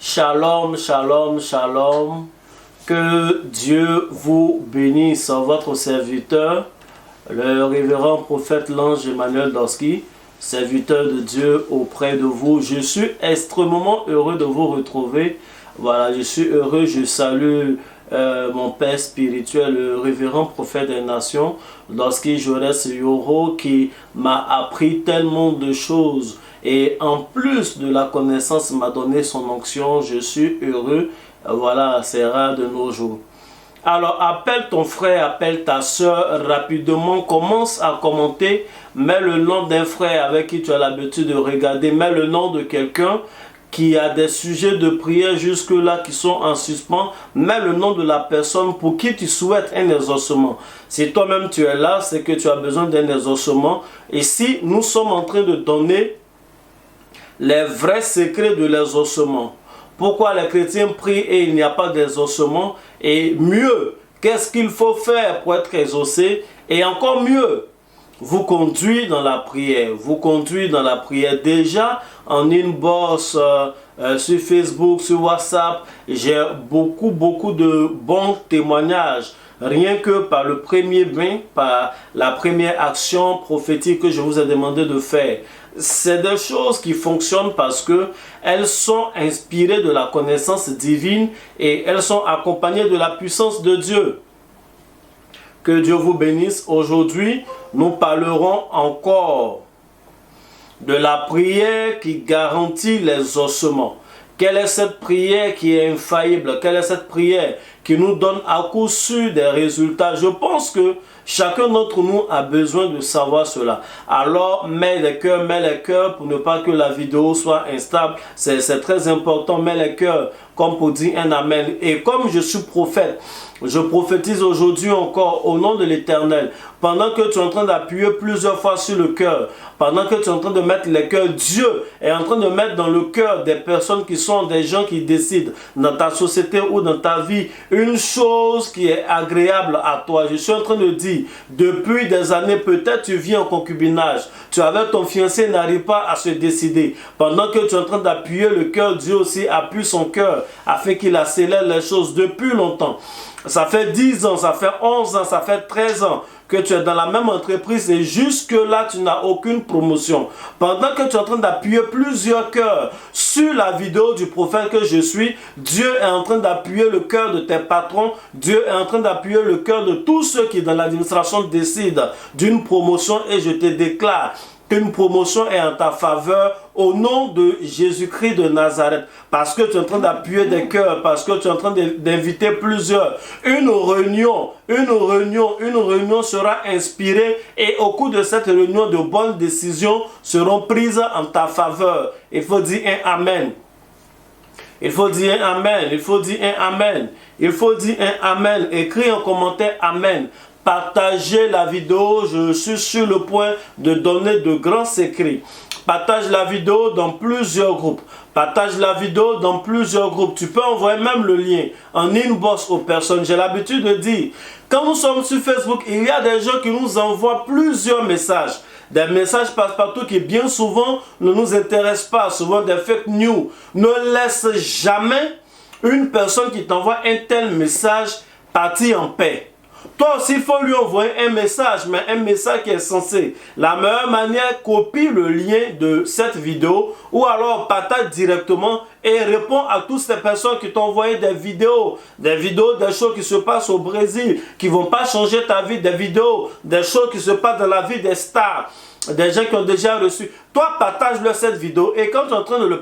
Shalom, shalom, shalom. Que Dieu vous bénisse. Votre serviteur, le révérend prophète l'ange Emmanuel Dorski, serviteur de Dieu auprès de vous. Je suis extrêmement heureux de vous retrouver. Voilà, je suis heureux, je salue mon père spirituel, le révérend prophète des nations, Dorski Jaurès Yoro, qui m'a appris tellement de choses. Et en plus de la connaissance, m'a donné son onction. Je suis heureux. Voilà, c'est rare de nos jours. Alors, appelle ton frère, appelle ta soeur rapidement. Commence à commenter. Mets le nom d'un frère avec qui tu as l'habitude de regarder. Mets le nom de quelqu'un qui a des sujets de prière jusque-là qui sont en suspens. Mets le nom de la personne pour qui tu souhaites un exaucement. Si toi-même tu es là, c'est que tu as besoin d'un exaucement. Et si nous sommes en train de donner les vrais secrets de l'exaucement. Pourquoi les chrétiens prient et il n'y a pas d'exaucement? Et mieux, qu'est-ce qu'il faut faire pour être exaucé? Et encore mieux, vous conduire dans la prière. Vous conduire dans la prière. Déjà, en inbox, sur Facebook, sur WhatsApp, j'ai beaucoup de bons témoignages. Rien que par le premier bain, par la première action prophétique que je vous ai demandé de faire. C'est des choses qui fonctionnent parce que elles sont inspirées de la connaissance divine et elles sont accompagnées de la puissance de Dieu. Que Dieu vous bénisse. Aujourd'hui, nous parlerons encore de la prière qui garantit les ossements. Quelle est cette prière qui est infaillible? Quelle est cette prière qui nous donne à coup sûr des résultats? Je pense que chacun d'entre nous a besoin de savoir cela. Alors, mets les cœurs pour ne pas que la vidéo soit instable. C'est très important. Mets les cœurs comme pour dire un amen. Et comme je suis prophète, je prophétise aujourd'hui encore au nom de l'Éternel. Pendant que tu es en train d'appuyer plusieurs fois sur le cœur, pendant que tu es en train de mettre les cœurs, Dieu est en train de mettre dans le cœur des personnes qui sont des gens qui décident dans ta société ou dans ta vie une chose qui est agréable à toi. Je suis en train de dire, depuis des années, peut-être tu vis en concubinage, tu avais ton fiancé, n'arrive pas à se décider. Pendant que tu es en train d'appuyer le cœur, Dieu aussi appuie son cœur afin qu'il accélère les choses depuis longtemps. Ça fait 10 ans, ça fait 11 ans, ça fait 13 ans que tu es dans la même entreprise et jusque-là, tu n'as aucune promotion. Pendant que tu es en train d'appuyer plusieurs cœurs sur la vidéo du prophète que je suis, Dieu est en train d'appuyer le cœur de tes patrons, Dieu est en train d'appuyer le cœur de tous ceux qui dans l'administration décident d'une promotion et je te déclare qu'une promotion est en ta faveur au nom de Jésus-Christ de Nazareth. Parce que tu es en train d'appuyer des cœurs, parce que tu es en train d'inviter plusieurs. Une réunion sera inspirée et au cours de cette réunion, de bonnes décisions seront prises en ta faveur. Il faut dire un amen. Il faut dire un amen. Il faut dire un amen. Il faut dire un amen. Écris en commentaire amen. Partagez la vidéo, je suis sur le point de donner de grands secrets. Partage la vidéo dans plusieurs groupes. Partage la vidéo dans plusieurs groupes. Tu peux envoyer même le lien en inbox aux personnes. J'ai l'habitude de dire, quand nous sommes sur Facebook, il y a des gens qui nous envoient plusieurs messages. Des messages passe-partout qui bien souvent ne nous intéressent pas, souvent des fake news. Ne laisse jamais une personne qui t'envoie un tel message partir en paix. Toi aussi, il faut lui envoyer un message, mais un message qui est censé. La meilleure manière, copie le lien de cette vidéo ou alors partage directement et réponds à toutes ces personnes qui t'ont envoyé des vidéos, des choses qui se passent au Brésil, qui ne vont pas changer ta vie, des choses qui se passent dans la vie des stars, des gens qui ont déjà reçu. Toi, partage-leur cette vidéo et quand tu es en train de la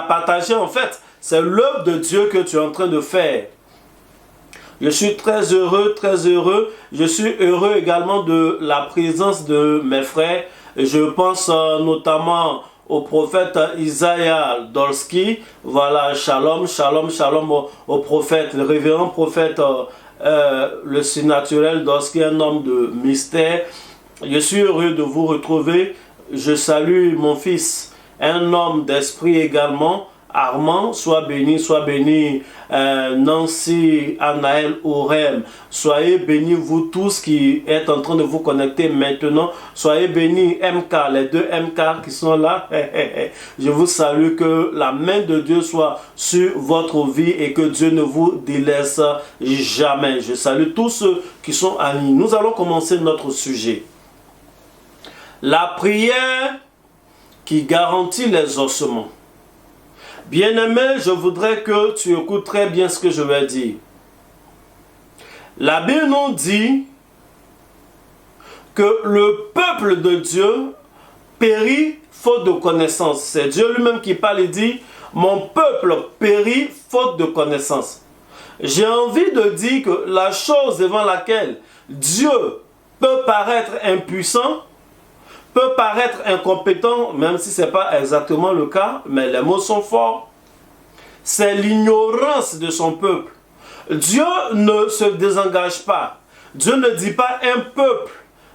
partager, en fait, c'est l'œuvre de Dieu que tu es en train de faire. Je suis très heureux. Je suis heureux également de la présence de mes frères. Je pense notamment au prophète Isaiah Dorski. Voilà, shalom au prophète, le révérend prophète, le surnaturel Dorski, un homme de mystère. Je suis heureux de vous retrouver. Je salue mon fils, un homme d'esprit également, Armand, sois béni Nancy, Anaël, Aurem, soyez bénis vous tous qui êtes en train de vous connecter maintenant, soyez bénis MK, les deux MK qui sont là, je vous salue, que la main de Dieu soit sur votre vie et que Dieu ne vous délaisse jamais. Je salue tous ceux qui sont amis. Nous allons commencer notre sujet. La prière qui garantit les ossements. Bien-aimé, je voudrais que tu écoutes très bien ce que je vais dire. La Bible nous dit que le peuple de Dieu périt faute de connaissance. C'est Dieu lui-même qui parle et dit, mon peuple périt faute de connaissance. J'ai envie de dire que la chose devant laquelle Dieu peut paraître impuissant, peut paraître incompétent, même si ce n'est pas exactement le cas, mais les mots sont forts, c'est l'ignorance de son peuple. Dieu ne se désengage pas. Dieu ne dit pas un peuple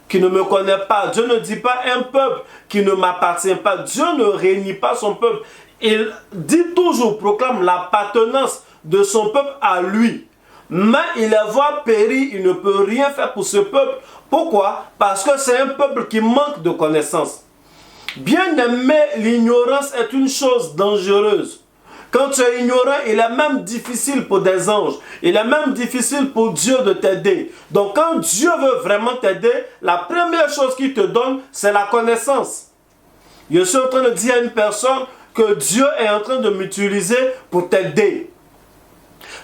qui ne me connaît pas. Dieu ne dit pas un peuple qui ne m'appartient pas. Dieu ne réunit pas son peuple. Il dit toujours, proclame l'appartenance de son peuple à lui. Mais il les voit périr, il ne peut rien faire pour ce peuple. Pourquoi? Parce que c'est un peuple qui manque de connaissance. Bien aimé, l'ignorance est une chose dangereuse. Quand tu es ignorant, il est même difficile pour des anges. Il est même difficile pour Dieu de t'aider. Donc quand Dieu veut vraiment t'aider, la première chose qu'il te donne, c'est la connaissance. Je suis en train de dire à une personne que Dieu est en train de m'utiliser pour t'aider.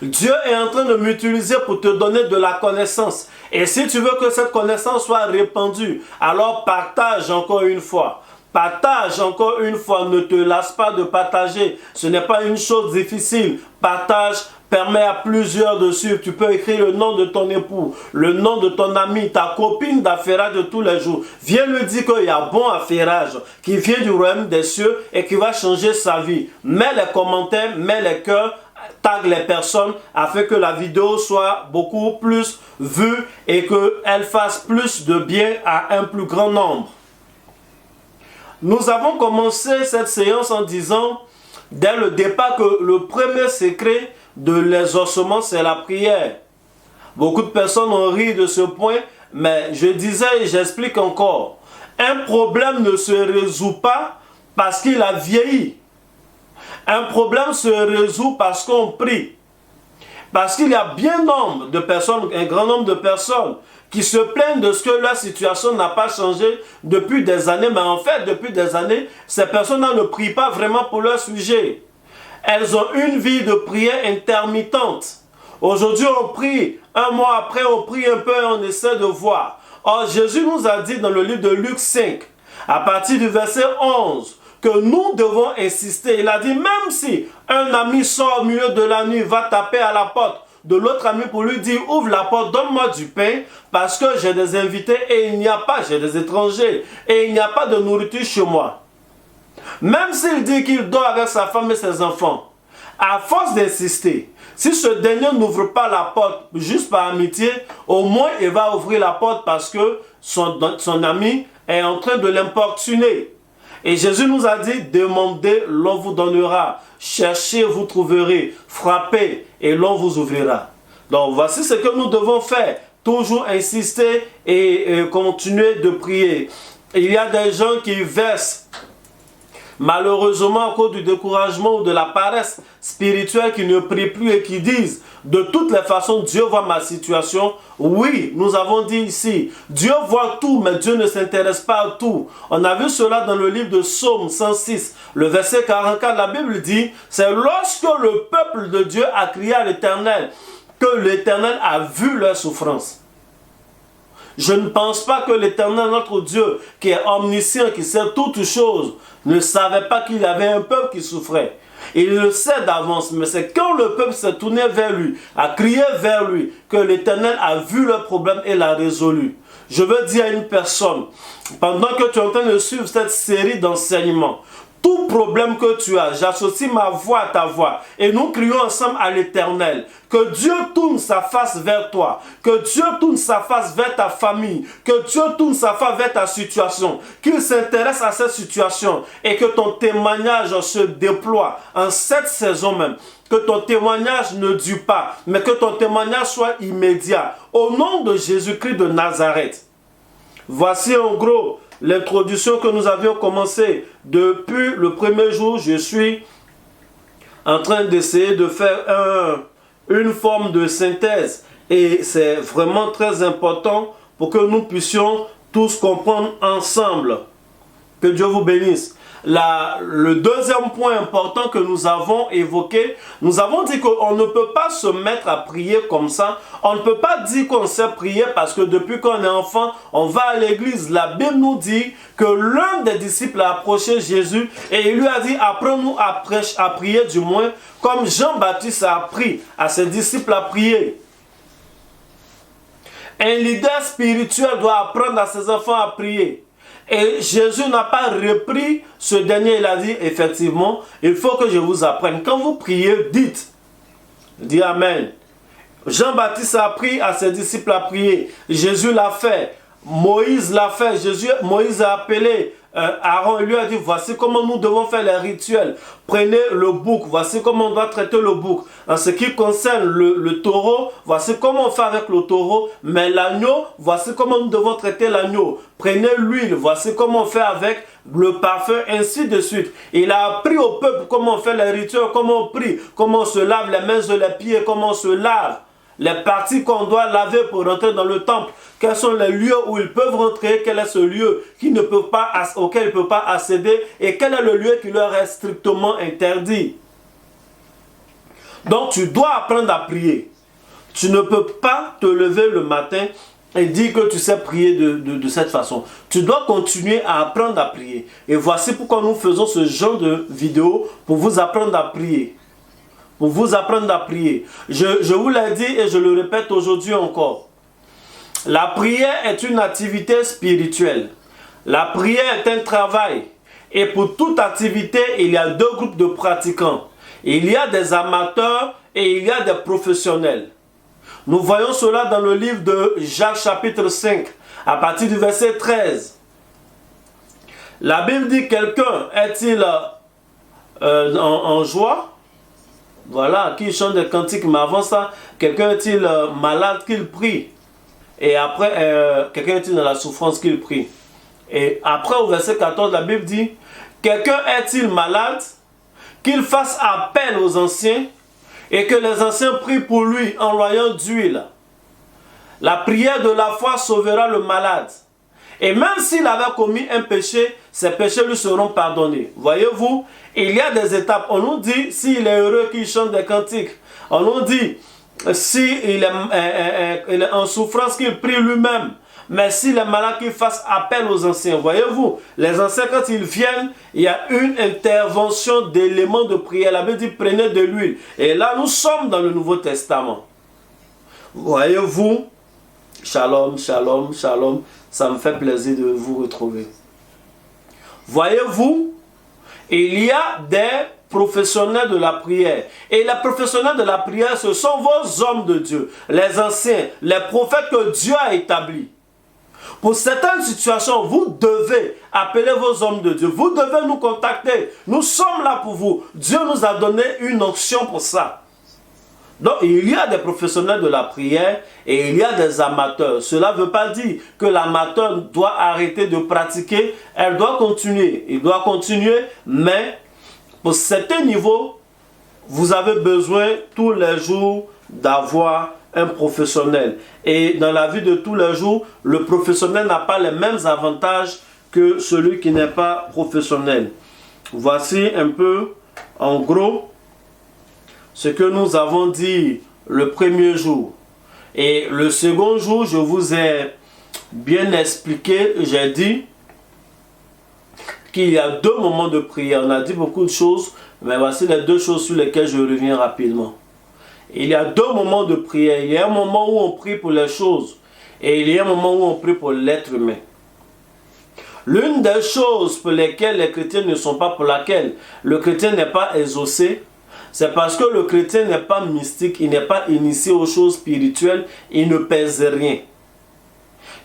Dieu est en train de m'utiliser pour te donner de la connaissance. Et si tu veux que cette connaissance soit répandue, alors partage encore une fois. Partage encore une fois. Ne te lasse pas de partager. Ce n'est pas une chose difficile. Partage permet à plusieurs de suivre. Tu peux écrire le nom de ton époux, le nom de ton ami, ta copine d'affairage de tous les jours. Viens lui dire qu'il y a bon affairage qui vient du royaume des cieux et qui va changer sa vie. Mets les commentaires, mets les cœurs, tag les personnes afin que la vidéo soit beaucoup plus vue et qu'elle fasse plus de bien à un plus grand nombre. Nous avons commencé cette séance en disant dès le départ que le premier secret de l'exaucement, c'est la prière. Beaucoup de personnes ont ri de ce point, mais je disais et j'explique encore. Un problème ne se résout pas parce qu'il a vieilli. Un problème se résout parce qu'on prie. Parce qu'il y a bien nombre de personnes, un grand nombre de personnes qui se plaignent de ce que leur situation n'a pas changé depuis des années. Mais en fait, depuis des années, ces personnes-là ne prient pas vraiment pour leur sujet. Elles ont une vie de prière intermittente. Aujourd'hui, on prie. Un mois après, on prie un peu et on essaie de voir. Or, Jésus nous a dit dans le livre de Luc 5, à partir du verset 11, que nous devons insister. Il a dit, même si un ami sort au milieu de la nuit, va taper à la porte de l'autre ami pour lui dire, ouvre la porte, donne-moi du pain, parce que j'ai des invités et il n'y a pas, j'ai des étrangers, et il n'y a pas de nourriture chez moi. Même s'il dit qu'il dort avec sa femme et ses enfants, à force d'insister, si ce dernier n'ouvre pas la porte juste par amitié, au moins il va ouvrir la porte parce que son ami est en train de l'importuner. Et Jésus nous a dit, demandez, l'on vous donnera. Cherchez, vous trouverez. Frappez, et l'on vous ouvrira. Donc voici ce que nous devons faire. Toujours insister et continuer de prier. Il y a des gens qui versent, malheureusement à cause du découragement ou de la paresse spirituelle, qui ne prient plus et qui disent, de toutes les façons, Dieu voit ma situation. Oui, nous avons dit ici, Dieu voit tout, mais Dieu ne s'intéresse pas à tout. On a vu cela dans le livre de Psaume 106, le verset 44. La Bible dit, c'est lorsque le peuple de Dieu a crié à l'Éternel, que l'Éternel a vu leur souffrance. Je ne pense pas que l'Éternel, notre Dieu, qui est omniscient, qui sait toutes choses, ne savait pas qu'il y avait un peuple qui souffrait. Il le sait d'avance, mais c'est quand le peuple s'est tourné vers lui, a crié vers lui, que l'Éternel a vu le problème et l'a résolu. Je veux dire à une personne, pendant que tu es en train de suivre cette série d'enseignements, tout problème que tu as, j'associe ma voix à ta voix et nous crions ensemble à l'Éternel. Que Dieu tourne sa face vers toi, que Dieu tourne sa face vers ta famille, que Dieu tourne sa face vers ta situation, qu'il s'intéresse à cette situation et que ton témoignage se déploie en cette saison même. Que ton témoignage ne dure pas, mais que ton témoignage soit immédiat. Au nom de Jésus-Christ de Nazareth. Voici en gros l'introduction que nous avions commencé. Depuis le premier jour, je suis en train d'essayer de faire une forme de synthèse. Et c'est vraiment très important pour que nous puissions tous comprendre ensemble. Que Dieu vous bénisse. Le deuxième point important que nous avons évoqué, nous avons dit qu'on ne peut pas se mettre à prier comme ça. On ne peut pas dire qu'on sait prier parce que depuis qu'on est enfant, on va à l'église. La Bible nous dit que l'un des disciples a approché Jésus et il lui a dit, apprends-nous à prier du moins, comme Jean-Baptiste a appris à ses disciples à prier. Un leader spirituel doit apprendre à ses enfants à prier. Et Jésus n'a pas repris ce dernier, il a dit effectivement, il faut que je vous apprenne. Quand vous priez, dites Amen. Jean-Baptiste a appris à ses disciples à prier. Jésus l'a fait. Moïse l'a fait. Moïse a appelé Aaron et lui a dit, voici comment nous devons faire les rituels. Prenez le bouc, voici comment on doit traiter le bouc. En ce qui concerne le taureau, voici comment on fait avec le taureau. Mais l'agneau, voici comment nous devons traiter l'agneau. Prenez l'huile, voici comment on fait avec le parfum, ainsi de suite. Il a appris au peuple comment on fait les rituels, comment on prie, comment on se lave les mains et les pieds, comment on se lave. Les parties qu'on doit laver pour rentrer dans le temple. Quels sont les lieux où ils peuvent rentrer? Quel est ce lieu auquel ils ne peuvent pas accéder? Et quel est le lieu qui leur est strictement interdit? Donc tu dois apprendre à prier. Tu ne peux pas te lever le matin et dire que tu sais prier de cette façon. Tu dois continuer à apprendre à prier. Et voici pourquoi nous faisons ce genre de vidéo pour vous apprendre à prier. Pour vous apprendre à prier. Je vous l'ai dit et je le répète aujourd'hui encore. La prière est une activité spirituelle. La prière est un travail. Et pour toute activité, il y a deux groupes de pratiquants. Il y a des amateurs et il y a des professionnels. Nous voyons cela dans le livre de Jacques chapitre 5, à partir du verset 13. La Bible dit, quelqu'un est-il en joie? Voilà, qui chante des cantiques, mais avant ça, quelqu'un est-il malade qu'il prie? Et après, quelqu'un est-il dans la souffrance qu'il prie? Et après, au verset 14, la Bible dit, quelqu'un est-il malade qu'il fasse appel aux anciens et que les anciens prient pour lui en loyant d'huile? La prière de la foi sauvera le malade. Et même s'il avait commis un péché, ses péchés lui seront pardonnés. Voyez-vous, il y a des étapes. On nous dit, s'il est heureux qu'il chante des cantiques. On nous dit, s'il est en souffrance qu'il prie lui-même. Mais s'il est malade qu'il fasse appel aux anciens. Voyez-vous, les anciens quand ils viennent, il y a une intervention d'éléments de prière. La Bible dit, prenez de l'huile. Et là, nous sommes dans le Nouveau Testament. Voyez-vous, shalom, shalom, shalom. Ça me fait plaisir de vous retrouver. Voyez-vous, il y a des professionnels de la prière. Et les professionnels de la prière, ce sont vos hommes de Dieu, les anciens, les prophètes que Dieu a établis. Pour certaines situations, vous devez appeler vos hommes de Dieu. Vous devez nous contacter. Nous sommes là pour vous. Dieu nous a donné une option pour ça. Donc, il y a des professionnels de la prière et il y a des amateurs. Cela ne veut pas dire que l'amateur doit arrêter de pratiquer. Elle doit continuer. Il doit continuer, mais pour certains niveaux, vous avez besoin tous les jours d'avoir un professionnel. Et dans la vie de tous les jours, le professionnel n'a pas les mêmes avantages que celui qui n'est pas professionnel. Voici un peu, en gros, ce que nous avons dit le premier jour. Et le second jour, je vous ai bien expliqué, j'ai dit qu'il y a deux moments de prière. On a dit beaucoup de choses, mais voici les deux choses sur lesquelles je reviens rapidement. Il y a deux moments de prière. Il y a un moment où on prie pour les choses et il y a un moment où on prie pour l'être humain. L'une des choses pour lesquelles les chrétiens ne sont pas, pour laquelle le chrétien n'est pas exaucé, c'est parce que le chrétien n'est pas mystique, il n'est pas initié aux choses spirituelles, il ne pèse rien.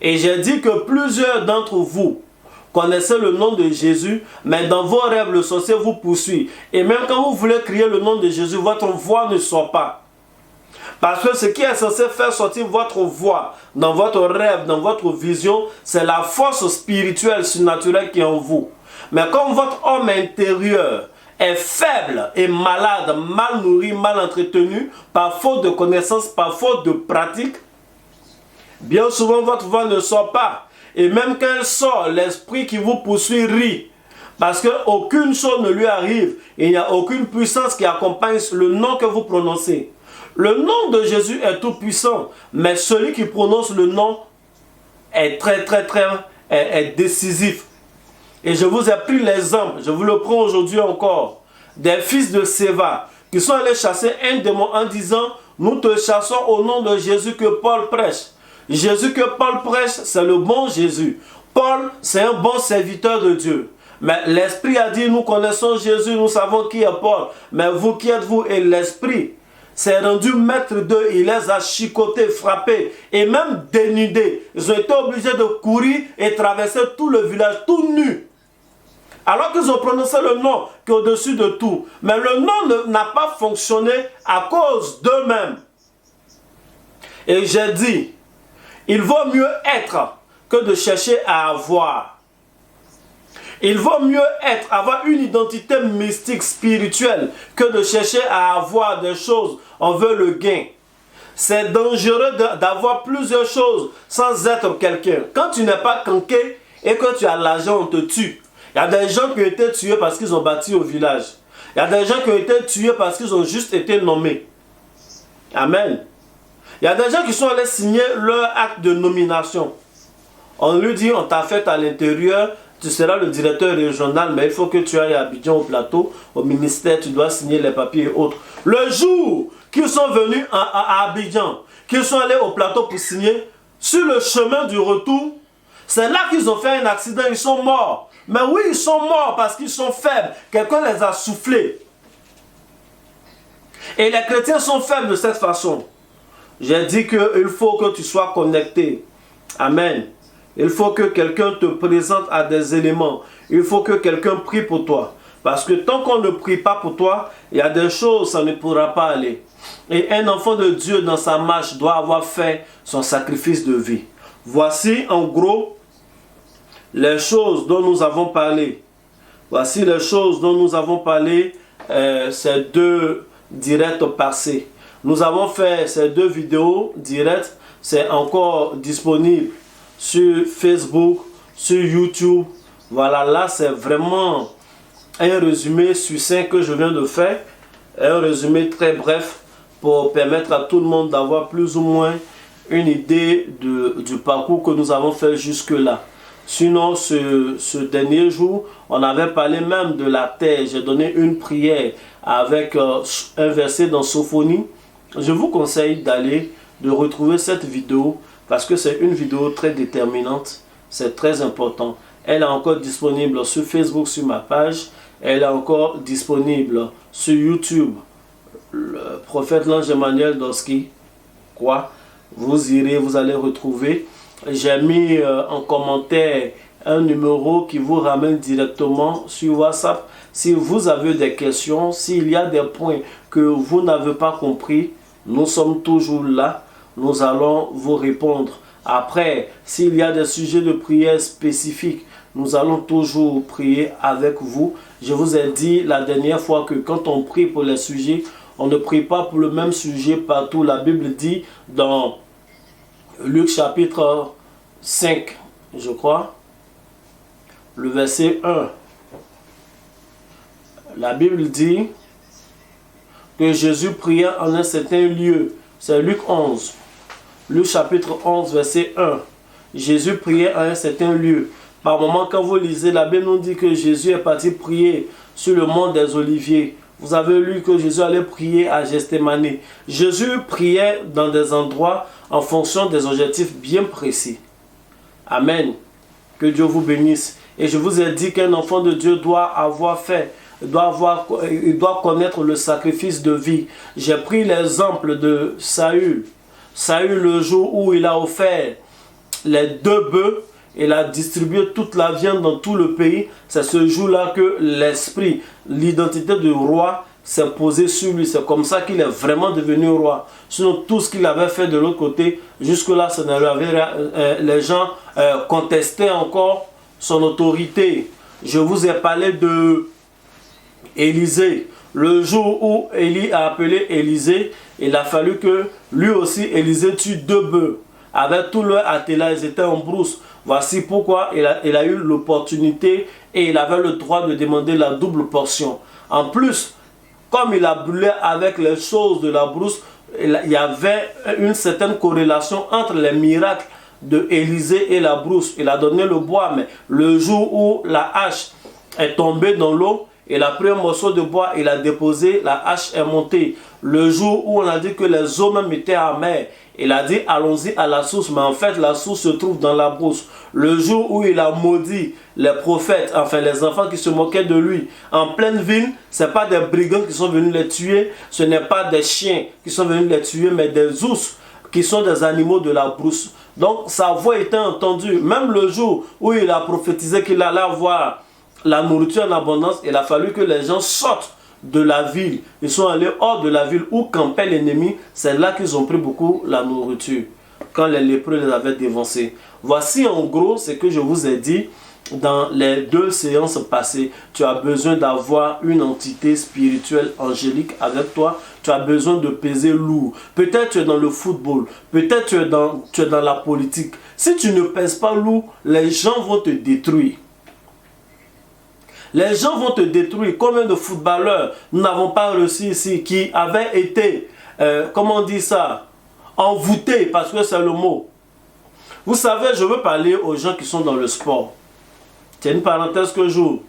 Et j'ai dit que plusieurs d'entre vous connaissez le nom de Jésus, mais dans vos rêves, le sorcier vous poursuit. Et même quand vous voulez crier le nom de Jésus, votre voix ne sort pas. Parce que ce qui est censé faire sortir votre voix dans votre rêve, dans votre vision, c'est la force spirituelle, surnaturelle qui est en vous. Mais comme votre homme intérieur est faible et malade, mal nourri, mal entretenu, par faute de connaissances, par faute de pratique, bien souvent votre voix ne sort pas. Et même quand elle sort, l'esprit qui vous poursuit rit. Parce qu'aucune chose ne lui arrive. Il n'y a aucune puissance qui accompagne le nom que vous prononcez. Le nom de Jésus est tout puissant. Mais celui qui prononce le nom est est décisif. Et je vous ai pris l'exemple, je vous le prends aujourd'hui encore, des fils de Séva qui sont allés chasser un démon en disant « Nous te chassons au nom de Jésus que Paul prêche ». Jésus que Paul prêche, c'est le bon Jésus. Paul, c'est un bon serviteur de Dieu. Mais l'Esprit a dit, nous connaissons Jésus, nous savons qui est Paul. Mais vous, qui êtes-vous? Et l'Esprit s'est rendu maître d'eux. Il les a chicotés, frappés et même dénudés. Ils ont été obligés de courir et traverser tout le village, tout nus. Alors qu'ils ont prononcé le nom qui est au-dessus de tout. Mais le nom n'a pas fonctionné à cause d'eux-mêmes. Et j'ai dit, il vaut mieux être que de chercher à avoir. Il vaut mieux avoir une identité mystique, spirituelle, que de chercher à avoir des choses. On veut le gain. C'est dangereux d'avoir plusieurs choses sans être quelqu'un. Quand tu n'es pas quelqu'un et que tu as l'argent, on te tue. Il y a des gens qui ont été tués parce qu'ils ont bâti au village. Il y a des gens qui ont été tués parce qu'ils ont juste été nommés. Amen. Il y a des gens qui sont allés signer leur acte de nomination. On lui dit, on t'a fait à l'intérieur, tu seras le directeur régional, mais il faut que tu ailles à Abidjan au plateau, au ministère, tu dois signer les papiers et autres. Le jour qu'ils sont venus à Abidjan, qu'ils sont allés au plateau pour signer, sur le chemin du retour, c'est là qu'ils ont fait un accident, ils sont morts. Mais oui, ils sont morts parce qu'ils sont faibles. Quelqu'un les a soufflés. Et les chrétiens sont faibles de cette façon. J'ai dit qu'il faut que tu sois connecté. Amen. Il faut que quelqu'un te présente à des éléments. Il faut que quelqu'un prie pour toi. Parce que tant qu'on ne prie pas pour toi, il y a des choses, ça ne pourra pas aller. Et un enfant de Dieu dans sa marche doit avoir fait son sacrifice de vie. Voici en gros les choses dont nous avons parlé. Voici les choses dont nous avons parlé ces deux directs passés. Nous avons fait ces deux vidéos directes. C'est encore disponible sur Facebook, sur YouTube. Voilà, là c'est vraiment un résumé succinct que je viens de faire. Un résumé très bref pour permettre à tout le monde d'avoir plus ou moins une idée du parcours que nous avons fait jusque-là. Sinon, ce dernier jour, on avait parlé même de la terre. J'ai donné une prière avec un verset dans Sophonie. Je vous conseille de retrouver cette vidéo parce que c'est une vidéo très déterminante. C'est très important. Elle est encore disponible sur Facebook, sur ma page. Elle est encore disponible sur YouTube. Le prophète l'ange Emmanuel Doski. Vous irez, vous allez retrouver. J'ai mis en commentaire un numéro qui vous ramène directement sur WhatsApp. Si vous avez des questions, s'il y a des points que vous n'avez pas compris, nous sommes toujours là. Nous allons vous répondre. Après, s'il y a des sujets de prière spécifiques, nous allons toujours prier avec vous. Je vous ai dit la dernière fois que quand on prie pour les sujets, on ne prie pas pour le même sujet partout. La Bible dit dans Luc chapitre 5, je crois, le verset 1. La Bible dit que Jésus priait en un certain lieu. C'est Luc 11. Luc chapitre 11, verset 1. Jésus priait en un certain lieu. Par moment, quand vous lisez, la Bible nous dit que Jésus est parti prier sur le mont des Oliviers. Vous avez lu que Jésus allait prier à Gethsémani. Jésus priait dans des endroits en fonction des objectifs bien précis. Amen. Que Dieu vous bénisse. Et je vous ai dit qu'un enfant de Dieu doit avoir fait, il doit connaître le sacrifice de vie. J'ai pris l'exemple de Saül. Saül, le jour où il a offert les 2 bœufs, il a distribué toute la viande dans tout le pays. C'est ce jour-là que l'esprit, l'identité du roi s'est posée sur lui. C'est comme ça qu'il est vraiment devenu roi. Sinon, tout ce qu'il avait fait de l'autre côté, jusque-là, les gens contestaient encore son autorité. Je vous ai parlé de Élisée. Le jour où Élie a appelé Élisée, il a fallu que lui aussi, Élisée tue 2 bœufs. Avec tout leur attelage, ils étaient en brousse. Voici pourquoi il a eu l'opportunité et il avait le droit de demander la double portion. En plus, comme il a brûlé avec les choses de la brousse, il y avait une certaine corrélation entre les miracles de Élisée et la brousse. Il a donné le bois, mais le jour où la hache est tombée dans l'eau, il a pris un morceau de bois, il a déposé, la hache est montée. Le jour où on a dit que les eaux même étaient amères, il a dit allons-y à la source, mais en fait la source se trouve dans la brousse. Le jour où il a maudit les prophètes, enfin les enfants qui se moquaient de lui, en pleine ville, ce n'est pas des brigands qui sont venus les tuer, ce n'est pas des chiens qui sont venus les tuer, mais des ours qui sont des animaux de la brousse. Donc sa voix était entendue. Même le jour où il a prophétisé qu'il allait avoir la nourriture en abondance, il a fallu que les gens sortent de la ville. Ils sont allés hors de la ville où campait l'ennemi. C'est là qu'ils ont pris beaucoup la nourriture, quand les lépreux les avaient dévancés. Voici en gros ce que je vous ai dit dans les 2 séances passées. Tu as besoin d'avoir une entité spirituelle angélique avec toi. Tu as besoin de peser lourd. Peut-être tu es dans le football. Peut-être tu es dans la politique. Si tu ne pèses pas lourd, les gens vont te détruire. Les gens vont te détruire. Combien de footballeurs nous n'avons pas reçu ici qui avaient été, comment on dit ça, envoûtés, parce que c'est le mot. Vous savez, je veux parler aux gens qui sont dans le sport. C'est une parenthèse que j'ouvre.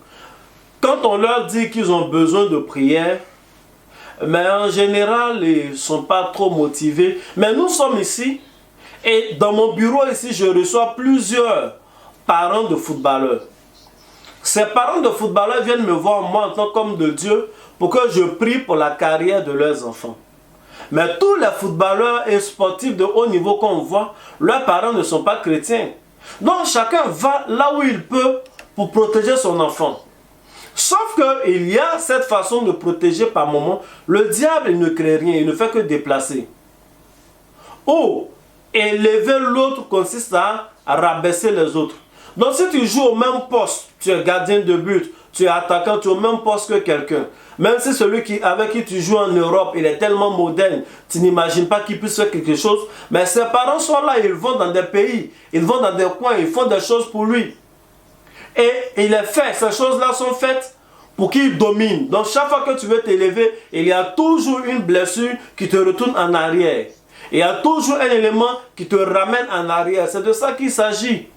Quand on leur dit qu'ils ont besoin de prière, mais en général, ils ne sont pas trop motivés. Mais nous sommes ici, et dans mon bureau ici, je reçois plusieurs parents de footballeurs. Ces parents de footballeurs viennent me voir moi en tant qu'homme de Dieu pour que je prie pour la carrière de leurs enfants. Mais tous les footballeurs et sportifs de haut niveau qu'on voit, leurs parents ne sont pas chrétiens. Donc chacun va là où il peut pour protéger son enfant. Sauf qu'il y a cette façon de protéger par moment. Le diable, il ne crée rien, il ne fait que déplacer. Ou élever l'autre consiste à rabaisser les autres. Donc si tu joues au même poste, tu es gardien de but, tu es attaquant, tu es au même poste que quelqu'un. Même si celui avec qui tu joues en Europe, il est tellement moderne, tu n'imagines pas qu'il puisse faire quelque chose. Mais ses parents sont là, ils vont dans des pays, ils vont dans des coins, ils font des choses pour lui. Et il est fait, ces choses-là sont faites pour qu'il domine. Donc chaque fois que tu veux t'élever, il y a toujours une blessure qui te retourne en arrière. Il y a toujours un élément qui te ramène en arrière. C'est de ça qu'il s'agit.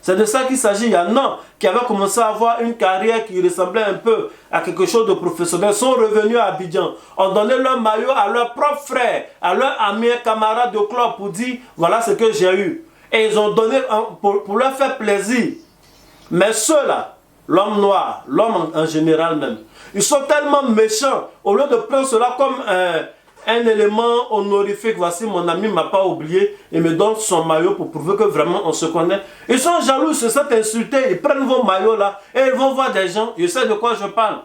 C'est de ça qu'il s'agit. Il y en a qui avaient commencé à avoir une carrière qui ressemblait un peu à quelque chose de professionnel, sont revenus à Abidjan, ont donné leur maillot à leurs propres frères, à leurs amis, camarades de club pour dire voilà ce que j'ai eu. Et ils ont donné pour leur faire plaisir. Mais ceux-là, l'homme noir, l'homme en général même, ils sont tellement méchants, au lieu de prendre cela comme un élément honorifique. Voici, mon ami ne m'a pas oublié, il me donne son maillot pour prouver que vraiment on se connaît. Ils sont jaloux, se sentent insultés, ils prennent vos maillots là et ils vont voir des gens, je sais de quoi je parle.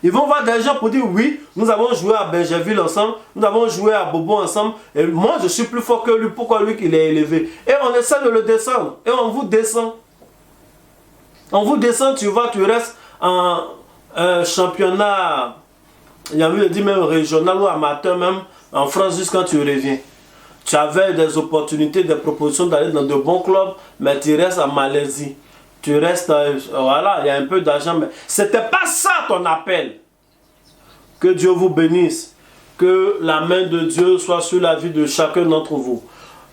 Ils vont voir des gens pour dire oui, nous avons joué à Benjerville ensemble, nous avons joué à Bobo ensemble, et moi je suis plus fort que lui, pourquoi lui qu'il est élevé? Et on essaie de le descendre, et on vous descend. On vous descend, tu vois, tu restes en championnat, il y a eu dit même régional ou amateur même, en France jusqu'à quand tu reviens. Tu avais des opportunités, des propositions d'aller dans de bons clubs, mais tu restes en Malaisie. Tu restes, voilà, il y a un peu d'argent, mais c'était pas ça ton appel. Que Dieu vous bénisse. Que la main de Dieu soit sur la vie de chacun d'entre vous.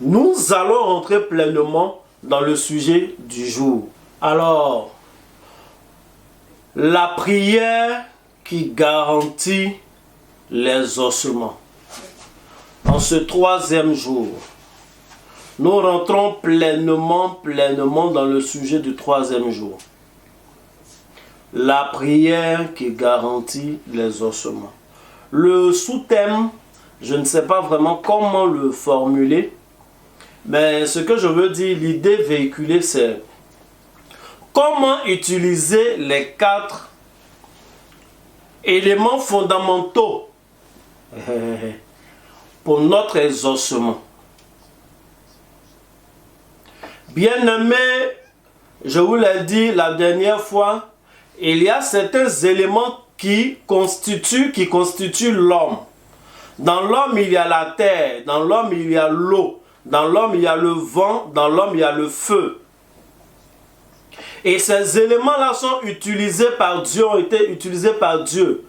Nous allons entrer pleinement dans le sujet du jour. Alors, la prière qui garantit les ossements. En ce 3e jour, nous rentrons pleinement dans le sujet du 3e jour. La prière qui garantit les ossements. Le sous-thème, je ne sais pas vraiment comment le formuler, mais ce que je veux dire, l'idée véhiculée, c'est comment utiliser les 4 éléments fondamentaux pour notre exaucement. Bien-aimés, je vous l'ai dit la dernière fois, il y a certains éléments qui constituent l'homme. Dans l'homme, il y a la terre, dans l'homme, il y a l'eau, dans l'homme, il y a le vent, dans l'homme, il y a le feu. Et ces éléments-là sont utilisés par Dieu, ont été utilisés par Dieu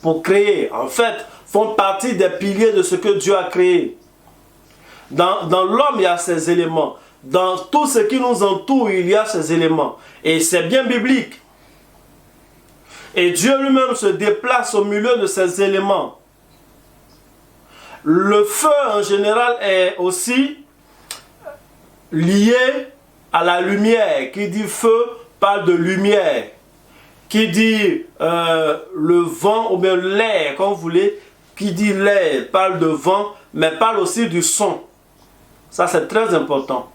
pour créer. En fait, font partie des piliers de ce que Dieu a créé. Dans l'homme, il y a ces éléments. Dans tout ce qui nous entoure, il y a ces éléments. Et c'est bien biblique. Et Dieu lui-même se déplace au milieu de ces éléments. Le feu, en général, est aussi lié à la lumière. Qui dit feu parle de lumière. Qui dit le vent ou bien l'air, comme vous voulez. Qui dit l'air parle de vent, mais parle aussi du son. Ça, c'est très important.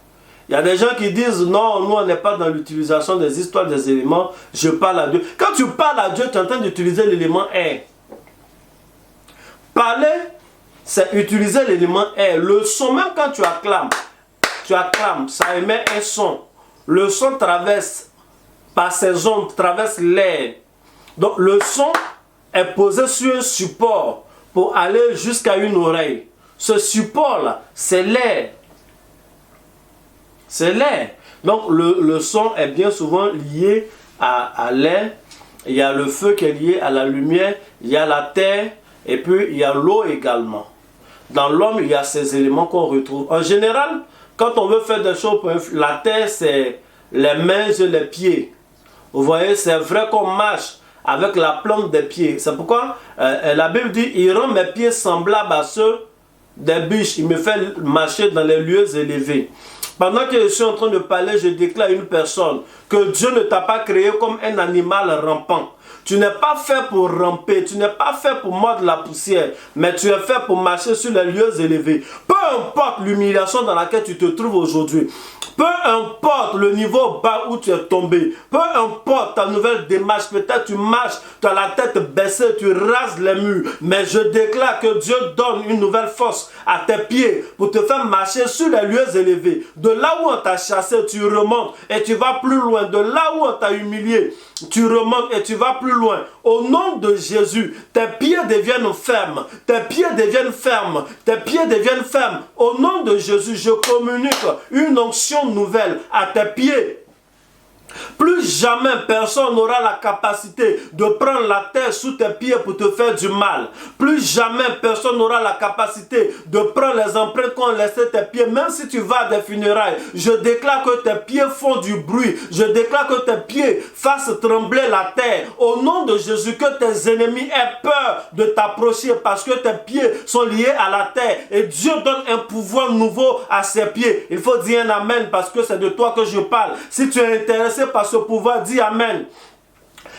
Il y a des gens qui disent non, nous on n'est pas dans l'utilisation des histoires des éléments, je parle à Dieu. Quand tu parles à Dieu, tu es en train d'utiliser l'élément air. Parler, c'est utiliser l'élément air. Le son, même quand tu acclames, ça émet un son. Le son traverse par ses ondes, traverse l'air. Donc le son est posé sur un support pour aller jusqu'à une oreille. Ce support-là, c'est l'air. C'est l'air. Donc le son est bien souvent lié à l'air. Il y a le feu qui est lié à la lumière. Il y a la terre. Et puis il y a l'eau également. Dans l'homme, il y a ces éléments qu'on retrouve. En général, quand on veut faire des choses, la terre, c'est les mains et les pieds. Vous voyez, c'est vrai qu'on marche avec la plante des pieds. C'est pourquoi la Bible dit, il rend mes pieds semblables à ceux des biches. Il me fait marcher dans les lieux élevés. Pendant que je suis en train de parler, je déclare à une personne que Dieu ne t'a pas créé comme un animal rampant. Tu n'es pas fait pour ramper, tu n'es pas fait pour mordre la poussière, mais tu es fait pour marcher sur les lieux élevés. Peu importe l'humiliation dans laquelle tu te trouves aujourd'hui, peu importe le niveau bas où tu es tombé, peu importe ta nouvelle démarche, peut-être tu marches, tu as la tête baissée, tu rases les murs, mais je déclare que Dieu donne une nouvelle force à tes pieds pour te faire marcher sur les lieux élevés. De là où on t'a chassé, tu remontes et tu vas plus loin. De là où on t'a humilié, tu remontes et tu vas plus loin. Au nom de Jésus, tes pieds deviennent fermes. Tes pieds deviennent fermes. Tes pieds deviennent fermes. Au nom de Jésus, je communique une onction nouvelle à tes pieds. Plus jamais personne n'aura la capacité de prendre la terre sous tes pieds pour te faire du mal. Plus jamais personne n'aura la capacité de prendre les empreintes qu'ont laissé tes pieds. Même si tu vas à des funérailles, je déclare que tes pieds font du bruit. Je déclare que tes pieds fassent trembler la terre. Au nom de Jésus, que tes ennemis aient peur de t'approcher parce que tes pieds sont liés à la terre. Et Dieu donne un pouvoir nouveau à ses pieds. Il faut dire un amen parce que c'est de toi que je parle. Si tu es intéressé par ce pouvoir, dis amen.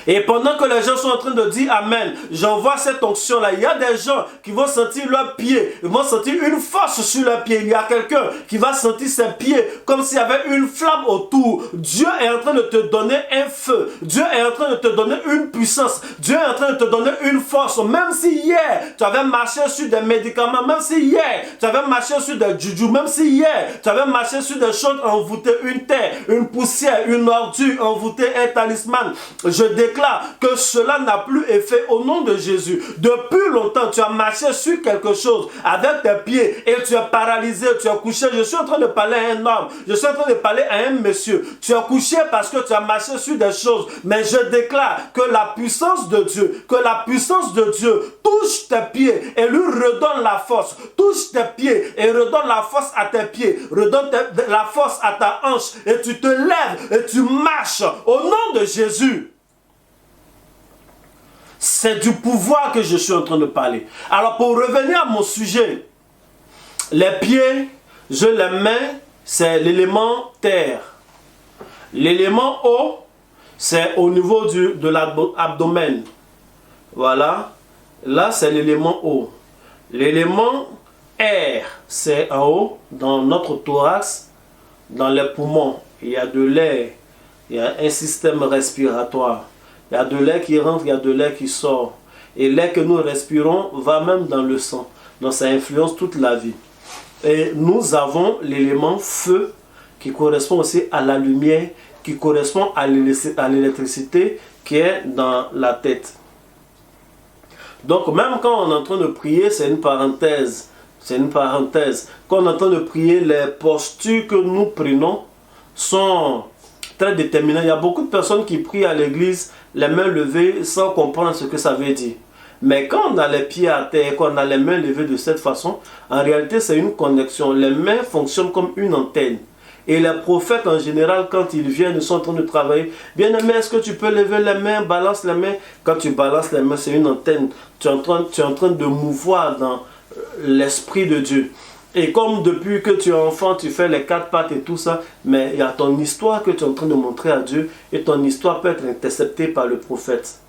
Et pendant que les gens sont en train de dire amen, j'envoie cette onction-là. Il y a des gens qui vont sentir leurs pieds, ils vont sentir une force sur leurs pieds. Il y a quelqu'un qui va sentir ses pieds comme s'il y avait une flamme autour. Dieu est en train de te donner un feu. Dieu est en train de te donner une puissance. Dieu est en train de te donner une force. Même si hier, tu avais marché sur des médicaments, même si hier, tu avais marché sur des juju, même si hier, tu avais marché sur des choses envoûtées, une terre, une poussière, une ordure envoûtée, un talisman, je déclare que cela n'a plus effet au nom de Jésus. Depuis longtemps, tu as marché sur quelque chose avec tes pieds et tu es paralysé, tu es couché. Je suis en train de parler à un homme, je suis en train de parler à un monsieur. Tu es couché parce que tu as marché sur des choses, mais je déclare que la puissance de Dieu, touche tes pieds et lui redonne la force. Touche tes pieds et redonne la force à tes pieds. Redonne la force à ta hanche et tu te lèves et tu marches au nom de Jésus. C'est du pouvoir que je suis en train de parler. Alors pour revenir à mon sujet, les pieds, je les mets c'est l'élément terre. L'élément eau, c'est au niveau de l'abdomen. Voilà. Là, c'est l'élément eau. L'élément air, c'est en haut, dans notre thorax, dans les poumons. Il y a de l'air. Il y a un système respiratoire. Il y a de l'air qui rentre, il y a de l'air qui sort. Et l'air que nous respirons va même dans le sang. Donc ça influence toute la vie. Et nous avons l'élément feu qui correspond aussi à la lumière, qui correspond à l'électricité qui est dans la tête. Donc même quand on est en train de prier, c'est une parenthèse. C'est une parenthèse. Quand on est en train de prier, les postures que nous prenons sont très déterminantes. Il y a beaucoup de personnes qui prient à l'église, les mains levées, sans comprendre ce que ça veut dire. Mais quand on a les pieds à terre, quand on a les mains levées de cette façon, en réalité c'est une connexion. Les mains fonctionnent comme une antenne. Et les prophètes en général, quand ils viennent, ils sont en train de travailler. Bien-aimé, est-ce que tu peux lever les mains, balance les mains? Quand tu balances les mains, c'est une antenne. Tu es en train de mouvoir dans l'Esprit de Dieu. Et comme depuis que tu es enfant, tu fais les 4 pattes et tout ça, mais il y a ton histoire que tu es en train de montrer à Dieu, et ton histoire peut être interceptée par le prophète.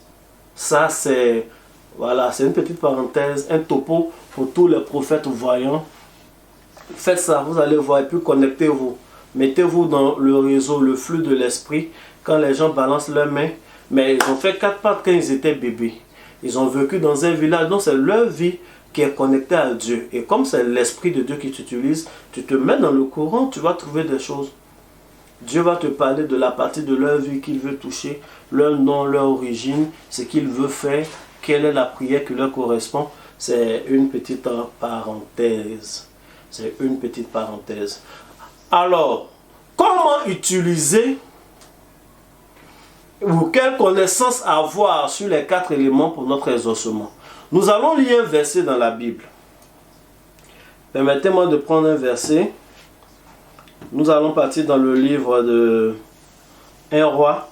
Ça, c'est... Voilà, c'est une petite parenthèse, un topo pour tous les prophètes voyants. Faites ça, vous allez voir, et puis connectez-vous. Mettez-vous dans le réseau, le flux de l'esprit, quand les gens balancent leurs mains. Mais ils ont fait 4 pattes quand ils étaient bébés. Ils ont vécu dans un village, donc c'est leur vie qui est connectée à Dieu. Et comme c'est l'Esprit de Dieu qui t'utilise, tu te mets dans le courant, tu vas trouver des choses. Dieu va te parler de la partie de leur vie qu'il veut toucher, leur nom, leur origine, ce qu'il veut faire, quelle est la prière qui leur correspond. C'est une petite parenthèse. C'est une petite parenthèse. Alors, comment utiliser ou quelle connaissance avoir sur les 4 éléments pour notre exaucement? Nous allons lire un verset dans la Bible. Permettez-moi de prendre un verset. Nous allons partir dans le livre de 1 roi.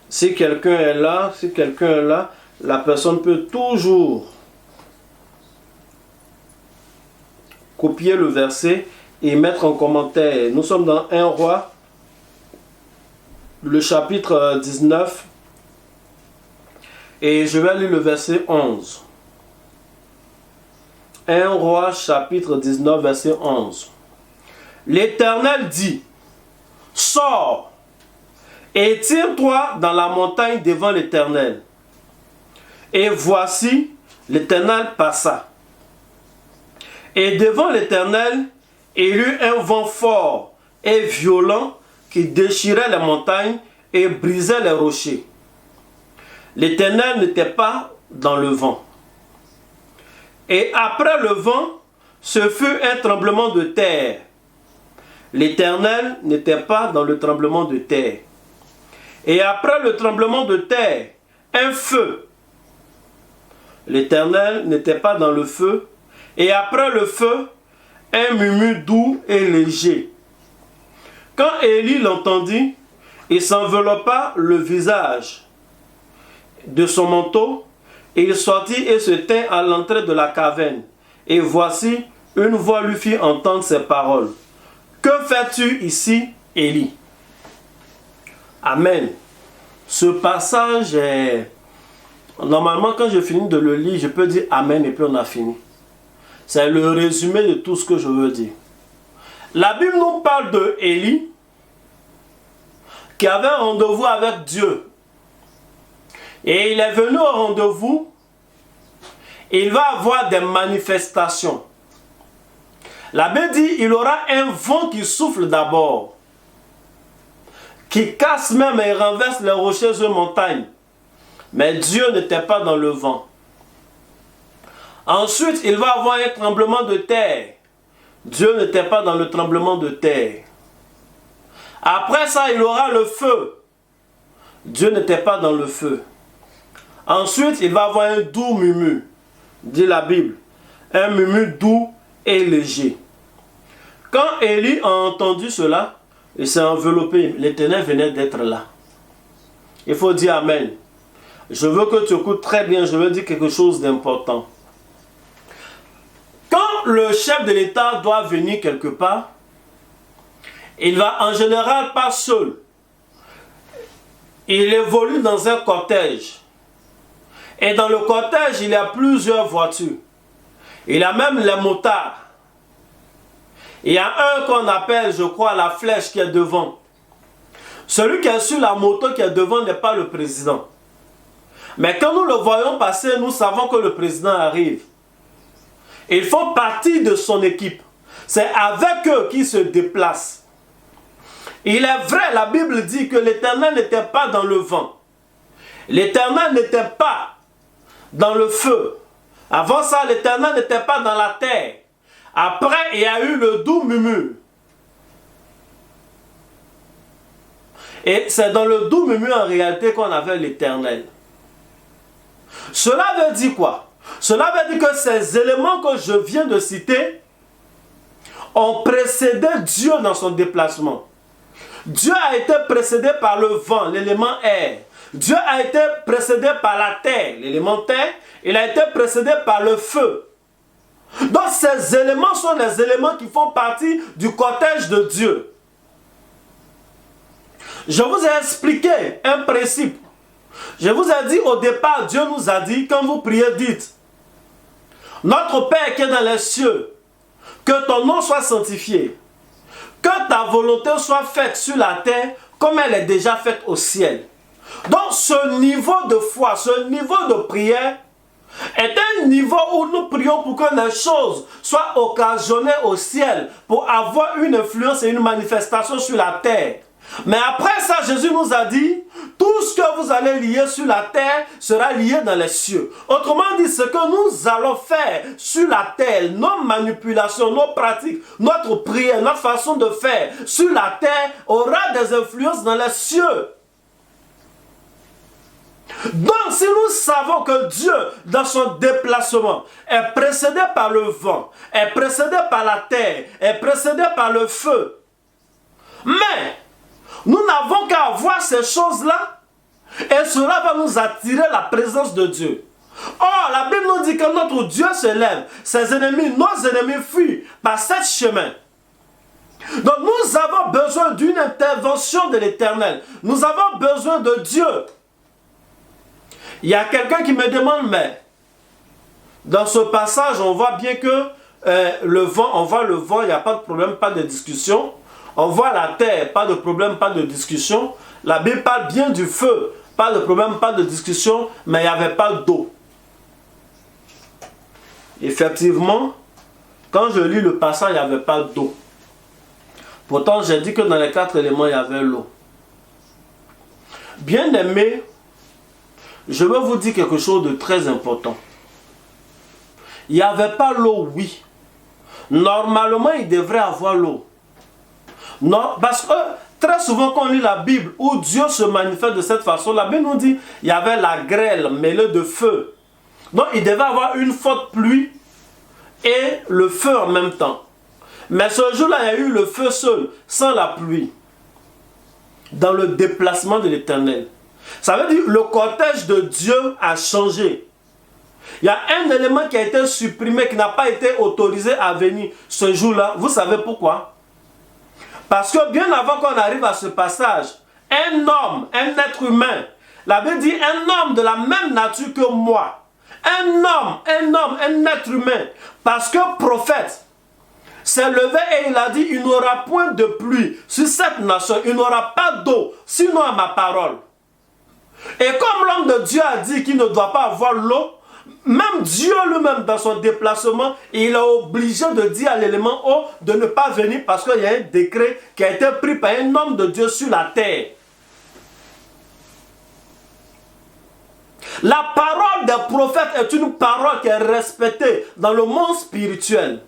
Si quelqu'un est là, la personne peut toujours copier le verset et mettre en commentaire. Nous sommes dans 1 roi, le chapitre 19, et je vais lire le verset 11. 1 roi, chapitre 19, verset 11. L'Éternel dit, sors et tire-toi dans la montagne devant l'Éternel. Et voici, l'Éternel passa. Et devant l'Éternel, il eut un vent fort et violent qui déchirait les montagnes et brisait les rochers. L'Éternel n'était pas dans le vent. Et après le vent, ce fut un tremblement de terre. L'Éternel n'était pas dans le tremblement de terre. Et après le tremblement de terre, un feu. L'Éternel n'était pas dans le feu. Et après le feu, un murmure doux et léger. Quand Élie l'entendit, il s'enveloppa le visage de son manteau, et il sortit et se tint à l'entrée de la caverne. Et voici, une voix lui fit entendre ces paroles. Que fais-tu ici, Élie? Amen. Ce passage est... Normalement, quand je finis de le lire, je peux dire Amen et puis on a fini. C'est le résumé de tout ce que je veux dire. La Bible nous parle de Élie qui avait un rendez-vous avec Dieu. Et il est venu au rendez-vous. Il va avoir des manifestations. La Bible dit il aura un vent qui souffle d'abord, qui casse même et renverse les rochers et montagnes. Mais Dieu n'était pas dans le vent. Ensuite, il va avoir un tremblement de terre. Dieu n'était pas dans le tremblement de terre. Après ça, il aura le feu. Dieu n'était pas dans le feu. Ensuite, il va avoir un doux murmure, dit la Bible. Un murmure doux et léger. Quand Élie a entendu cela, il s'est enveloppé. L'Éternel venait d'être là. Il faut dire Amen. Je veux que tu écoutes très bien, je veux dire quelque chose d'important. Quand le chef de l'État doit venir quelque part, il va en général pas seul. Il évolue dans un cortège. Et dans le cortège, il y a plusieurs voitures. Il y a même les motards. Il y a un qu'on appelle, je crois, la flèche qui est devant. Celui qui est sur la moto qui est devant n'est pas le président. Mais quand nous le voyons passer, nous savons que le président arrive. Ils font partie de son équipe. C'est avec eux qu'il se déplace. Il est vrai, la Bible dit que l'Éternel n'était pas dans le vent. L'Éternel n'était pas dans le feu. Avant ça, l'Éternel n'était pas dans la terre. Après, il y a eu le doux murmure. Et c'est dans le doux murmure en réalité qu'on avait l'Éternel. Cela veut dire quoi? Cela veut dire que ces éléments que je viens de citer ont précédé Dieu dans son déplacement. Dieu a été précédé par le vent, l'élément air. Dieu a été précédé par la terre, l'élément terre. Il a été précédé par le feu. Donc ces éléments sont les éléments qui font partie du cortège de Dieu. Je vous ai expliqué un principe. Je vous ai dit au départ, Dieu nous a dit, quand vous priez, dites, notre Père qui est dans les cieux, que ton nom soit sanctifié, que ta volonté soit faite sur la terre comme elle est déjà faite au ciel. Donc ce niveau de foi, ce niveau de prière est un niveau où nous prions pour que les choses soient occasionnées au ciel pour avoir une influence et une manifestation sur la terre. Mais après ça, Jésus nous a dit, tout ce que vous allez lier sur la terre sera lié dans les cieux. Autrement dit, ce que nous allons faire sur la terre, nos manipulations, nos pratiques, notre prière, notre façon de faire sur la terre aura des influences dans les cieux. Donc, si nous savons que Dieu, dans son déplacement, est précédé par le vent, est précédé par la terre, est précédé par le feu, mais nous n'avons qu'à voir ces choses-là et cela va nous attirer la présence de Dieu. Or, la Bible nous dit que notre Dieu se lève, ses ennemis, nos ennemis fuient par ce chemin. Donc, nous avons besoin d'une intervention de l'Éternel. Nous avons besoin de Dieu. Il y a quelqu'un qui me demande, mais dans ce passage, on voit bien que le vent, on voit le vent, il n'y a pas de problème, pas de discussion. On voit la terre, pas de problème, pas de discussion. La Bible parle bien du feu, pas de problème, pas de discussion, mais il n'y avait pas d'eau. Effectivement, quand je lis le passage, il n'y avait pas d'eau. Pourtant, j'ai dit que dans les 4 éléments, il y avait l'eau. Bien aimé, je veux vous dire quelque chose de très important. Il n'y avait pas l'eau, oui. Normalement, il devrait avoir l'eau. Non, parce que très souvent quand on lit la Bible où Dieu se manifeste de cette façon, la Bible nous dit qu'il y avait la grêle mêlée de feu. Donc il devait avoir une forte pluie et le feu en même temps. Mais ce jour-là, il y a eu le feu seul, sans la pluie, dans le déplacement de l'Éternel. Ça veut dire que le cortège de Dieu a changé. Il y a un élément qui a été supprimé, qui n'a pas été autorisé à venir ce jour-là. Vous savez pourquoi? Parce que bien avant qu'on arrive à ce passage, un homme, un être humain, la Bible dit un homme de la même nature que moi, un être humain, parce que prophète s'est levé et il a dit, il n'y aura point de pluie sur cette nation, il n'y aura pas d'eau, sinon à ma parole. Et comme l'homme de Dieu a dit qu'il ne doit pas avoir l'eau, même Dieu lui-même dans son déplacement, il est obligé de dire à l'élément eau de ne pas venir parce qu'il y a un décret qui a été pris par un homme de Dieu sur la terre. La parole des prophètes est une parole qui est respectée dans le monde spirituel.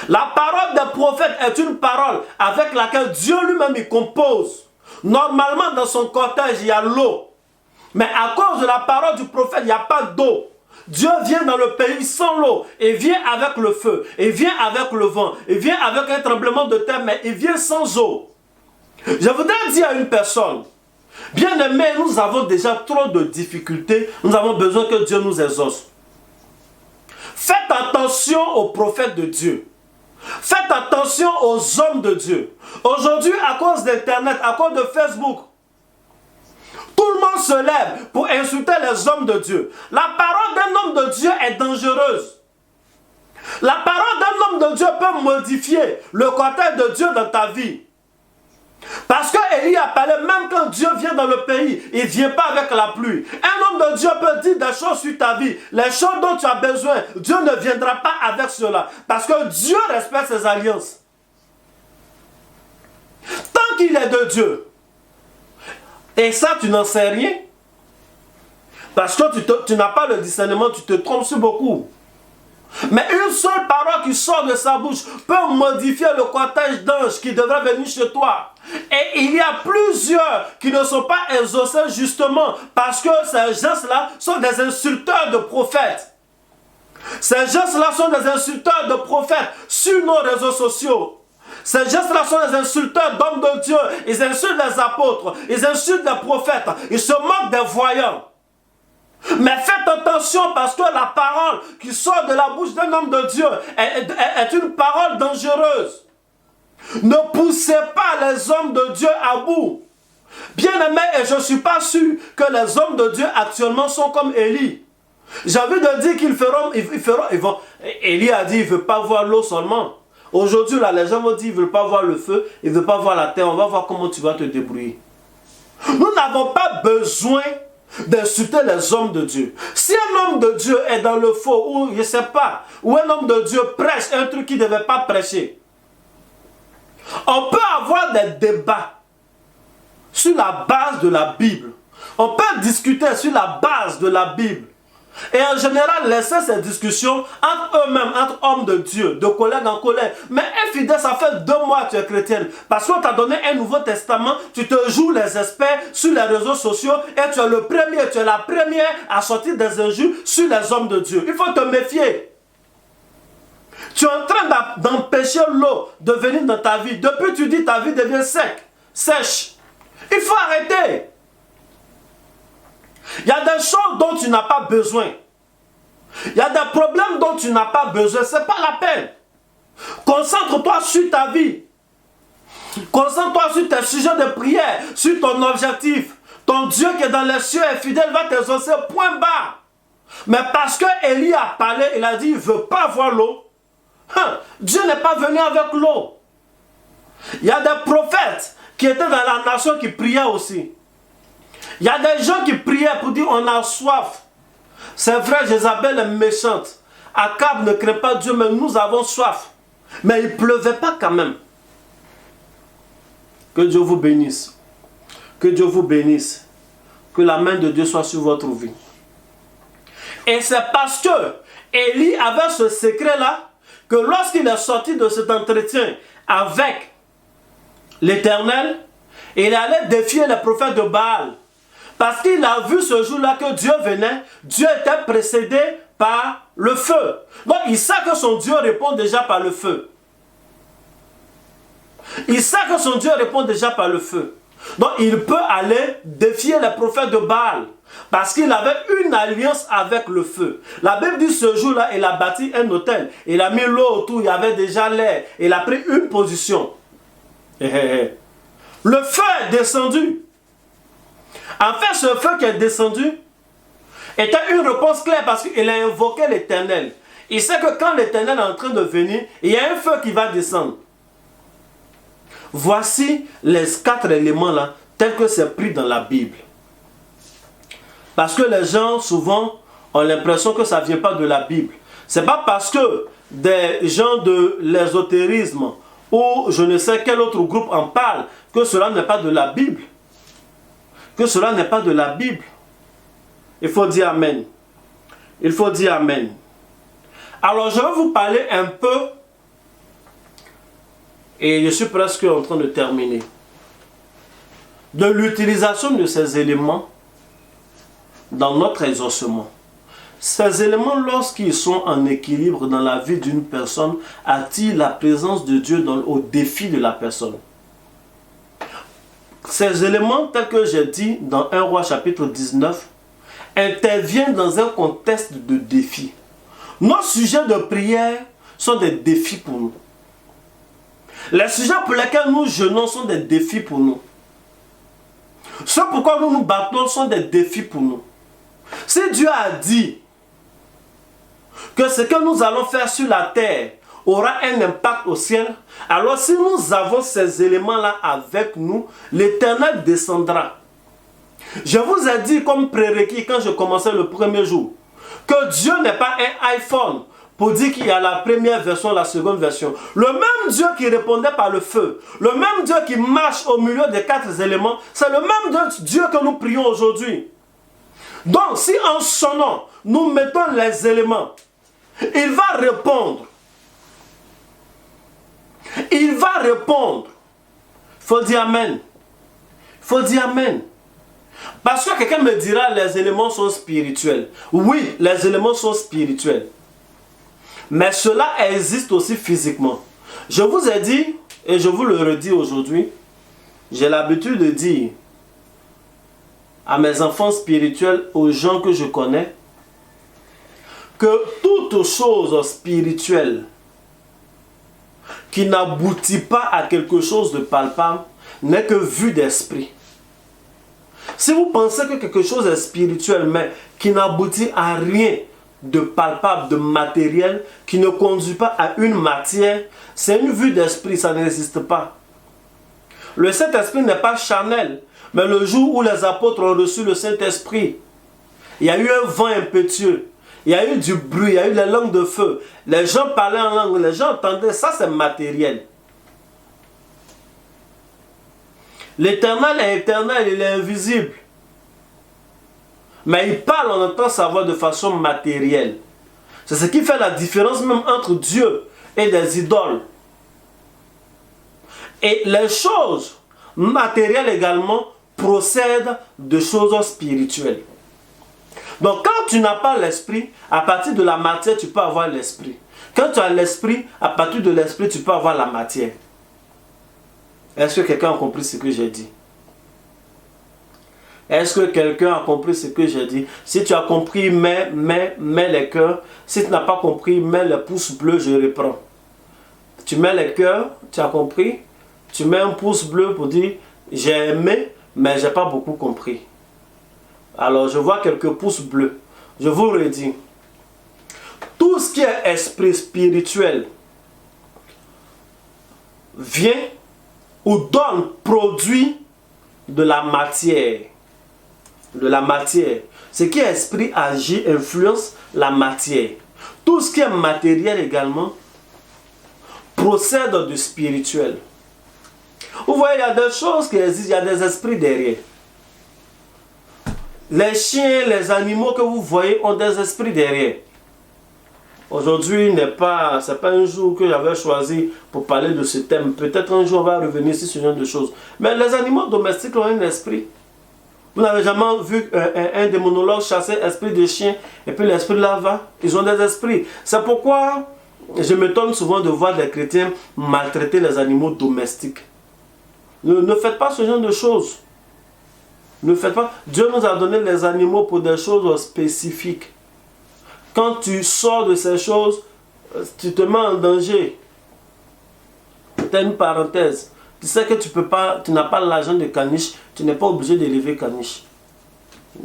La parole des prophètes est une parole avec laquelle Dieu lui-même il compose. Normalement dans son cortège il y a l'eau. Mais à cause de la parole du prophète, il n'y a pas d'eau. Dieu vient dans le pays sans l'eau. Il vient avec le feu. Il vient avec le vent. Il vient avec un tremblement de terre, mais il vient sans eau. Je voudrais dire à une personne, bien aimé, nous avons déjà trop de difficultés. Nous avons besoin que Dieu nous exauce. Faites attention aux prophètes de Dieu. Faites attention aux hommes de Dieu. Aujourd'hui, à cause d'Internet, à cause de Facebook, tout le monde se lève pour insulter les hommes de Dieu. La parole d'un homme de Dieu est dangereuse. La parole d'un homme de Dieu peut modifier le côté de Dieu dans ta vie. Parce que Élie a parlé, même quand Dieu vient dans le pays, il ne vient pas avec la pluie. Un homme de Dieu peut dire des choses sur ta vie. Les choses dont tu as besoin, Dieu ne viendra pas avec cela. Parce que Dieu respecte ses alliances. Tant qu'il est de Dieu. Et ça, tu n'en sais rien. Parce que tu n'as pas le discernement, tu te trompes sur beaucoup. Mais une seule parole qui sort de sa bouche peut modifier le cortège d'anges qui devrait venir chez toi. Et il y a plusieurs qui ne sont pas exaucés justement parce que ces gens-là sont des insulteurs de prophètes. Ces gens-là sont des insulteurs de prophètes sur nos réseaux sociaux. Ces gens-là sont des insulteurs d'hommes de Dieu. Ils insultent les apôtres, ils insultent les prophètes, ils se moquent des voyants. Mais faites attention parce que la parole qui sort de la bouche d'un homme de Dieu est une parole dangereuse. Ne poussez pas les hommes de Dieu à bout. Bien aimé, et je ne suis pas sûr que les hommes de Dieu actuellement sont comme Élie. J'ai envie de dire qu'ils vont. Élie a dit, il ne veut pas voir l'eau seulement. Aujourd'hui, là, les gens vont dire, ils ne veulent pas voir le feu, ils ne veulent pas voir la terre. On va voir comment tu vas te débrouiller. Nous n'avons pas besoin d'insulter les hommes de Dieu. Si un homme de Dieu est dans le faux, ou je ne sais pas, ou un homme de Dieu prêche un truc qu'il ne devait pas prêcher, on peut avoir des débats sur la base de la Bible. On peut discuter sur la base de la Bible. Et en général, laisser ces discussions entre eux-mêmes, entre hommes de Dieu, de collègue en collègue. Mais un fidèle, ça fait 2 mois que tu es chrétienne. Parce qu'on t'a donné un Nouveau Testament, tu te joues les experts sur les réseaux sociaux et tu es le premier, tu es la première à sortir des injures sur les hommes de Dieu. Il faut te méfier. Tu es en train d'empêcher l'eau de venir dans ta vie. Depuis tu dis ta vie devient sèche. Il faut arrêter. Il y a des choses dont tu n'as pas besoin. Il y a des problèmes dont tu n'as pas besoin. Ce n'est pas la peine. Concentre-toi sur ta vie. Concentre-toi sur tes sujets de prière, sur ton objectif. Ton Dieu qui est dans les cieux est fidèle, va t'exaucer, point barre. Mais parce que Élie a parlé, il a dit, il ne veut pas voir l'eau. Dieu n'est pas venu avec l'eau. Il y a des prophètes qui étaient dans la nation qui priaient aussi. Il y a des gens qui priaient pour dire on a soif. C'est vrai, Jézabel est méchante. Akab ne craint pas Dieu, mais nous avons soif. Mais il ne pleuvait pas quand même. Que Dieu vous bénisse. Que Dieu vous bénisse. Que la main de Dieu soit sur votre vie. Et c'est parce que Élie avait ce secret-là que lorsqu'il est sorti de cet entretien avec l'Éternel, il allait défier les prophètes de Baal. Parce qu'il a vu ce jour-là que Dieu venait, Dieu était précédé par le feu. Donc il sait que son Dieu répond déjà par le feu. Il sait que son Dieu répond déjà par le feu. Donc il peut aller défier les prophètes de Baal. Parce qu'il avait une alliance avec le feu. La Bible dit ce jour-là, il a bâti un autel. Il a mis l'eau autour, il y avait déjà l'air. Il a pris une position. Le feu est descendu. En fait, ce feu qui est descendu était une réponse claire parce qu'il a invoqué l'Éternel. Il sait que quand l'Éternel est en train de venir, il y a un feu qui va descendre. Voici les 4 éléments là, tels que c'est pris dans la Bible. Parce que les gens, souvent, ont l'impression que ça ne vient pas de la Bible. Ce n'est pas parce que des gens de l'ésotérisme ou je ne sais quel autre groupe en parle que cela n'est pas de la Bible. Que cela n'est pas de la Bible. Il faut dire Amen. Il faut dire Amen. Alors, je vais vous parler un peu, et je suis presque en train de terminer, de l'utilisation de ces éléments dans notre exaucement. Ces éléments, lorsqu'ils sont en équilibre dans la vie d'une personne, attirent la présence de Dieu au défi de la personne. Ces éléments, tels que j'ai dit dans 1 Roi chapitre 19, interviennent dans un contexte de défi. Nos sujets de prière sont des défis pour nous. Les sujets pour lesquels nous jeûnons sont des défis pour nous. Ce pourquoi nous nous battons sont des défis pour nous. Si Dieu a dit que ce que nous allons faire sur la terre aura un impact au ciel, alors si nous avons ces éléments-là avec nous, l'Éternel descendra. Je vous ai dit comme prérequis quand je commençais le premier jour, que Dieu n'est pas un iPhone pour dire qu'il y a la première version, la seconde version. Le même Dieu qui répondait par le feu, le même Dieu qui marche au milieu des 4 éléments, c'est le même Dieu que nous prions aujourd'hui. Donc, si en son nom, nous mettons les éléments, il va répondre. Il va répondre. Il faut dire Amen. Il faut dire Amen. Parce que quelqu'un me dira les éléments sont spirituels. Oui, les éléments sont spirituels. Mais cela existe aussi physiquement. Je vous ai dit, et je vous le redis aujourd'hui, j'ai l'habitude de dire à mes enfants spirituels, aux gens que je connais, que toute chose spirituelle qui n'aboutit pas à quelque chose de palpable n'est que vue d'esprit. Si vous pensez que quelque chose est spirituel mais qui n'aboutit à rien de palpable, de matériel, qui ne conduit pas à une matière, c'est une vue d'esprit, ça n'existe pas. Le Saint-Esprit n'est pas charnel, mais le jour où les apôtres ont reçu le Saint-Esprit, il y a eu un vent impétueux, il y a eu du bruit, il y a eu les langues de feu, les gens parlaient en langue, les gens entendaient, ça c'est matériel. L'Éternel est éternel, il est invisible. Mais il parle, on entend sa voix de façon matérielle. C'est ce qui fait la différence même entre Dieu et des idoles. Et les choses matérielles également procèdent de choses spirituelles. Donc quand tu n'as pas l'esprit, à partir de la matière, tu peux avoir l'esprit. Quand tu as l'esprit, à partir de l'esprit, tu peux avoir la matière. Est-ce que quelqu'un a compris ce que j'ai dit? Est-ce que quelqu'un a compris ce que j'ai dit? Si tu as compris, mets les cœurs. Si tu n'as pas compris, mets les pouces bleus, je reprends. Tu mets les cœurs, tu as compris? Tu mets un pouce bleu pour dire, j'ai aimé, mais je n'ai pas beaucoup compris. Alors, je vois quelques pouces bleus. Je vous redis. Tout ce qui est esprit spirituel vient ou donne, produit de la matière. De la matière. Ce qui est esprit agit, influence la matière. Tout ce qui est matériel également procède du spirituel. Vous voyez, il y a des choses qui existent, il y a des esprits derrière. Les chiens, les animaux que vous voyez ont des esprits derrière. Aujourd'hui c'est pas un jour que j'avais choisi pour parler de ce thème. Peut-être un jour on va revenir sur ce genre de choses. Mais les animaux domestiques ont un esprit. Vous n'avez jamais vu un démonologue chasser l'esprit de chien et puis l'esprit là va. Ils ont des esprits. C'est pourquoi je m'étonne souvent de voir des chrétiens maltraiter les animaux domestiques. Ne faites pas ce genre de choses. Ne faites pas. Dieu nous a donné les animaux pour des choses spécifiques. Quand tu sors de ces choses, tu te mets en danger. C'est une parenthèse. Tu sais que tu n'as pas l'argent de caniche, tu n'es pas obligé d'élever caniche.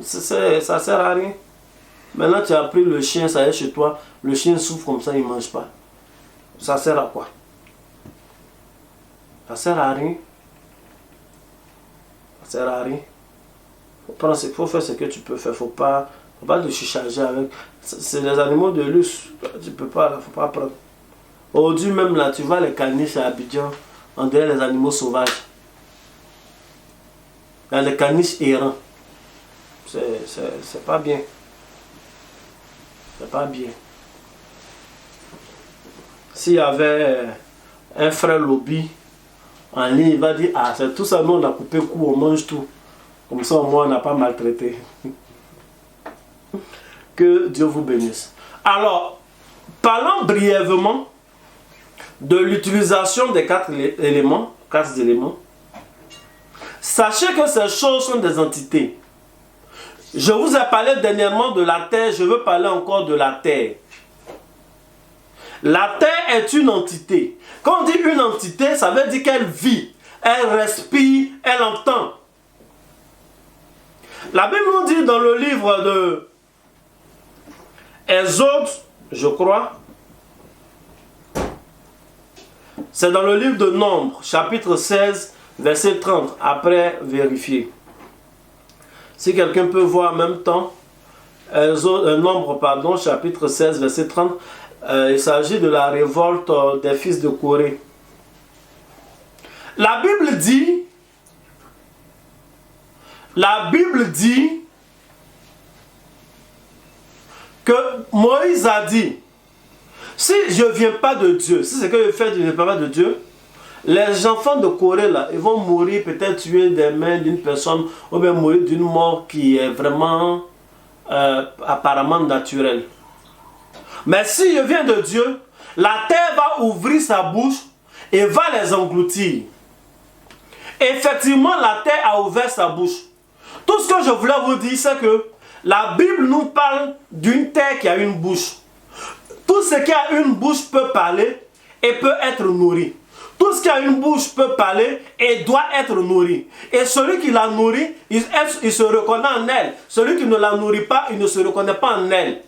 Ça sert à rien. Maintenant tu as pris le chien, ça est chez toi, le chien souffre comme ça, il ne mange pas. Ça sert à quoi? Ça sert à rien. Ça sert à rien. Il faut faire ce que tu peux faire, faut pas te surcharger avec. C'est des animaux de luxe, tu peux pas, faut pas prendre. Aujourd'hui même là, tu vois les caniches à Abidjan, on dirait les animaux sauvages. Il y a les caniches errants. C'est pas bien. C'est pas bien. S'il y avait un frère lobby en ligne, il va dire, ah c'est tout ça, nous on a coupé le cou, on mange tout. Comme ça au moins on n'a pas maltraité. Que Dieu vous bénisse. Alors, parlons brièvement de l'utilisation des 4 éléments. Sachez que ces choses sont des entités. Je vous ai parlé dernièrement de la terre, je veux parler encore de la terre. La terre est une entité. Quand on dit une entité, ça veut dire qu'elle vit, elle respire, elle entend. La Bible nous dit dans le livre de Exode, je crois, c'est dans le livre de Nombres, chapitre 16, verset 30, après vérifier. Si quelqu'un peut voir en même temps, Nombre, pardon, chapitre 16, verset 30, il s'agit de la révolte des fils de Corée. La Bible dit que Moïse a dit, si je ne viens pas de Dieu, si c'est que je fais, je ne viens pas de Dieu, les enfants de Corée là, ils vont mourir peut-être tués des mains d'une personne ou bien mourir d'une mort qui est vraiment apparemment naturelle. Mais si je viens de Dieu, la terre va ouvrir sa bouche et va les engloutir. Effectivement, la terre a ouvert sa bouche. Tout ce que je voulais vous dire, c'est que la Bible nous parle d'une terre qui a une bouche. Tout ce qui a une bouche peut parler et peut être nourri. Tout ce qui a une bouche peut parler et doit être nourri. Et celui qui la nourrit, il se reconnaît en elle. Celui qui ne la nourrit pas, il ne se reconnaît pas en elle.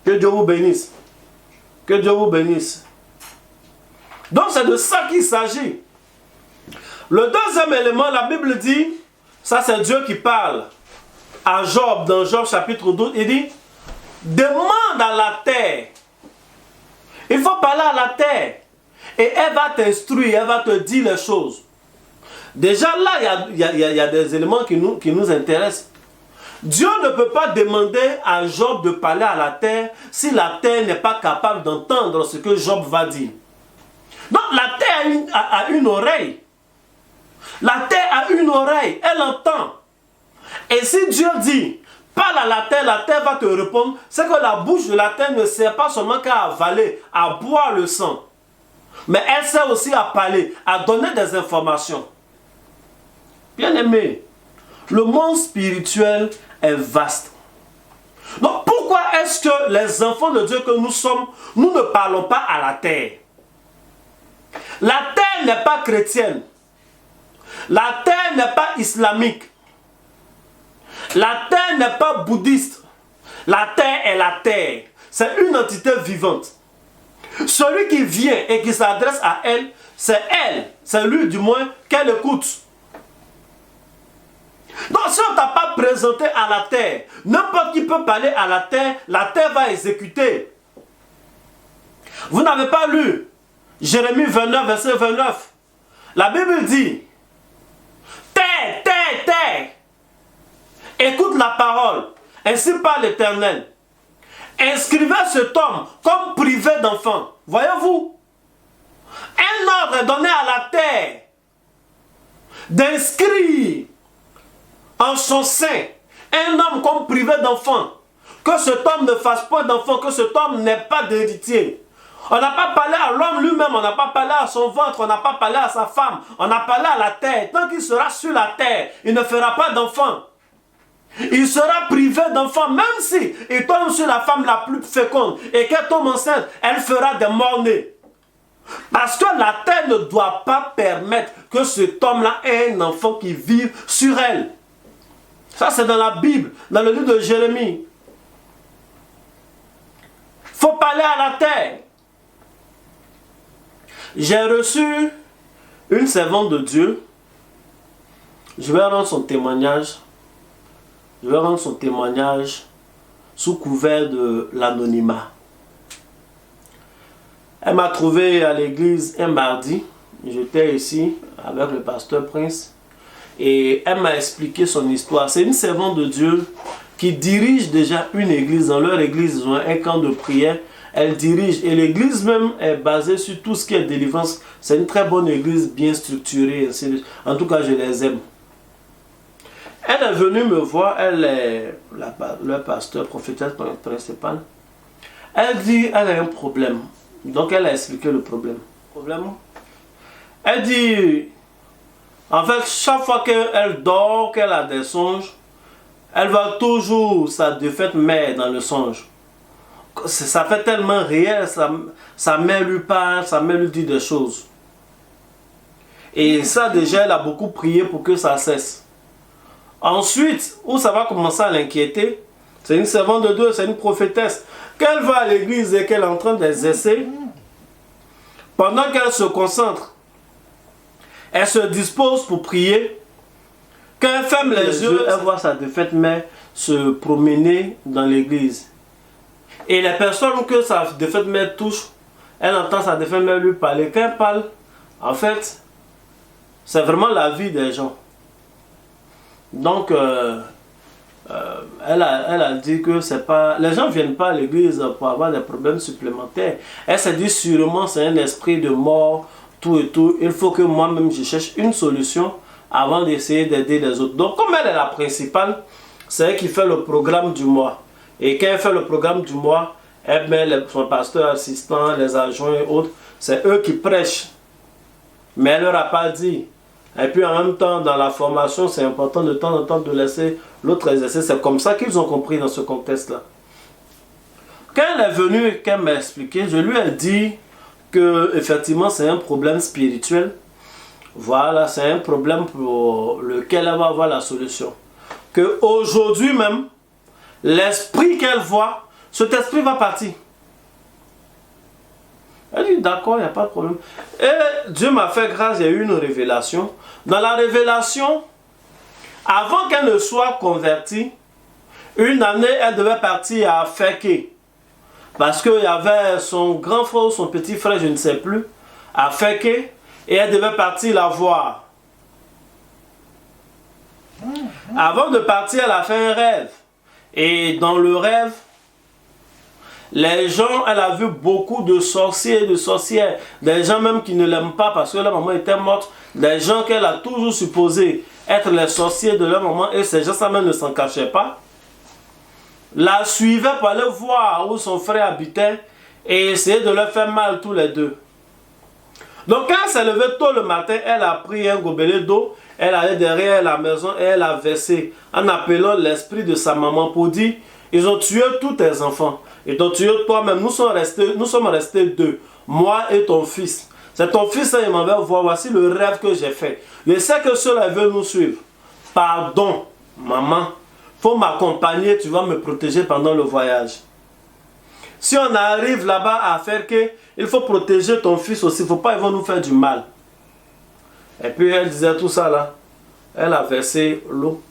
Que Dieu vous bénisse. Que Dieu vous bénisse. Donc c'est de ça qu'il s'agit. Le deuxième élément, la Bible dit, ça c'est Dieu qui parle à Job, dans Job chapitre 12, il dit, demande à la terre. Il faut parler à la terre. Et elle va t'instruire, elle va te dire les choses. Déjà là, il y a des éléments qui nous intéressent. Dieu ne peut pas demander à Job de parler à la terre si la terre n'est pas capable d'entendre ce que Job va dire. Donc la terre a une oreille. La terre a une oreille, elle entend. Et si Dieu dit, parle à la terre va te répondre, c'est que la bouche de la terre ne sert pas seulement qu'à avaler, à boire le sang. Mais elle sert aussi à parler, à donner des informations. Bien-aimé, le monde spirituel est vaste. Donc pourquoi est-ce que les enfants de Dieu que nous sommes, nous ne parlons pas à la terre? La terre n'est pas chrétienne. La terre n'est pas islamique. La terre n'est pas bouddhiste. La terre est la terre. C'est une entité vivante. Celui qui vient et qui s'adresse à elle, c'est lui du moins qu'elle écoute. Donc si on ne t'a pas présenté à la terre, n'importe qui peut parler à la terre va exécuter. Vous n'avez pas lu Jérémie 29, verset 29. La Bible dit, terre, terre, terre, écoute la parole, ainsi parle l'Éternel. Inscrivez cet homme comme privé d'enfant. Voyez-vous, un ordre est donné à la terre d'inscrire en son sein un homme comme privé d'enfant. Que cet homme ne fasse pas d'enfant, que cet homme n'ait pas d'héritier. On n'a pas parlé à l'homme lui-même, on n'a pas parlé à son ventre, on n'a pas parlé à sa femme, on a parlé à la terre. Tant qu'il sera sur la terre, il ne fera pas d'enfant. Il sera privé d'enfant, même si il tombe sur la femme la plus féconde et qu'elle tombe enceinte, elle fera des morts-nés. Parce que la terre ne doit pas permettre que cet homme-là ait un enfant qui vive sur elle. Ça, c'est dans la Bible, dans le livre de Jérémie. Il faut parler à la terre. J'ai reçu une servante de Dieu. Je vais rendre son témoignage. Je vais rendre son témoignage sous couvert de l'anonymat. Elle m'a trouvé à l'église un mardi. J'étais ici avec le pasteur Prince. Et elle m'a expliqué son histoire. C'est une servante de Dieu qui dirige déjà une église. Dans leur église, ils ont un camp de prière. Elle dirige. Et l'église même est basée sur tout ce qui est délivrance. C'est une très bonne église, bien structurée. En tout cas, je les aime. Elle est venue me voir, elle est le pasteur, prophétesse principale. Elle dit, elle a un problème. Donc elle a expliqué le problème. Elle dit, en fait, chaque fois qu'elle dort, qu'elle a des songes, elle va toujours sa défaite mère dans le songe. ça fait tellement réel, sa mère lui parle, sa mère lui dit des choses. Et ça déjà, elle a beaucoup prié pour que ça cesse. Ensuite, où ça va commencer à l'inquiéter, c'est une servante de Dieu, c'est une prophétesse. Qu'elle va à l'église et qu'elle est en train d'exercer, pendant qu'elle se concentre, elle se dispose pour prier. Quand elle ferme les yeux, elle voit sa défunte mère se promener dans l'église. Et les personnes que sa défunte mère touche, elle entend sa défunte mère lui parler. Quand elle parle, en fait, c'est vraiment la vie des gens. Donc, elle a dit que c'est pas, les gens ne viennent pas à l'église pour avoir des problèmes supplémentaires. Elle s'est dit sûrement c'est un esprit de mort, tout et tout. Il faut que moi-même je cherche une solution avant d'essayer d'aider les autres. Donc comme elle est la principale, c'est elle qui fait le programme du mois. Et quand elle fait le programme du mois, elle met son pasteur assistant, les adjoints et autres, c'est eux qui prêchent. Mais elle ne leur a pas dit. Et puis en même temps, dans la formation, c'est important de temps en temps de laisser l'autre exercer. C'est comme ça qu'ils ont compris dans ce contexte-là. Quand elle est venue et qu'elle m'a expliqué, je lui ai dit que effectivement c'est un problème spirituel. Voilà, c'est un problème pour lequel elle va avoir la solution. Que aujourd'hui même, l'esprit qu'elle voit, cet esprit va partir. Elle dit d'accord, il n'y a pas de problème. Et Dieu m'a fait grâce, il y a eu une révélation. Dans la révélation, avant qu'elle ne soit convertie, une année, elle devait partir à Feke. Parce qu'il y avait son grand frère ou son petit frère, je ne sais plus, à Feke. Et elle devait partir la voir. Avant de partir, elle a fait un rêve. Et dans le rêve, les gens, elle a vu beaucoup de sorciers et de sorcières. Des gens même qui ne l'aiment pas parce que leur maman était morte. Des gens qu'elle a toujours supposé être les sorciers de leur maman. Et ces gens, ça même ne s'en cachaient pas. La suivaient pour aller voir où son frère habitait. Et essayer de leur faire mal tous les deux. Donc quand elle s'est levée tôt le matin, elle a pris un gobelet d'eau. Elle allait derrière la maison et elle a versé en appelant l'esprit de sa maman pour dire, ils ont tué tous tes enfants. Ils t'ont tué toi-même. Nous sommes restés deux. Moi et ton fils. C'est ton fils qui m'avait voir. Voici le rêve que j'ai fait. Je sais que ceux-là veulent nous suivre. Pardon, maman. Faut m'accompagner. Tu vas me protéger pendant le voyage. Si on arrive là-bas à faire que il faut protéger ton fils aussi. Il ne faut pas, ils vont nous faire du mal. Et puis elle disait tout ça là. Elle a versé l'eau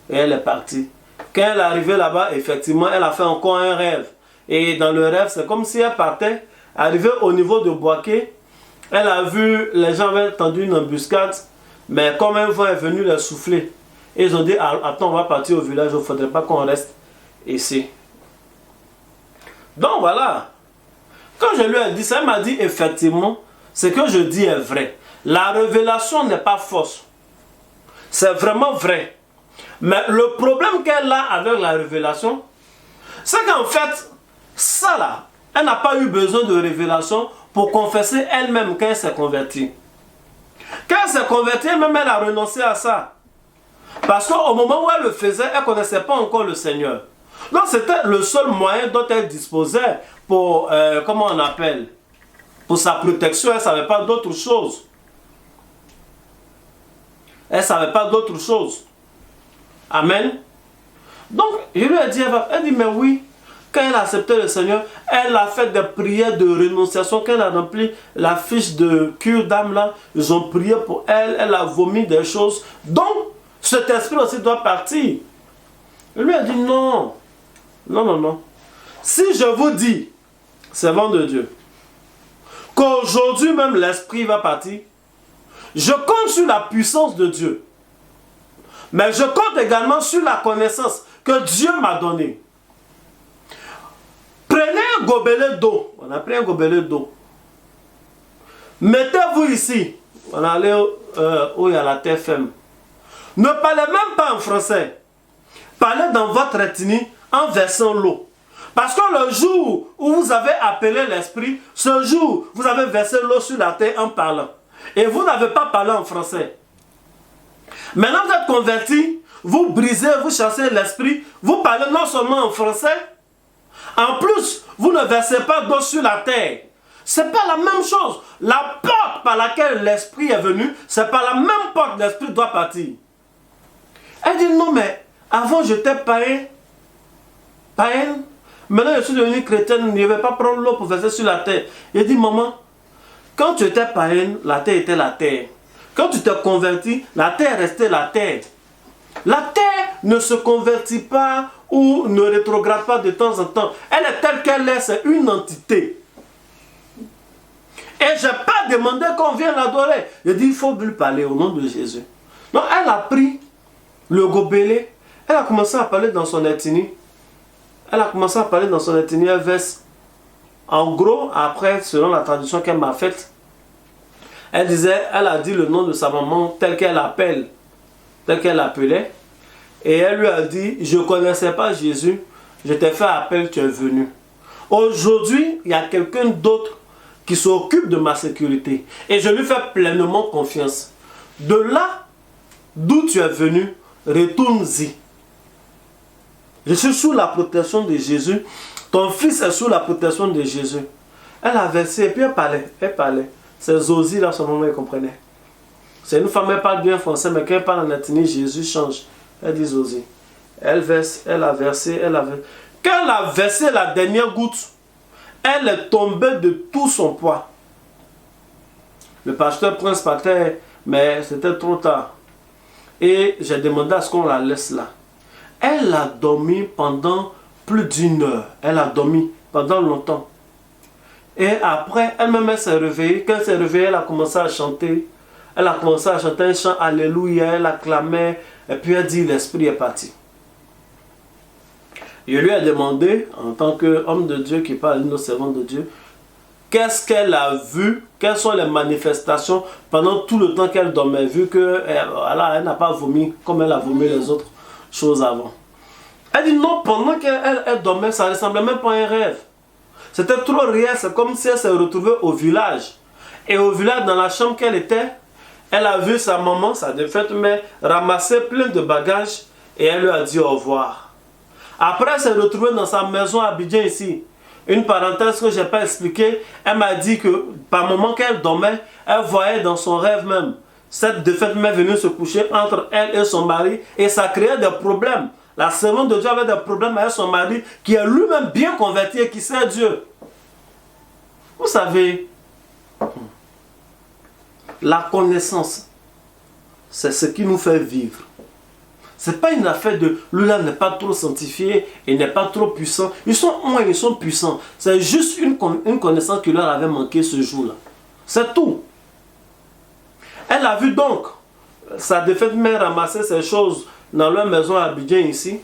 et elle est partie. Quand elle est arrivée là-bas, effectivement, elle a fait encore un rêve. Et dans le rêve, c'est comme si elle partait, arrivée au niveau de Boaké. Elle a vu, les gens avaient tendu une embuscade, mais comme un vent est venu les souffler. Et ils ont dit, attends, on va partir au village, il ne faudrait pas qu'on reste ici. Donc voilà. Quand je lui ai dit ça, elle m'a dit, effectivement, ce que je dis est vrai. La révélation n'est pas fausse. C'est vraiment vrai. Mais le problème qu'elle a avec la révélation, c'est qu'en fait, ça là, elle n'a pas eu besoin de révélation pour confesser elle-même qu'elle s'est convertie. Quand elle s'est convertie, elle-même, elle a renoncé à ça. Parce qu'au moment où elle le faisait, elle ne connaissait pas encore le Seigneur. Donc c'était le seul moyen dont elle disposait pour, comment on appelle, pour sa protection. Elle ne savait pas d'autre chose. Elle ne savait pas d'autre chose. Amen. Donc, je lui ai dit, elle dit, mais oui, quand elle a accepté le Seigneur, elle a fait des prières de renonciation. Quand elle a rempli la fiche de cure d'âme là, ils ont prié pour elle, elle a vomi des choses. Donc, cet esprit aussi doit partir. Je lui ai dit, non, non, non, non. Si je vous dis, servant de Dieu, qu'aujourd'hui même l'esprit va partir, je compte sur la puissance de Dieu. Mais je compte également sur la connaissance que Dieu m'a donnée. Prenez un gobelet d'eau. On a pris un gobelet d'eau. Mettez-vous ici. On est allé où il y a la TFM. Ne parlez même pas en français. Parlez dans votre ethnie en versant l'eau. Parce que le jour où vous avez appelé l'esprit, ce jour, vous avez versé l'eau sur la terre en parlant. Et vous n'avez pas parlé en français. Maintenant vous êtes converti, vous brisez, vous chassez l'esprit, vous parlez non seulement en français, En plus, vous ne versez pas d'eau sur la terre. Ce n'est pas la même chose. La porte par laquelle l'esprit est venu, c'est par la même porte que l'esprit doit partir. Elle dit non, mais avant j'étais païenne. Maintenant je suis devenue chrétienne, je ne vais pas prendre l'eau pour verser sur la terre. Il dit maman, quand tu étais païenne, la terre était la terre. Quand tu t'es converti, la terre restait la terre. La terre ne se convertit pas ou ne rétrograde pas de temps en temps. Elle est telle qu'elle est, c'est une entité. Et je n'ai pas demandé qu'on vienne l'adorer. Je dis, il faut lui parler au nom de Jésus. Donc elle a pris le gobelet, elle a commencé à parler dans son ethnie. Elle verse. En gros, après, selon la traduction qu'elle m'a faite, elle a dit le nom de sa maman tel qu'elle appelait. Et elle lui a dit, je ne connaissais pas Jésus, je t'ai fait appel, tu es venu. Aujourd'hui, il y a quelqu'un d'autre qui s'occupe de ma sécurité. Et je lui fais pleinement confiance. De là, d'où tu es venu, retourne-y. Je suis sous la protection de Jésus. Ton fils est sous la protection de Jésus. Elle a versé et puis elle parlait. C'est Zosie là, son moment, elle comprenait. C'est une femme, elle parle bien français, mais quand elle parle en ethnie, Jésus change. Elle dit Zosie. Elle a versé. Quand elle a versé la dernière goutte, elle est tombée de tout son poids. Le pasteur Prince partait, mais c'était trop tard. Et j'ai demandé à ce qu'on la laisse là. Elle a dormi pendant plus d'1 heure. Elle a dormi pendant longtemps. Et après, elle-même s'est réveillée. Quand elle s'est réveillée, elle a commencé à chanter. Elle a commencé à chanter un chant Alléluia. Elle acclamait. Et puis elle dit, l'esprit est parti. Je lui ai demandé, en tant qu'homme de Dieu qui parle à une autre servante de Dieu, qu'est-ce qu'elle a vu, quelles sont les manifestations pendant tout le temps qu'elle dormait, vu qu'elle n'a pas vomi comme elle a vomi les autres choses avant. Elle dit non, pendant qu'elle dormait, ça ne ressemblait même pas à un rêve. C'était trop réel, c'est comme si elle s'est retrouvée au village. Et au village, dans la chambre qu'elle était, elle a vu sa maman, sa défunte mère, ramasser plein de bagages et elle lui a dit au revoir. Après, elle s'est retrouvée dans sa maison à Abidjan ici. Une parenthèse que je n'ai pas expliquée, elle m'a dit que par moment qu'elle dormait, elle voyait dans son rêve même cette défunte mère venue se coucher entre elle et son mari et ça créait des problèmes. La servante de Dieu avait des problèmes avec son mari qui est lui-même bien converti et qui sait Dieu. Vous savez, la connaissance, c'est ce qui nous fait vivre. Ce n'est pas une affaire de lui-là n'est pas trop sanctifié et n'est pas trop puissant. Ils sont puissants. C'est juste une connaissance qui leur avait manqué ce jour-là. C'est tout. Elle a vu donc sa défunte mère ramasser ces choses dans leur maison à Abidjan ici.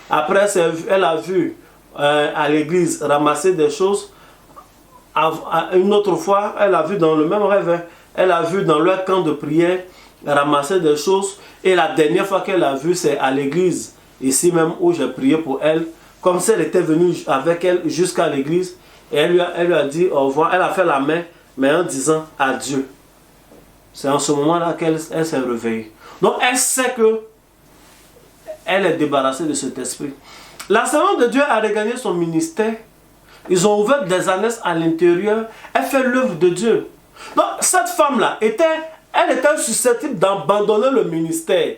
Après, elle a vu à l'église ramasser des choses. Une autre fois, elle a vu dans le même rêve, elle a vu dans leur camp de prière ramasser des choses. Et la dernière fois qu'elle a vu, c'est à l'église, ici même où j'ai prié pour elle. Comme si elle était venue avec elle jusqu'à l'église. Et elle lui a dit au revoir. Elle a fait la main, mais en disant adieu. C'est en ce moment-là qu'elle s'est réveillée. Donc elle sait que elle est débarrassée de cet esprit. La servante de Dieu a regagné son ministère. Ils ont ouvert des annexes à l'intérieur. Elle fait l'œuvre de Dieu. Donc cette femme-là elle était susceptible d'abandonner le ministère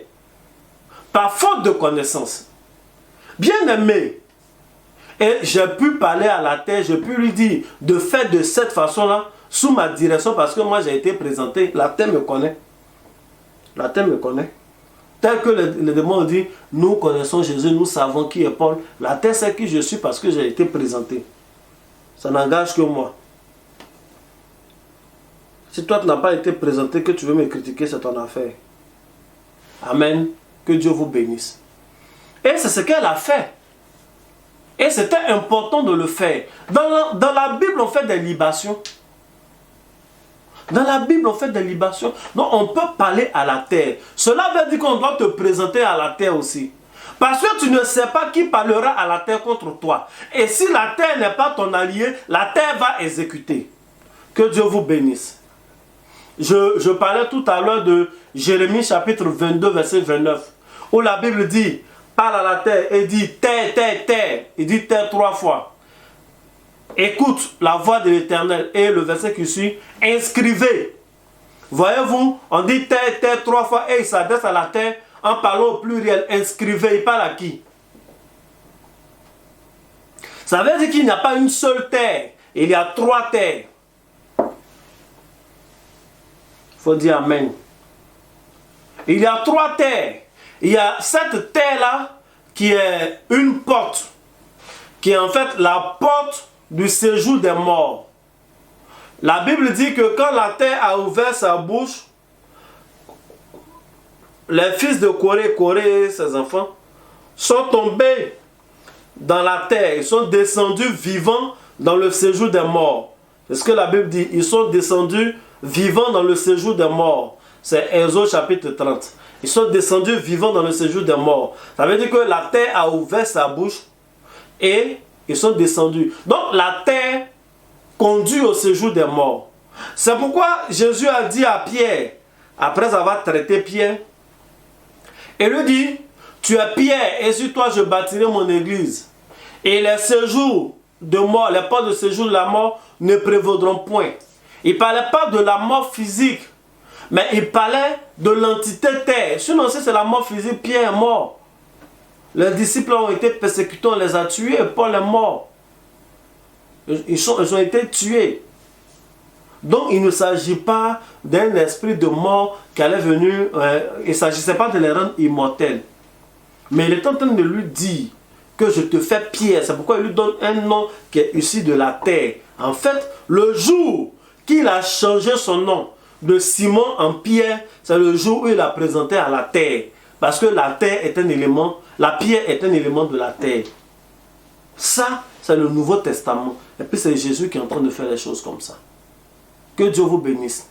par faute de connaissance. Bien aimé. Et j'ai pu parler à la terre, j'ai pu lui dire de faire de cette façon-là sous ma direction parce que moi j'ai été présenté. La terre me connaît. La terre me connaît. Tel que les démons ont dit, nous connaissons Jésus, nous savons qui est Paul. La terre sait qui je suis parce que j'ai été présenté. Ça n'engage que moi. Si toi tu n'as pas été présenté, que tu veux me critiquer, c'est ton affaire. Amen. Que Dieu vous bénisse. Et c'est ce qu'elle a fait. Et c'était important de le faire. Dans la Bible, on fait des libations. Dans la Bible, on fait des libations. Donc, on peut parler à la terre. Cela veut dire qu'on doit te présenter à la terre aussi. Parce que tu ne sais pas qui parlera à la terre contre toi. Et si la terre n'est pas ton allié, la terre va exécuter. Que Dieu vous bénisse. Je parlais tout à l'heure de Jérémie chapitre 22, verset 29. Où la Bible dit, parle à la terre et dit terre, terre, terre. Il dit terre 3 fois. écoute la voix de l'Éternel. Et le verset qui suit, inscrivez. Voyez-vous, on dit terre, terre 3 fois et il s'adresse à la terre en parlant au pluriel. Inscrivez, il parle à qui? Ça veut dire qu'il n'y a pas une seule terre, il y a 3 terres. Il faut dire Amen. Il y a 3 terres. Il y a cette terre-là qui est une porte, qui est en fait la porte du séjour des morts. La Bible dit que quand la terre a ouvert sa bouche, les fils de Corée et ses enfants sont tombés dans la terre. Ils sont descendus vivants dans le séjour des morts. C'est ce que la Bible dit. Ils sont descendus vivants dans le séjour des morts. C'est Exode chapitre 30. Ils sont descendus vivants dans le séjour des morts. Ça veut dire que la terre a ouvert sa bouche et ils sont descendus. Donc la terre conduit au séjour des morts. C'est pourquoi Jésus a dit à Pierre, après avoir traité Pierre, et lui dit, tu es Pierre, et sur toi je bâtirai mon église. Et les séjours de mort, les portes de séjour de la mort ne prévaudront point. Il ne parlait pas de la mort physique, mais il parlait de l'entité terre. Sinon, si c'est la mort physique, Pierre est mort. Les disciples ont été persécutés, on les a tués, Paul est mort. Ils ont été tués. Donc il ne s'agit pas d'un esprit de mort qui allait venir, il ne s'agissait pas de les rendre immortels. Mais il est en train de lui dire que je te fais Pierre. C'est pourquoi il lui donne un nom qui est issu de la terre. En fait, le jour qu'il a changé son nom de Simon en Pierre, c'est le jour où il a présenté à la terre. Parce que la terre est un élément, la pierre est un élément de la terre. Ça, c'est le Nouveau Testament. Et puis c'est Jésus qui est en train de faire les choses comme ça. Que Dieu vous bénisse.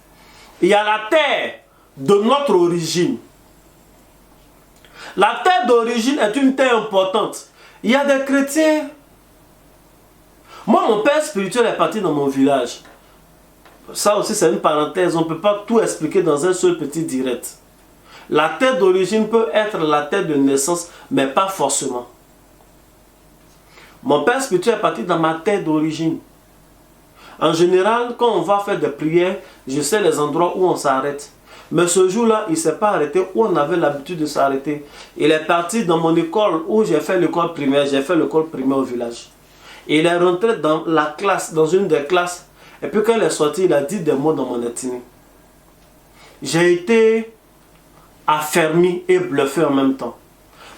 Il y a la terre de notre origine. La terre d'origine est une terre importante. Il y a des chrétiens. Moi, mon père spirituel est parti dans mon village. Ça aussi, c'est une parenthèse. On ne peut pas tout expliquer dans un seul petit direct. La terre d'origine peut être la terre de naissance, mais pas forcément. Mon père spirituel est parti dans ma terre d'origine. En général, quand on va faire des prières, je sais les endroits où on s'arrête. Mais ce jour-là, il ne s'est pas arrêté où on avait l'habitude de s'arrêter. Il est parti dans mon école où j'ai fait l'école primaire. J'ai fait l'école primaire au village. Et il est rentré dans la classe, dans une des classes. Et puis quand il est sorti, il a dit des mots dans mon ethnie. J'ai été affermi et bluffé en même temps.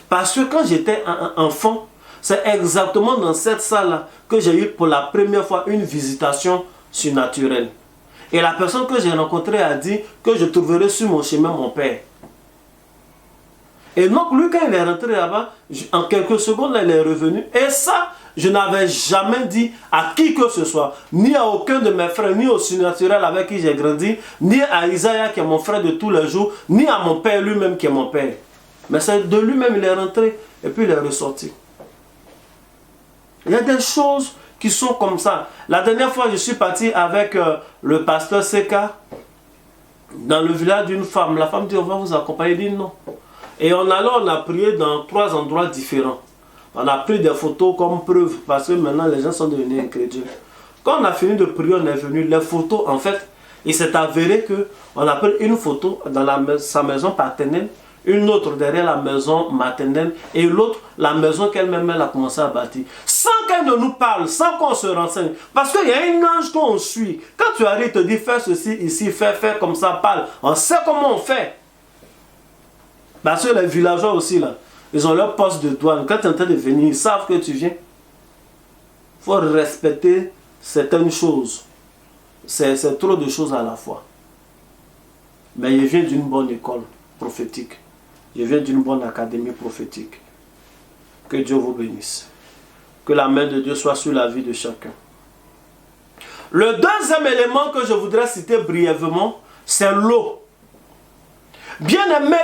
Parce que quand j'étais enfant, c'est exactement dans cette salle-là que j'ai eu pour la première fois une visitation surnaturelle. Et la personne que j'ai rencontrée a dit que je trouverais sur mon chemin mon père. Et donc lui, quand il est rentré là-bas, en quelques secondes, il est revenu. Et ça, je n'avais jamais dit à qui que ce soit, ni à aucun de mes frères, ni au surnaturel avec qui j'ai grandi, ni à Isaiah qui est mon frère de tous les jours, ni à mon père lui-même qui est mon père. Mais c'est de lui-même, il est rentré et puis il est ressorti. Il y a des choses qui sont comme ça. La dernière fois, je suis parti avec le pasteur Seka dans le village d'une femme. La femme dit, on va vous accompagner. Il dit non. Et on a prié dans 3 endroits différents. On a pris des photos comme preuve parce que maintenant les gens sont devenus incrédules. Quand on a fini de prier, on est venu. Les photos, en fait, il s'est avéré qu'on a pris une photo dans sa maison paternelle, une autre derrière la maison maternelle et l'autre, la maison qu'elle-même a commencé à bâtir. Sans qu'elle ne nous parle, sans qu'on se renseigne. Parce qu'il y a un ange qu'on suit. Quand tu arrives, te dis fais ceci ici, fais comme ça, parle. On sait comment on fait. Parce que les villageois aussi, là, ils ont leur poste de douane. Quand tu es en train de venir, ils savent que tu viens. Il faut respecter certaines choses. C'est trop de choses à la fois. Mais il vient d'une bonne école prophétique. Je viens d'une bonne académie prophétique. Que Dieu vous bénisse. Que la main de Dieu soit sur la vie de chacun. Le deuxième élément que je voudrais citer brièvement, c'est l'eau. Bien-aimé,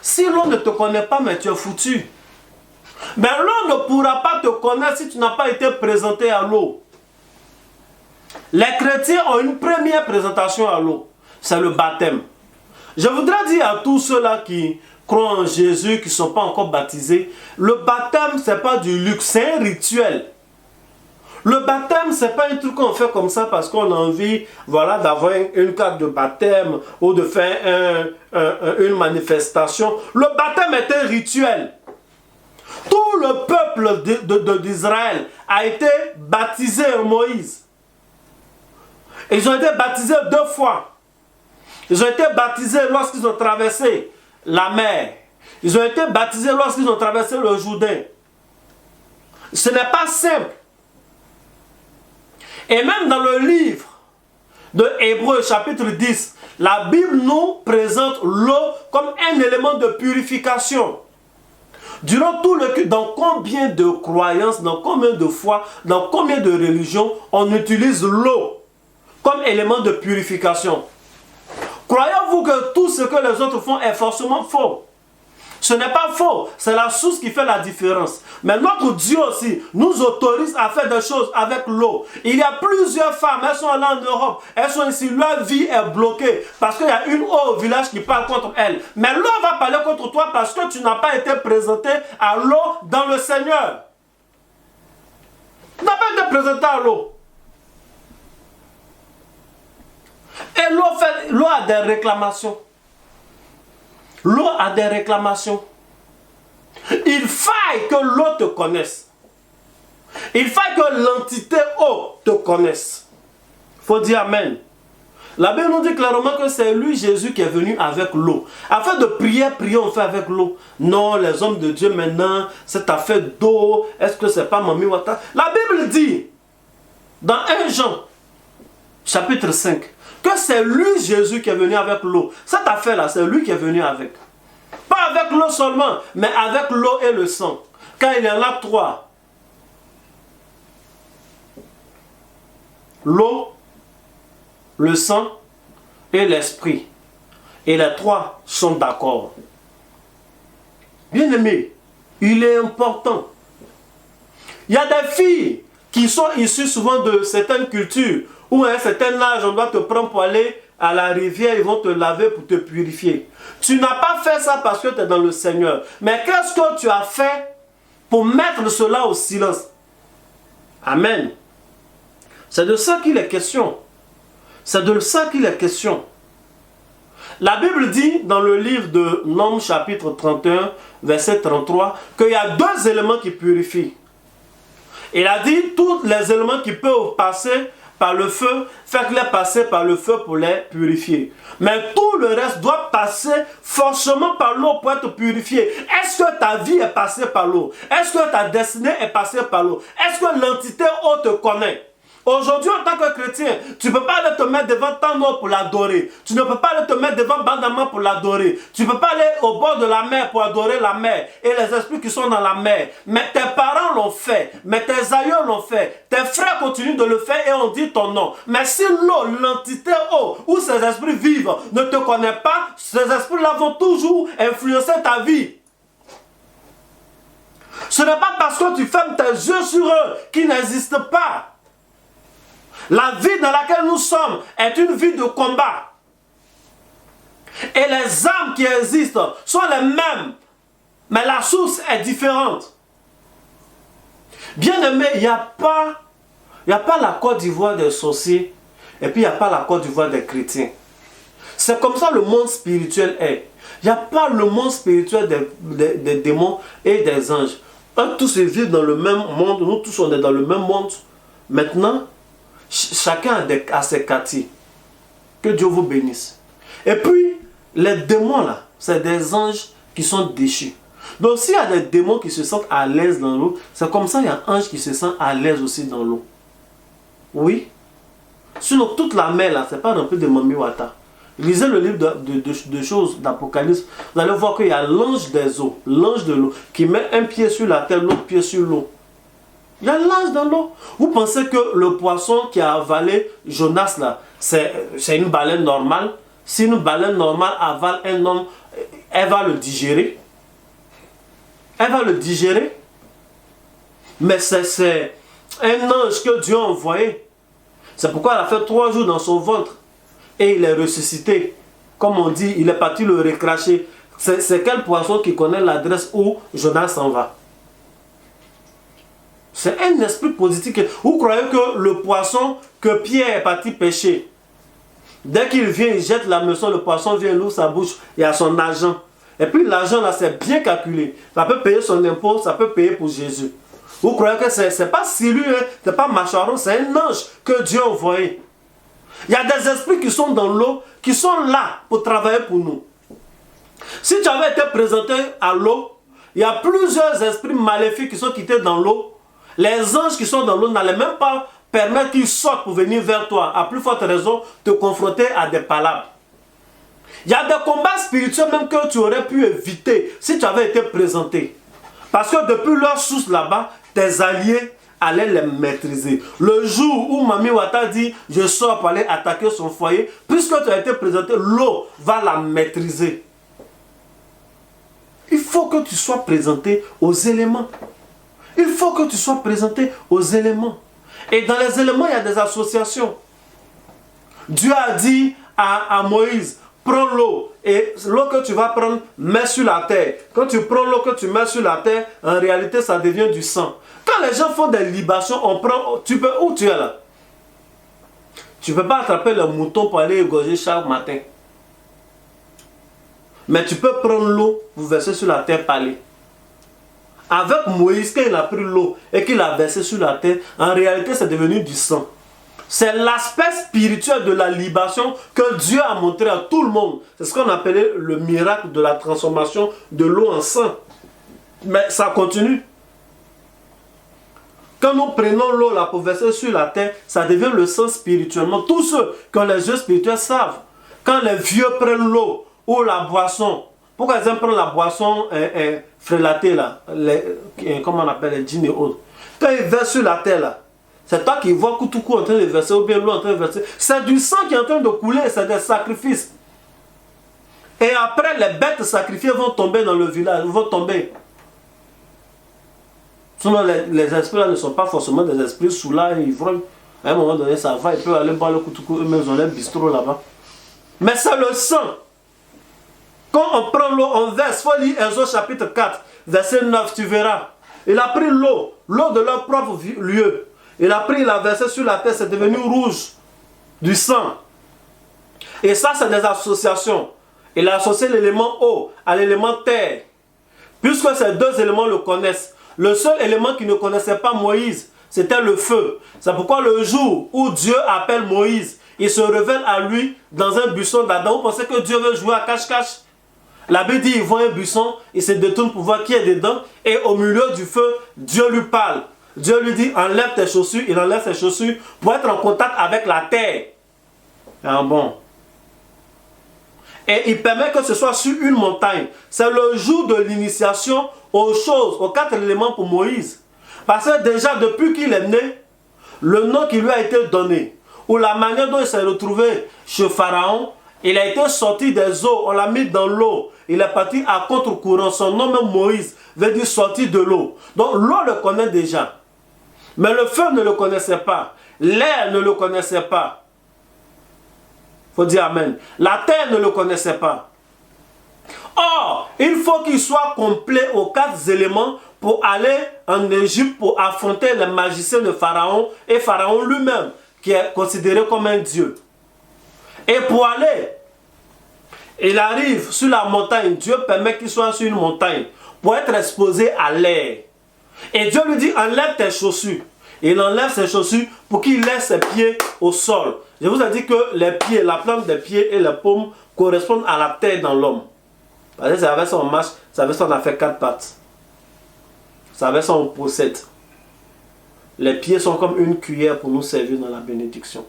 si l'eau ne te connaît pas, mais tu es foutu. Mais l'eau ne pourra pas te connaître si tu n'as pas été présenté à l'eau. Les chrétiens ont une première présentation à l'eau. C'est le baptême. Je voudrais dire à tous ceux-là qui croient en Jésus, qui ne sont pas encore baptisés, le baptême, ce n'est pas du luxe, c'est un rituel. Le baptême, ce n'est pas un truc qu'on fait comme ça parce qu'on a envie, voilà, d'avoir une carte de baptême ou de faire une manifestation. Le baptême est un rituel. Tout le peuple d'Israël a été baptisé en Moïse. Ils ont été baptisés 2 fois. Ils ont été baptisés lorsqu'ils ont traversé la mer. Ils ont été baptisés lorsqu'ils ont traversé le Jourdain. Ce n'est pas simple. Et même dans le livre de Hébreux, chapitre 10, la Bible nous présente l'eau comme un élément de purification. Durant tout le culte, dans combien de croyances, dans combien de foi, dans combien de religions, on utilise l'eau comme élément de purification? Croyez-vous que tout ce que les autres font est forcément faux? Ce n'est pas faux, c'est la source qui fait la différence. Mais notre Dieu aussi nous autorise à faire des choses avec l'eau. Il y a plusieurs femmes, elles sont là en Europe, elles sont ici, leur vie est bloquée parce qu'il y a une eau au village qui parle contre elles. Mais l'eau va parler contre toi parce que tu n'as pas été présenté à l'eau dans le Seigneur. Tu n'as pas été présenté à l'eau. Et l'eau a des réclamations. L'eau a des réclamations. Il faille que l'eau te connaisse. Il faille que l'entité eau te connaisse. Il faut dire Amen. La Bible nous dit clairement que c'est lui, Jésus, qui est venu avec l'eau. Afin de prier, on fait avec l'eau. Non, les hommes de Dieu maintenant, cette affaire d'eau, est-ce que c'est pas Mami Wata? La Bible dit, dans 1 Jean, chapitre 5, que c'est lui, Jésus, qui est venu avec l'eau. Cette affaire-là, c'est lui qui est venu avec. Pas avec l'eau seulement, mais avec l'eau et le sang. Car il y en a 3. L'eau, le sang et l'esprit. Et les 3 sont d'accord. Bien aimé, il est important. Il y a des filles qui sont issues souvent de certaines cultures où à un certain âge, on doit te prendre pour aller à la rivière, ils vont te laver pour te purifier. Tu n'as pas fait ça parce que tu es dans le Seigneur. Mais qu'est-ce que tu as fait pour mettre cela au silence? Amen. C'est de ça qu'il est question. C'est de ça qu'il est question. La Bible dit dans le livre de Nombres chapitre 31, verset 33, qu'il y a 2 éléments qui purifient. Il a dit tous les éléments qui peuvent passer par le feu, faites-les passer par le feu pour les purifier. Mais tout le reste doit passer forcément par l'eau pour être purifié. Est-ce que ta vie est passée par l'eau? Est-ce que ta destinée est passée par l'eau? Est-ce que l'entité eau te connaît? Aujourd'hui, en tant que chrétien, tu ne peux pas aller te mettre devant ton eau pour l'adorer. Tu ne peux pas aller te mettre devant Bandama pour l'adorer. Tu ne peux pas aller au bord de la mer pour adorer la mer et les esprits qui sont dans la mer. Mais tes parents l'ont fait. Mais tes aïeux l'ont fait. Tes frères continuent de le faire et on dit ton nom. Mais si l'eau, l'entité eau, où ces esprits vivent, ne te connaît pas, ces esprits-là vont toujours influencer ta vie. Ce n'est pas parce que tu fermes tes yeux sur eux qu'ils n'existent pas. La vie dans laquelle nous sommes est une vie de combat. Et les âmes qui existent sont les mêmes, mais la source est différente. Bien aimé, il n'y a pas la Côte d'Ivoire des sorciers et puis il n'y a pas la Côte d'Ivoire des chrétiens. C'est comme ça le monde spirituel est. Il n'y a pas le monde spirituel des démons et des anges. Eux tous ils vivent dans le même monde, nous tous on est dans le même monde. Maintenant, chacun a ses quartiers. Que Dieu vous bénisse. Et puis, les démons là, c'est des anges qui sont déchus. Donc, s'il y a des démons qui se sentent à l'aise dans l'eau, c'est comme ça il y a un ange qui se sent à l'aise aussi dans l'eau. Oui. Sinon, toute la mer là, c'est pas rempli de Mami Wata. Lisez le livre de choses d'Apocalypse. Vous allez voir qu'il y a l'ange des eaux, l'ange de l'eau, qui met un pied sur la terre, l'autre pied sur l'eau. Il y a l'ange dans l'eau. Vous pensez que le poisson qui a avalé Jonas là, c'est une baleine normale? Si une baleine normale avale un homme, elle va le digérer. Elle va le digérer. Mais c'est un ange que Dieu a envoyé. C'est pourquoi elle a fait 3 jours dans son ventre. Et il est ressuscité. Comme on dit, il est parti le recracher. C'est quel poisson qui connaît l'adresse où Jonas s'en va? C'est un esprit positif. Vous croyez que le poisson que Pierre est parti pêcher, dès qu'il vient, il jette la meçon, le poisson vient, il ouvre sa bouche, il y a son argent. Et puis l'argent là, c'est bien calculé. Ça peut payer son impôt, ça peut payer pour Jésus. Vous croyez que c'est pas Silu, hein? C'est pas Macharon, c'est un ange que Dieu a envoyé. Il y a des esprits qui sont dans l'eau, qui sont là pour travailler pour nous. Si tu avais été présenté à l'eau, il y a plusieurs esprits maléfiques qui sont quittés dans l'eau. Les anges qui sont dans l'eau n'allaient même pas permettre qu'ils sortent pour venir vers toi. À plus forte raison, te confronter à des palabres. Il y a des combats spirituels même que tu aurais pu éviter si tu avais été présenté. Parce que depuis leur source là-bas, tes alliés allaient les maîtriser. Le jour où Mami Wata dit « je sors pour aller attaquer son foyer », puisque tu as été présenté, l'eau va la maîtriser. Il faut que tu sois présenté aux éléments. Il faut que tu sois présenté aux éléments. Et dans les éléments, il y a des associations. Dieu a dit à Moïse, prends l'eau. Et l'eau que tu vas prendre, mets sur la terre. Quand tu prends l'eau que tu mets sur la terre, en réalité, ça devient du sang. Quand les gens font des libations, on prend... Tu peux, où tu es là? Tu ne peux pas attraper le mouton pour aller égorger chaque matin. Mais tu peux prendre l'eau, vous verser sur la terre, parler. Avec Moïse, quand il a pris l'eau et qu'il a versé sur la terre, en réalité, c'est devenu du sang. C'est l'aspect spirituel de la libation que Dieu a montré à tout le monde. C'est ce qu'on appelait le miracle de la transformation de l'eau en sang. Mais ça continue. Quand nous prenons l'eau là pour verser sur la terre, ça devient le sang spirituellement. Tous ceux qui ont les yeux spirituels savent. Quand les vieux prennent l'eau ou la boisson, pourquoi ils aiment prendre la boisson frélatée là, comment on appelle les djinns et autres. Quand ils versent sur la terre là, c'est toi qui vois Koutoukou en train de verser ou bien l'eau en train de verser. C'est du sang qui est en train de couler, c'est des sacrifices. Et après, les bêtes sacrifiées vont tomber dans le village, vont tomber. Sinon, les esprits là ne sont pas forcément des esprits sous là, ivrognes. À un moment donné, ça va, ils peuvent aller boire le Koutoukou, eux-mêmes ils ont les bistrots là-bas. Mais c'est le sang. Quand on prend l'eau, on verse. Il faut lire Exode chapitre 4, verset 9, tu verras. Il a pris l'eau de leur propre lieu. Il a pris, il a versé sur la terre, c'est devenu rouge, du sang. Et ça, c'est des associations. Il a associé l'élément eau à l'élément terre. Puisque ces deux éléments le connaissent. Le seul élément qui ne connaissait pas Moïse, c'était le feu. C'est pourquoi le jour où Dieu appelle Moïse, il se révèle à lui dans un buisson d'Adam. Vous pensez que Dieu veut jouer à cache-cache? La Bible dit, il voit un buisson, il se détourne pour voir qui est dedans. Et au milieu du feu, Dieu lui parle. Dieu lui dit, enlève tes chaussures. Il enlève ses chaussures pour être en contact avec la terre. Ah bon. Et il permet que ce soit sur une montagne. C'est le jour de l'initiation aux choses, aux 4 éléments pour Moïse. Parce que déjà, depuis qu'il est né, le nom qui lui a été donné, ou la manière dont il s'est retrouvé chez Pharaon, il a été sorti des eaux, on l'a mis dans l'eau. Il est parti à contre-courant. Son nom même Moïse veut dire sorti de l'eau. Donc l'eau le connaît déjà. Mais le feu ne le connaissait pas. L'air ne le connaissait pas. Il faut dire Amen. La terre ne le connaissait pas. Or, il faut qu'il soit complet aux 4 éléments pour aller en Égypte pour affronter les magiciens de Pharaon et Pharaon lui-même, qui est considéré comme un dieu. Et pour aller, il arrive sur la montagne. Dieu permet qu'il soit sur une montagne pour être exposé à l'air. Et Dieu lui dit, enlève tes chaussures. Il enlève ses chaussures pour qu'il laisse ses pieds au sol. Je vous ai dit que les pieds, la plante des pieds et les paumes correspondent à la terre dans l'homme. Parce que c'est avec ça on marche, c'est avec ça on a fait 4 pattes. C'est avec ça on possède. Les pieds sont comme une cuillère pour nous servir dans la bénédiction.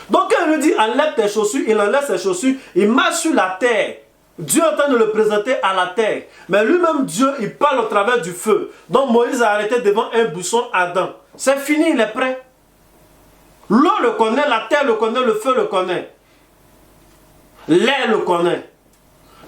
Donc quand il lui dit enlève tes chaussures, il enlève ses chaussures, il marche sur la terre. Dieu est en train de le présenter à la terre. Mais lui-même Dieu, il parle au travers du feu. Donc Moïse a arrêté devant un buisson ardent. C'est fini, il est prêt. L'eau le connaît, la terre le connaît, le feu le connaît. L'air le connaît.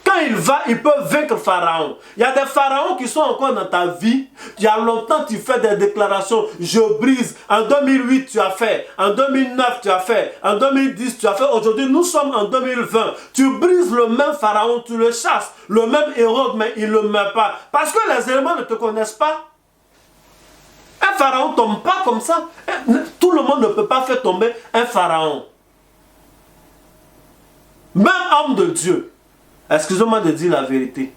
Quand il va, il peut vaincre Pharaon. Il y a des pharaons qui sont encore dans ta vie. Il y a longtemps, tu fais des déclarations. Je brise. En 2008, tu as fait. En 2009, tu as fait. En 2010, tu as fait. Aujourd'hui, nous sommes en 2020. Tu brises le même pharaon, tu le chasses. Le même héros, mais il ne le met pas. Parce que les éléments ne te connaissent pas. Un pharaon ne tombe pas comme ça. Tout le monde ne peut pas faire tomber un pharaon. Même homme de Dieu. Excusez-moi de dire la vérité.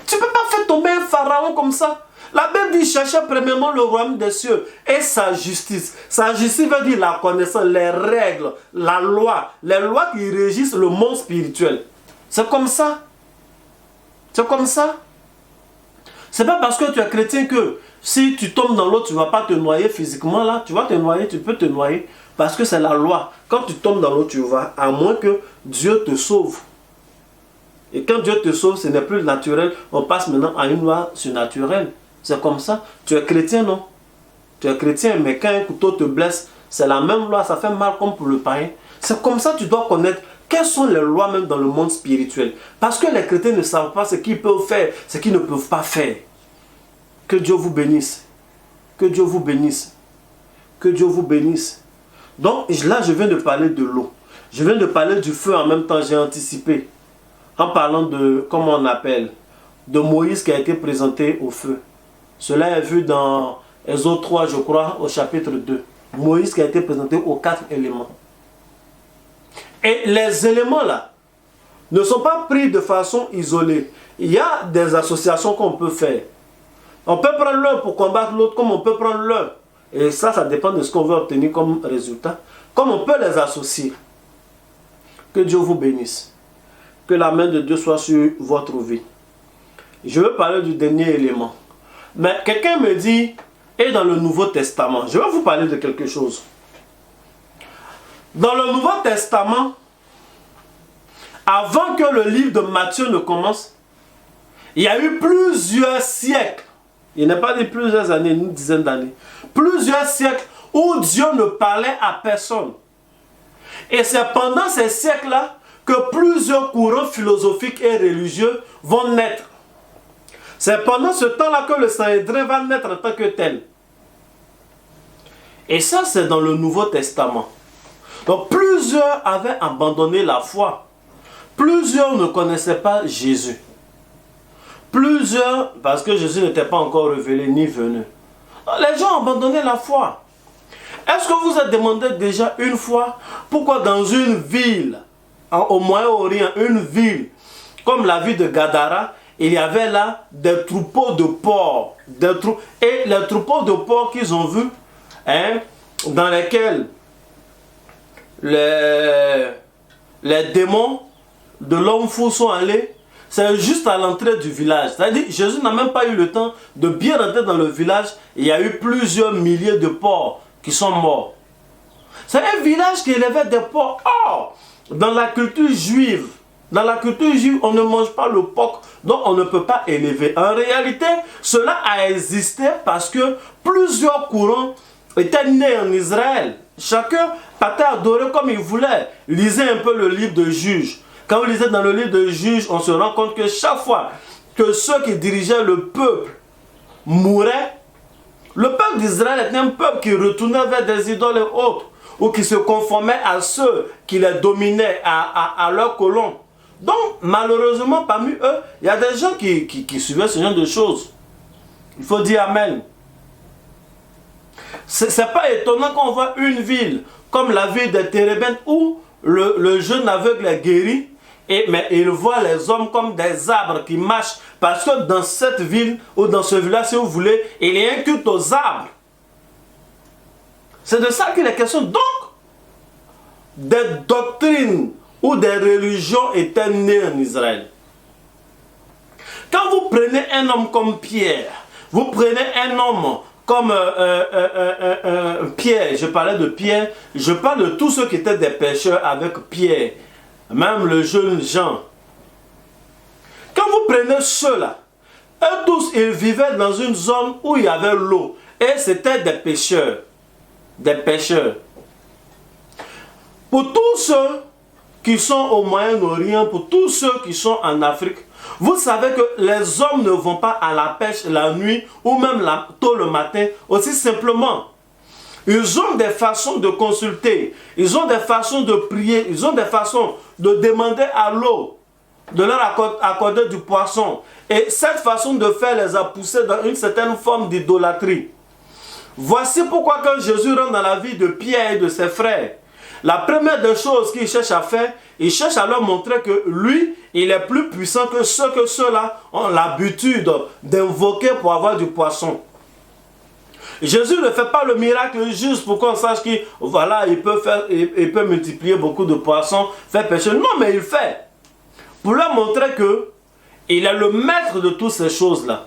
Tu ne peux pas faire tomber un pharaon comme ça. La Bible dit cherchez premièrement le royaume des cieux et sa justice. Sa justice veut dire la connaissance, les règles, la loi, les lois qui régissent le monde spirituel. C'est comme ça. C'est comme ça. C'est pas parce que tu es chrétien que si tu tombes dans l'eau, tu ne vas pas te noyer physiquement là. Tu vas te noyer, tu peux te noyer parce que c'est la loi. Quand tu tombes dans l'eau, tu vas, à moins que Dieu te sauve. Et quand Dieu te sauve, ce n'est plus naturel. On passe maintenant à une loi surnaturelle. C'est comme ça. Tu es chrétien, non? Tu es chrétien, mais quand un couteau te blesse, c'est la même loi. Ça fait mal comme pour le païen. C'est comme ça que tu dois connaître quelles sont les lois même dans le monde spirituel. Parce que les chrétiens ne savent pas ce qu'ils peuvent faire, ce qu'ils ne peuvent pas faire. Que Dieu vous bénisse. Que Dieu vous bénisse. Que Dieu vous bénisse. Donc là, je viens de parler de l'eau. Je viens de parler du feu en même temps. J'ai anticipé. En parlant de, comment on appelle, de Moïse qui a été présenté au feu. Cela est vu dans Exode 3, je crois, au chapitre 2. Moïse qui a été présenté aux 4 éléments. Et les éléments là ne sont pas pris de façon isolée. Il y a des associations qu'on peut faire. On peut prendre l'un pour combattre l'autre comme on peut prendre l'un. Et ça dépend de ce qu'on veut obtenir comme résultat. Comme on peut les associer. Que Dieu vous bénisse. Que la main de Dieu soit sur votre vie. Je veux parler du dernier élément. Mais quelqu'un me dit, et dans le Nouveau Testament, je vais vous parler de quelque chose. Dans le Nouveau Testament, avant que le livre de Matthieu ne commence, il y a eu plusieurs siècles, il n'est pas dit plusieurs années, une dizaine d'années, plusieurs siècles où Dieu ne parlait à personne. Et c'est pendant ces siècles-là que plusieurs courants philosophiques et religieux vont naître. C'est pendant ce temps-là que le Sanhédrin va naître en tant que tel. Et ça, c'est dans le Nouveau Testament. Donc, plusieurs avaient abandonné la foi. Plusieurs ne connaissaient pas Jésus. Plusieurs, parce que Jésus n'était pas encore révélé ni venu. Les gens ont abandonné la foi. Est-ce que vous vous êtes demandé déjà une fois pourquoi dans une ville, au Moyen-Orient, une ville comme la ville de Gadara, il y avait là des troupeaux de porcs. Et les troupeaux de porcs qu'ils ont vus, dans lesquels les démons de l'homme fou sont allés, c'est juste à l'entrée du village. C'est-à-dire Jésus n'a même pas eu le temps de bien rentrer dans le village. Il y a eu plusieurs milliers de porcs qui sont morts. C'est un village qui élevait des porcs. Or, dans la culture juive, on ne mange pas le porc, donc on ne peut pas élever. En réalité, cela a existé parce que plusieurs courants étaient nés en Israël. Chacun partait adorer comme il voulait. Lisez un peu le livre de Juges. Quand vous lisez dans le livre de Juges, on se rend compte que chaque fois que ceux qui dirigeaient le peuple mouraient, le peuple d'Israël était un peuple qui retournait vers des idoles et autres, ou qui se conformait à ceux qui les dominaient, à leurs colons. Donc, malheureusement, parmi eux, il y a des gens qui suivaient ce genre de choses. Il faut dire Amen. Ce n'est pas étonnant qu'on voit une ville comme la ville de Térébenthe où le jeune aveugle est guéri, mais il voit les hommes comme des arbres qui marchent. Parce que dans cette ville ou dans ce village, si vous voulez, il y a un culte aux arbres. C'est de ça qu'il est question. Donc, des doctrines ou des religions étaient nées en Israël. Quand vous prenez un homme comme Pierre, vous prenez un homme comme Pierre, je parlais de Pierre, je parle de tous ceux qui étaient des pêcheurs avec Pierre, même le jeune Jean. Quand vous prenez ceux-là, eux tous, ils vivaient dans une zone où il y avait l'eau, et c'était des pêcheurs. Des pêcheurs. Pour tous ceux qui sont au Moyen-Orient, pour tous ceux qui sont en Afrique, vous savez que les hommes ne vont pas à la pêche la nuit ou même tôt le matin, aussi simplement. Ils ont des façons de consulter, ils ont des façons de prier, ils ont des façons de demander à l'eau, de leur accorder du poisson. Et cette façon de faire les a poussés dans une certaine forme d'idolâtrie. Voici pourquoi quand Jésus rentre dans la vie de Pierre et de ses frères, la première des choses qu'il cherche à faire, il cherche à leur montrer que lui, il est plus puissant que ceux-là ont l'habitude d'invoquer pour avoir du poisson. Jésus ne fait pas le miracle juste pour qu'on sache qu'il voilà, il peut multiplier beaucoup de poissons, faire pêcher. Non, mais il fait. Pour leur montrer que il est le maître de toutes ces choses-là.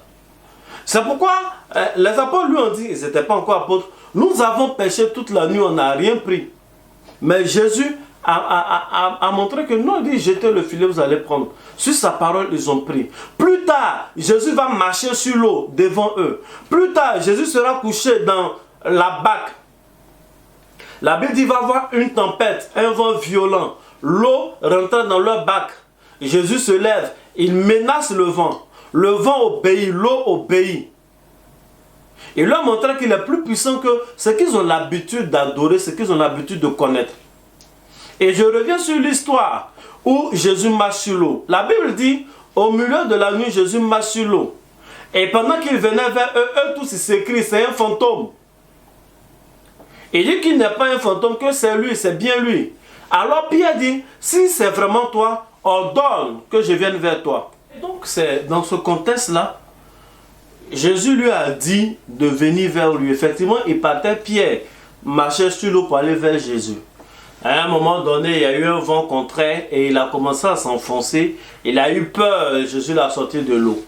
C'est pourquoi les apôtres lui ont dit, ils n'étaient pas encore apôtres, nous avons pêché toute la nuit, on n'a rien pris. Mais Jésus a montré que non, il dit, jetez le filet, vous allez prendre. Sur sa parole, ils ont pris. Plus tard, Jésus va marcher sur l'eau devant eux. Plus tard, Jésus sera couché dans la barque. La Bible dit, il va y avoir une tempête, un vent violent. L'eau rentre dans leur barque. Jésus se lève, il menace le vent. Le vent obéit, l'eau obéit. Il leur montrait qu'il est plus puissant que ce qu'ils ont l'habitude d'adorer, ce qu'ils ont l'habitude de connaître. Et je reviens sur l'histoire où Jésus marche sur l'eau. La Bible dit, au milieu de la nuit, Jésus marche sur l'eau. Et pendant qu'il venait vers eux, eux tous ils s'écrient, c'est un fantôme. Il dit qu'il n'est pas un fantôme, que c'est lui, c'est bien lui. Alors Pierre dit, si c'est vraiment toi, ordonne que je vienne vers toi. Et donc c'est dans ce contexte-là, Jésus lui a dit de venir vers lui. Effectivement, il partait, Pierre marchait sur l'eau pour aller vers Jésus. À un moment donné, il y a eu un vent contraire et il a commencé à s'enfoncer. Il a eu peur, Jésus l'a sorti de l'eau.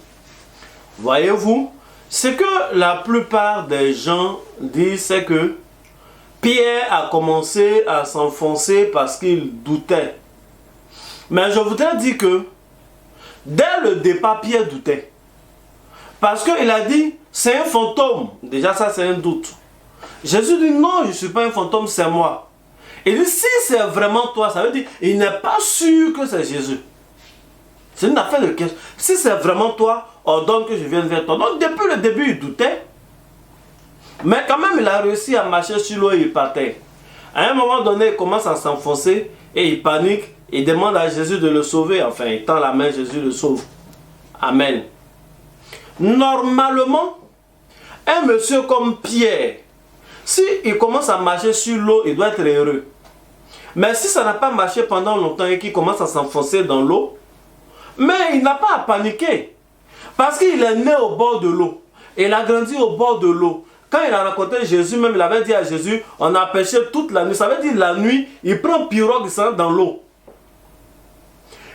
Voyez-vous, ce que la plupart des gens disent, c'est que Pierre a commencé à s'enfoncer parce qu'il doutait. Mais je voudrais dire que dès le départ, Pierre doutait. Parce qu'il a dit, c'est un fantôme. Déjà ça, c'est un doute. Jésus dit, non, je ne suis pas un fantôme, c'est moi. Il dit, si c'est vraiment toi, ça veut dire, il n'est pas sûr que c'est Jésus. C'est une affaire de question. Si c'est vraiment toi, ordonne que je vienne vers toi. Donc depuis le début, il doutait. Mais quand même, il a réussi à marcher sur l'eau et il partait. À un moment donné, il commence à s'enfoncer et il panique. Il demande à Jésus de le sauver. Enfin, il tend la main, Jésus le sauve. Amen. Normalement, un monsieur comme Pierre, s'il commence à marcher sur l'eau, il doit être heureux. Mais si ça n'a pas marché pendant longtemps et qu'il commence à s'enfoncer dans l'eau, mais il n'a pas à paniquer. Parce qu'il est né au bord de l'eau. Il a grandi au bord de l'eau. Quand il a rencontré Jésus, même il avait dit à Jésus, on a pêché toute la nuit. Ça veut dire la nuit, il prend pirogue, il s'en va dans l'eau.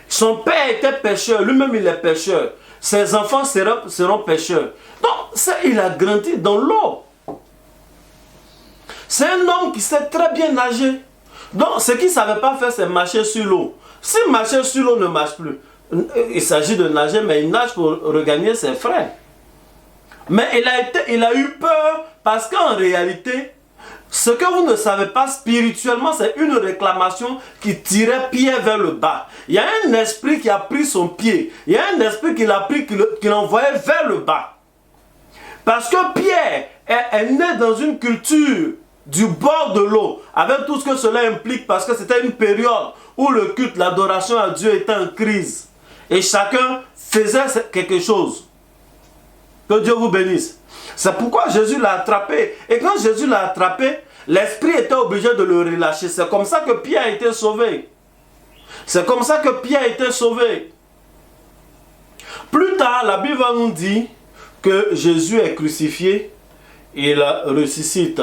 Son père était pêcheur, lui-même il est pêcheur. Ses enfants seront pêcheurs. Donc, il a grandi dans l'eau. C'est un homme qui sait très bien nager. Donc, ce qu'il ne savait pas faire, c'est marcher sur l'eau. Si marcher sur l'eau ne marche plus, il s'agit de nager, mais il nage pour regagner ses frères. Mais il a eu peur parce qu'en réalité, ce que vous ne savez pas spirituellement, c'est une réclamation qui tirait Pierre vers le bas. Il y a un esprit qui a pris son pied. Il y a un esprit qui l'a pris, qui l'envoyait vers le bas. Parce que Pierre est né dans une culture du bord de l'eau, avec tout ce que cela implique, parce que c'était une période où le culte, l'adoration à Dieu était en crise. Et chacun faisait quelque chose. Que Dieu vous bénisse. C'est pourquoi Jésus l'a attrapé. Et quand Jésus l'a attrapé, l'esprit était obligé de le relâcher. C'est comme ça que Pierre a été sauvé. C'est comme ça que Pierre a été sauvé. Plus tard, la Bible va nous dire que Jésus est crucifié, il ressuscite.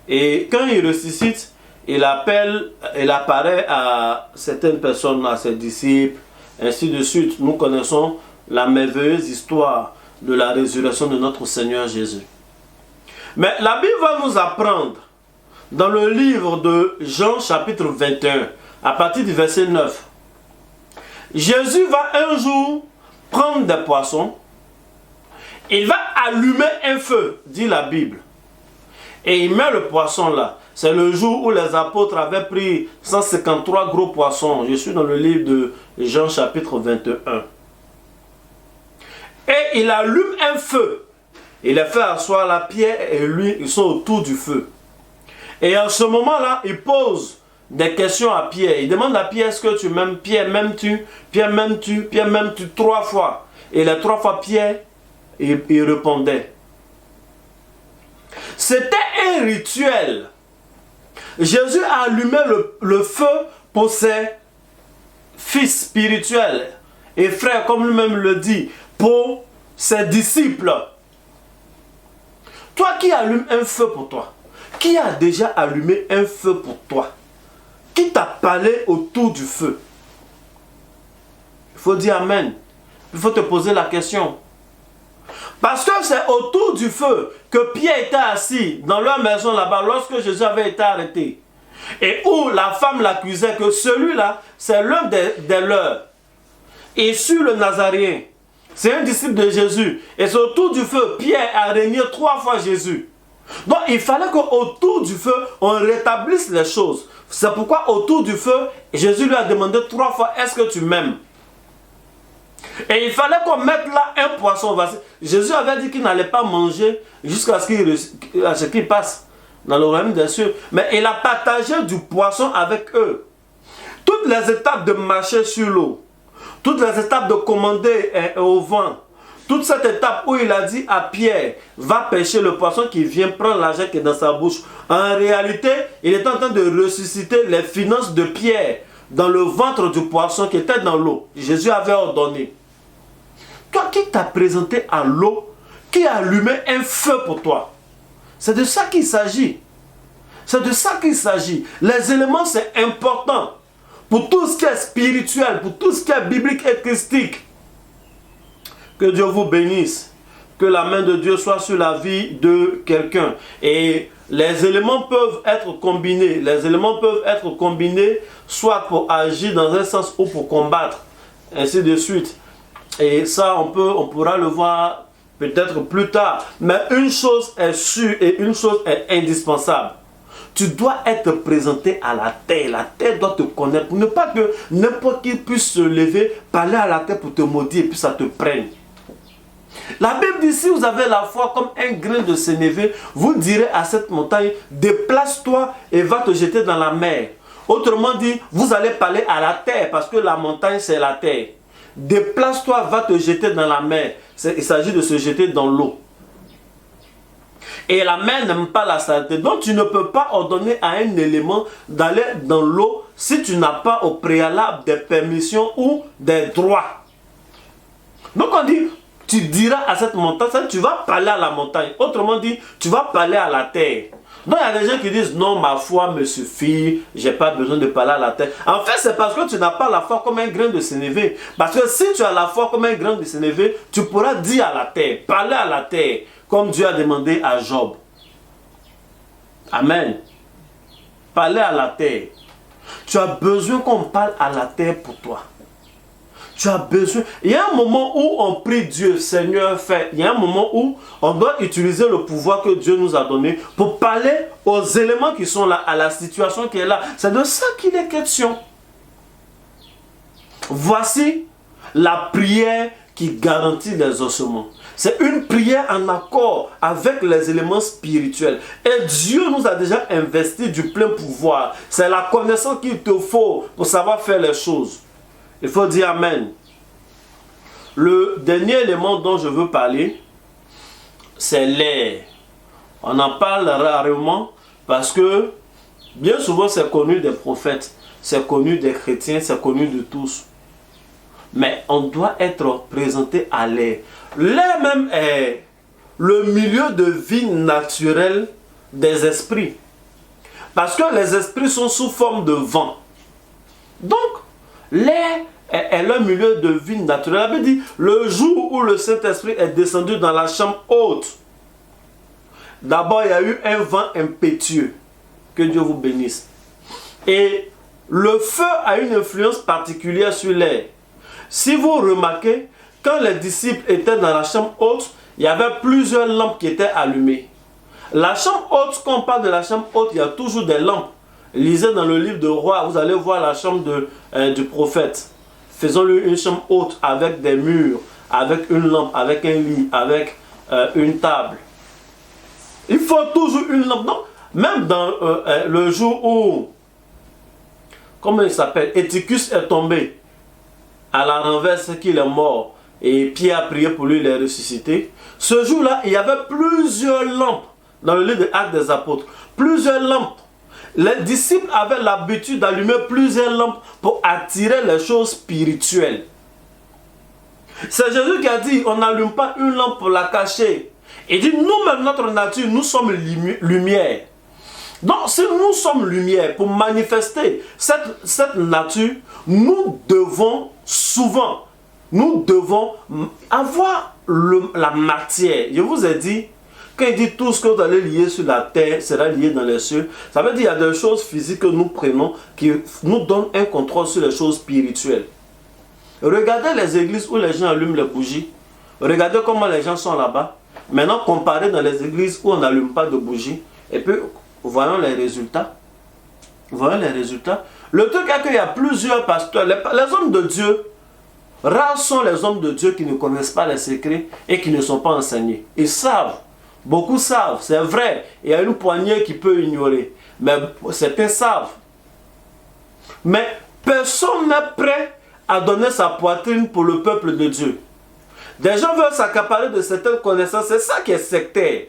Et quand il ressuscite, il apparaît à certaines personnes, à ses disciples, ainsi de suite. Nous connaissons la merveilleuse histoire de la résurrection de notre Seigneur Jésus. Mais la Bible va nous apprendre dans le livre de Jean chapitre 21, à partir du verset 9. Jésus va un jour prendre des poissons, il va allumer un feu, dit la Bible, et il met le poisson là. C'est le jour où les apôtres avaient pris 153 gros poissons. Je suis dans le livre de Jean chapitre 21. Et il allume un feu. Il les fait asseoir la Pierre et lui, ils sont autour du feu. Et en ce moment-là, il pose des questions à Pierre. Il demande à Pierre, est-ce que tu m'aimes? Pierre, m'aimes-tu? Pierre, m'aimes-tu? Pierre, m'aimes-tu? 3 fois. Et les 3 fois, Pierre, il répondait. C'était un rituel. Jésus a allumé le feu pour ses fils spirituels et frères, comme lui-même le dit, pour ses disciples. Toi qui allumes un feu pour toi, qui a déjà allumé un feu pour toi? Qui t'a parlé autour du feu? Il faut dire Amen. Il faut te poser la question. Parce que c'est autour du feu que Pierre était assis dans leur maison là-bas lorsque Jésus avait été arrêté. Et où la femme l'accusait que celui-là, c'est l'un des leurs. Et sur le Nazaréen, c'est un disciple de Jésus. Et c'est autour du feu, Pierre a régné 3 fois Jésus. Donc il fallait qu'autour du feu, on rétablisse les choses. C'est pourquoi autour du feu, Jésus lui a demandé 3 fois, est-ce que tu m'aimes? Et il fallait qu'on mette là un poisson. Jésus avait dit qu'il n'allait pas manger jusqu'à ce qu'il passe dans le royaume des cieux. Mais il a partagé du poisson avec eux. Toutes les étapes de marcher sur l'eau, toutes les étapes de commander au vent, toute cette étape où il a dit à Pierre, va pêcher le poisson qui vient prendre l'argent qui est dans sa bouche. En réalité, il était en train de ressusciter les finances de Pierre dans le ventre du poisson qui était dans l'eau. Jésus avait ordonné. Toi qui t'as présenté à l'eau, qui a allumé un feu pour toi. C'est de ça qu'il s'agit. C'est de ça qu'il s'agit. Les éléments, c'est important. Pour tout ce qui est spirituel, pour tout ce qui est biblique et christique. Que Dieu vous bénisse. Que la main de Dieu soit sur la vie de quelqu'un. Et les éléments peuvent être combinés. Les éléments peuvent être combinés soit pour agir dans un sens ou pour combattre. Ainsi de suite. Et ça, on pourra le voir peut-être plus tard. Mais une chose est sûre et une chose est indispensable. Tu dois être présenté à la terre. La terre doit te connaître. Pour ne pas que n'importe qui puisse se lever, parler à la terre pour te maudire et puis ça te prenne. La Bible dit, si vous avez la foi comme un grain de sénévé, vous direz à cette montagne, déplace-toi et va te jeter dans la mer. Autrement dit, vous allez parler à la terre parce que la montagne c'est la terre. Déplace-toi, va te jeter dans la mer. Il s'agit de se jeter dans l'eau. Et la mer n'aime pas la saleté. Donc tu ne peux pas ordonner à un élément d'aller dans l'eau si tu n'as pas au préalable des permissions ou des droits. Donc on dit, tu diras à cette montagne, tu vas parler à la montagne. Autrement dit, tu vas parler à la terre. Donc il y a des gens qui disent, non, ma foi me suffit, je n'ai pas besoin de parler à la terre. En fait, c'est parce que tu n'as pas la foi comme un grain de sénévé. Parce que si tu as la foi comme un grain de sénévé, tu pourras dire à la terre, parler à la terre, comme Dieu a demandé à Job. Amen. Parler à la terre. Tu as besoin qu'on parle à la terre pour toi. Tu as besoin. Il y a un moment où on prie Dieu, Seigneur, fais. Il y a un moment où on doit utiliser le pouvoir que Dieu nous a donné pour parler aux éléments qui sont là, à la situation qui est là. C'est de ça qu'il est question. Voici la prière qui garantit les ossements. C'est une prière en accord avec les éléments spirituels. Et Dieu nous a déjà investi du plein pouvoir. C'est la connaissance qu'il te faut pour savoir faire les choses. Il faut dire Amen. Le dernier élément dont je veux parler, c'est l'air. On en parle rarement parce que bien souvent c'est connu des prophètes, c'est connu des chrétiens, c'est connu de tous. Mais on doit être présenté à l'air. L'air même est le milieu de vie naturel des esprits. Parce que les esprits sont sous forme de vent. Donc, l'air est le milieu de vie naturel. La Bible dit, le jour où le Saint-Esprit est descendu dans la chambre haute, d'abord il y a eu un vent impétueux. Que Dieu vous bénisse. Et le feu a une influence particulière sur l'air. Si vous remarquez, quand les disciples étaient dans la chambre haute, il y avait plusieurs lampes qui étaient allumées. La chambre haute, quand on parle de la chambre haute, il y a toujours des lampes. Lisez dans le livre de Rois, vous allez voir la chambre du prophète. Faisons-lui une chambre haute avec des murs, avec une lampe, avec un lit, avec une table. Il faut toujours une lampe. Non? Même dans le jour où, comment il s'appelle, Éticus est tombé à la renverse qu'il est mort et Pierre a prié pour lui, il est ressuscité. Ce jour-là, il y avait plusieurs lampes dans le livre des Actes des Apôtres. Plusieurs lampes. Les disciples avaient l'habitude d'allumer plusieurs lampes pour attirer les choses spirituelles. C'est Jésus qui a dit, on n'allume pas une lampe pour la cacher. Il dit, nous-mêmes, notre nature, nous sommes lumière. Donc, si nous sommes lumière, pour manifester cette nature, nous devons souvent, avoir la matière. Je vous ai dit, quand il dit tout ce que vous allez lier sur la terre sera lié dans les cieux, ça veut dire qu'il y a des choses physiques que nous prenons qui nous donnent un contrôle sur les choses spirituelles. Regardez les églises où les gens allument les bougies. Regardez comment les gens sont là-bas. Maintenant, comparez dans les églises où on n'allume pas de bougies. Et puis, voyons les résultats. Voyons les résultats. Le truc est qu'il y a plusieurs pasteurs. Les hommes de Dieu, rares sont les hommes de Dieu qui ne connaissent pas les secrets et qui ne sont pas enseignés. Ils savent. Beaucoup savent, c'est vrai. Il y a une poignée qui peut ignorer. Mais certains savent. Mais personne n'est prêt à donner sa poitrine pour le peuple de Dieu. Des gens veulent s'accaparer de certaines connaissances. C'est ça qui est sectaire.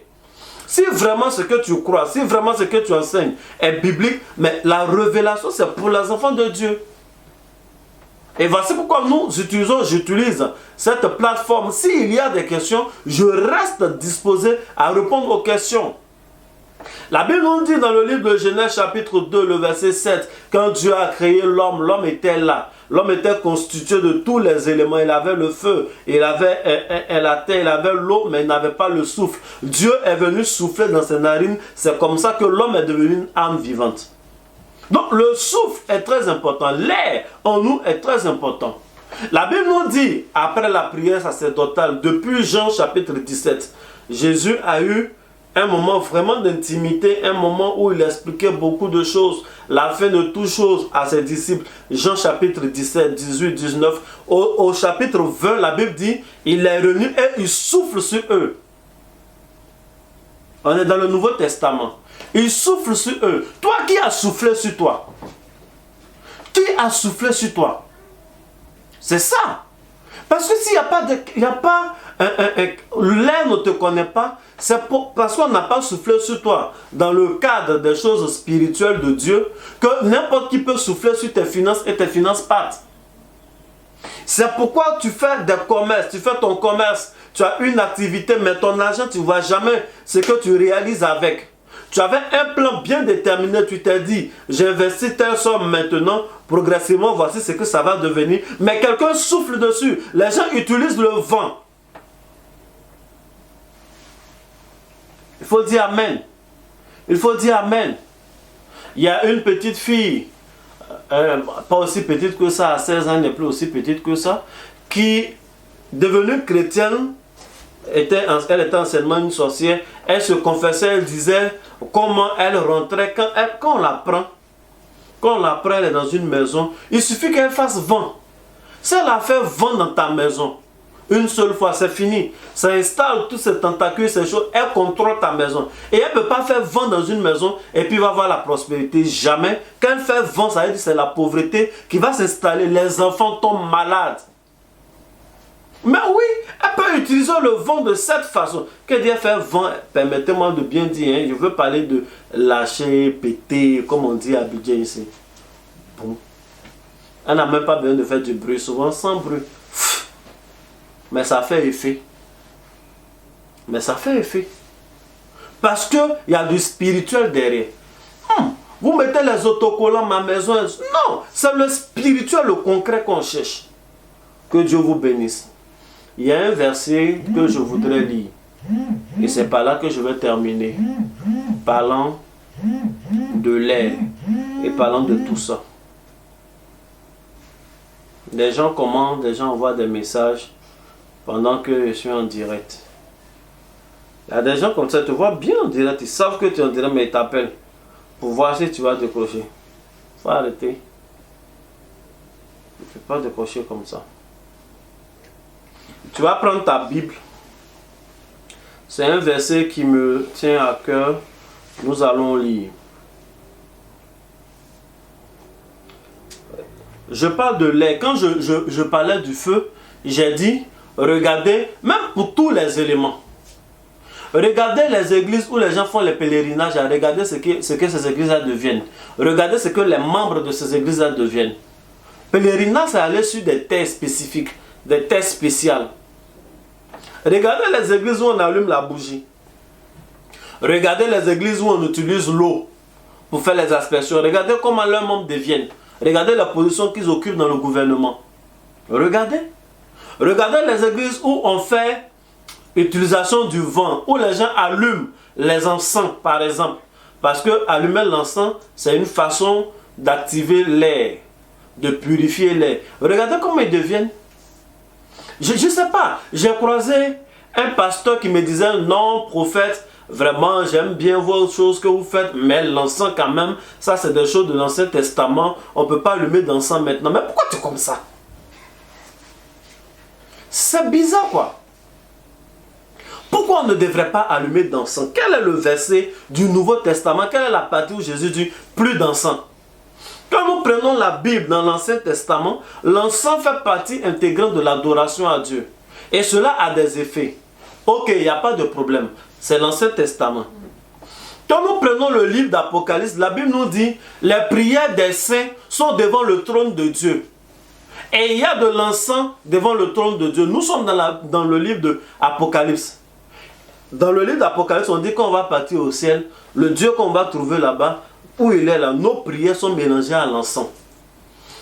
Si vraiment ce que tu crois, si vraiment ce que tu enseignes est biblique, mais la révélation c'est pour les enfants de Dieu. Et voici pourquoi j'utilise cette plateforme. S'il y a des questions, je reste disposé à répondre aux questions. La Bible nous dit dans le livre de Genèse chapitre 2, le verset 7, quand Dieu a créé l'homme, l'homme était là. L'homme était constitué de tous les éléments. Il avait le feu, il avait la terre, il avait l'eau, mais il n'avait pas le souffle. Dieu est venu souffler dans ses narines. C'est comme ça que l'homme est devenu une âme vivante. Donc le souffle est très important. L'air en nous est très important. La Bible nous dit, après la prière sacerdotale, depuis Jean chapitre 17, Jésus a eu un moment vraiment d'intimité, un moment où il expliquait beaucoup de choses, la fin de toutes choses à ses disciples. Jean chapitre 17, 18, 19. Au chapitre 20, la Bible dit, il est venu et il souffle sur eux. On est dans le Nouveau Testament. Il souffle sur eux. Toi, qui a soufflé sur toi? Qui a soufflé sur toi? C'est ça. Parce que s'il n'y a pas, l'air ne te connaît pas, c'est parce qu'on n'a pas soufflé sur toi dans le cadre des choses spirituelles de Dieu que n'importe qui peut souffler sur tes finances et tes finances partent. C'est pourquoi tu fais des commerces, tu fais ton commerce, tu as une activité, mais ton argent, tu ne vois jamais ce que tu réalises avec. Tu avais un plan bien déterminé, tu t'es dit, j'investis telle somme maintenant, progressivement, voici ce que ça va devenir. Mais quelqu'un souffle dessus, les gens utilisent le vent. Il faut dire Amen. Il faut dire Amen. Il y a une petite fille, pas aussi petite que ça, à 16 ans, n'est plus aussi petite que ça, qui, devenue chrétienne, elle était anciennement une sorcière, elle se confessait, elle disait comment elle rentrait, quand on la prend, elle est dans une maison, il suffit qu'elle fasse vent. Si elle a fait vent dans ta maison, une seule fois, c'est fini. Ça installe tous ces tentacules, ces choses, elle contrôle ta maison. Et elle ne peut pas faire vent dans une maison et puis va avoir la prospérité. Jamais. Quand elle fait vent, ça veut dire que c'est la pauvreté qui va s'installer. Les enfants tombent malades. Mais oui, elle peut utiliser le vent de cette façon. Que Dieu fait vent, permettez-moi de bien dire, hein, je veux parler de lâcher, péter, comme on dit à Abidjan ici. Bon. Elle n'a même pas besoin de faire du bruit, souvent sans bruit. Mais ça fait effet. Mais ça fait effet. Parce qu'il y a du spirituel derrière. Vous mettez les autocollants à ma maison. Non, c'est le spirituel, le concret qu'on cherche. Que Dieu vous bénisse. Il y a un verset que je voudrais lire. Et c'est par là que je vais terminer. Parlant de l'air et parlant de tout ça. Des gens commandent, des gens envoient des messages pendant que je suis en direct. Il y a des gens comme ça, tu vois bien en direct, ils savent que tu es en direct, mais ils t'appellent pour voir si tu vas décrocher. Il faut arrêter. Tu ne peux pas décrocher comme ça. Tu vas prendre ta Bible. C'est un verset qui me tient à cœur. Nous allons lire. Je parle de l'air. Quand je parlais du feu, j'ai dit, regardez, même pour tous les éléments. Regardez les églises où les gens font les pèlerinages, regardez ce que ces églises-là deviennent. Regardez ce que les membres de ces églises-là deviennent. Pèlerinage, c'est aller sur des terres spécifiques, des terres spéciales. Regardez les églises où on allume la bougie. Regardez les églises où on utilise l'eau pour faire les aspersions. Regardez comment leurs membres deviennent. Regardez la position qu'ils occupent dans le gouvernement. Regardez. Regardez les églises où on fait utilisation du vent, où les gens allument les encens, par exemple. Parce que allumer l'encens, c'est une façon d'activer l'air, de purifier l'air. Regardez comment ils deviennent. Je ne sais pas. J'ai croisé un pasteur qui me disait, non, prophète, vraiment, j'aime bien voir les choses que vous faites, mais l'encens quand même, ça c'est des choses de l'Ancien Testament, on ne peut pas allumer d'encens maintenant. Mais pourquoi tu es comme ça? C'est bizarre quoi. Pourquoi on ne devrait pas allumer d'encens? Quel est le verset du Nouveau Testament? Quelle est la partie où Jésus dit plus d'encens? Quand nous prenons la Bible dans l'Ancien Testament, l'encens fait partie intégrante de l'adoration à Dieu. Et cela a des effets. Ok, il n'y a pas de problème. C'est l'Ancien Testament. Quand nous prenons le livre d'Apocalypse, la Bible nous dit les prières des saints sont devant le trône de Dieu. Et il y a de l'encens devant le trône de Dieu. Nous sommes dans le livre d'Apocalypse. Dans le livre d'Apocalypse, on dit qu'on va partir au ciel. Le Dieu qu'on va trouver là-bas, où il est là, nos prières sont mélangées à l'encens.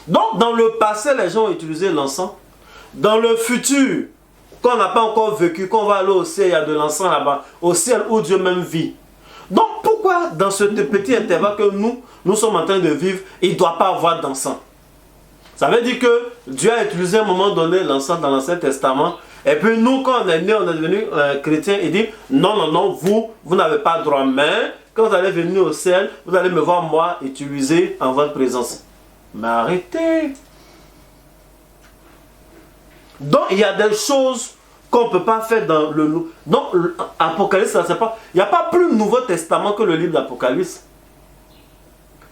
Donc, dans le passé, les gens ont utilisé l'encens. Dans le futur, qu'on n'a pas encore vécu, qu'on va aller au ciel, il y a de l'encens là-bas. Au ciel où Dieu même vit. Donc, pourquoi dans ce petit intervalle que nous sommes en train de vivre, il ne doit pas avoir d'encens? Ça veut dire que Dieu a utilisé à un moment donné l'encens dans l'Ancien Testament. Et puis nous, quand on est né, on est devenu chrétien, il dit, non, non, non, vous n'avez pas droit. Mais quand vous allez venir au ciel, vous allez me voir, moi, utiliser en votre présence. Mais arrêtez. Donc, il y a des choses qu'on ne peut pas faire dans le... Donc, l'Apocalypse, ça, c'est pas... Il n'y a pas plus de Nouveau Testament que le livre d'Apocalypse.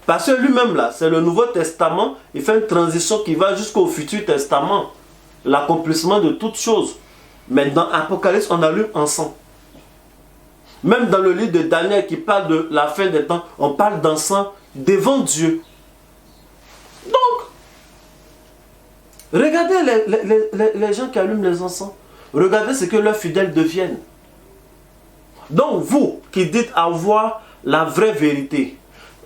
Parce que lui-même, là, c'est le Nouveau Testament. Il fait une transition qui va jusqu'au futur Testament. L'accomplissement de toutes choses. Mais dans Apocalypse, on allume encens. Même dans le livre de Daniel qui parle de la fin des temps, on parle d'encens devant Dieu. Donc, regardez les gens qui allument les encens. Regardez ce que leurs fidèles deviennent. Donc, vous qui dites avoir la vraie vérité,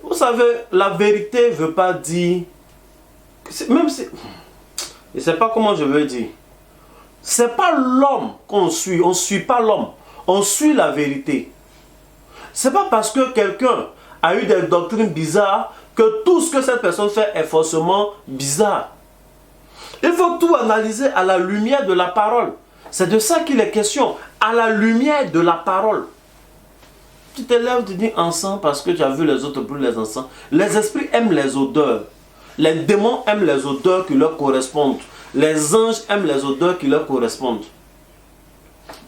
vous savez, la vérité ne veut pas dire... Même si... Je ne sais pas comment je veux dire. Ce n'est pas l'homme qu'on suit. On ne suit pas l'homme. On suit la vérité. Ce n'est pas parce que quelqu'un a eu des doctrines bizarres que tout ce que cette personne fait est forcément bizarre. Il faut tout analyser à la lumière de la parole. C'est de ça qu'il est question. À la lumière de la parole. Tu te lèves, tu dis encens parce que tu as vu les autres brûler les encens. Les esprits aiment les odeurs. Les démons aiment les odeurs qui leur correspondent. Les anges aiment les odeurs qui leur correspondent.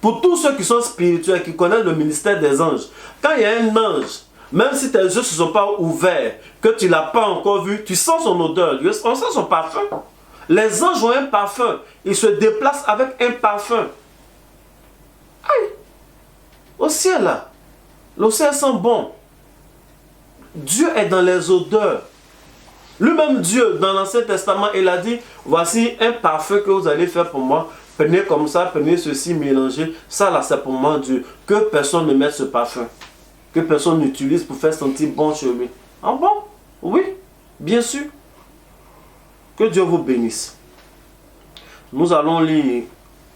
Pour tous ceux qui sont spirituels, qui connaissent le ministère des anges, quand il y a un ange, même si tes yeux ne se sont pas ouverts, que tu ne l'as pas encore vu, tu sens son odeur, on sent son parfum. Les anges ont un parfum. Ils se déplacent avec un parfum. Aïe! Au ciel là, le ciel sent bon. Dieu est dans les odeurs. Lui-même Dieu, dans l'Ancien Testament, il a dit, voici un parfum que vous allez faire pour moi. Prenez comme ça, prenez ceci, mélangez. Ça là, c'est pour moi Dieu. Que personne ne mette ce parfum. Que personne n'utilise pour faire sentir bon chez lui. Ah bon? Oui, bien sûr. Que Dieu vous bénisse. Nous allons lire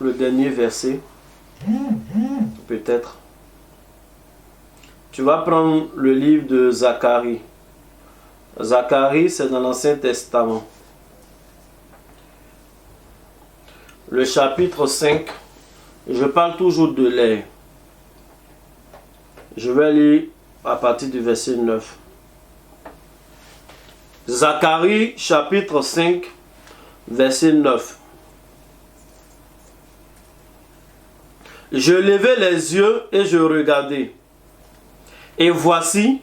le dernier verset. Peut-être. Tu vas prendre le livre de Zacharie. Zacharie, c'est dans l'Ancien Testament. Le chapitre 5. Je parle toujours de l'air. Je vais lire à partir du verset 9. Zacharie, chapitre 5, verset 9. Je levai les yeux et je regardai. Et voici,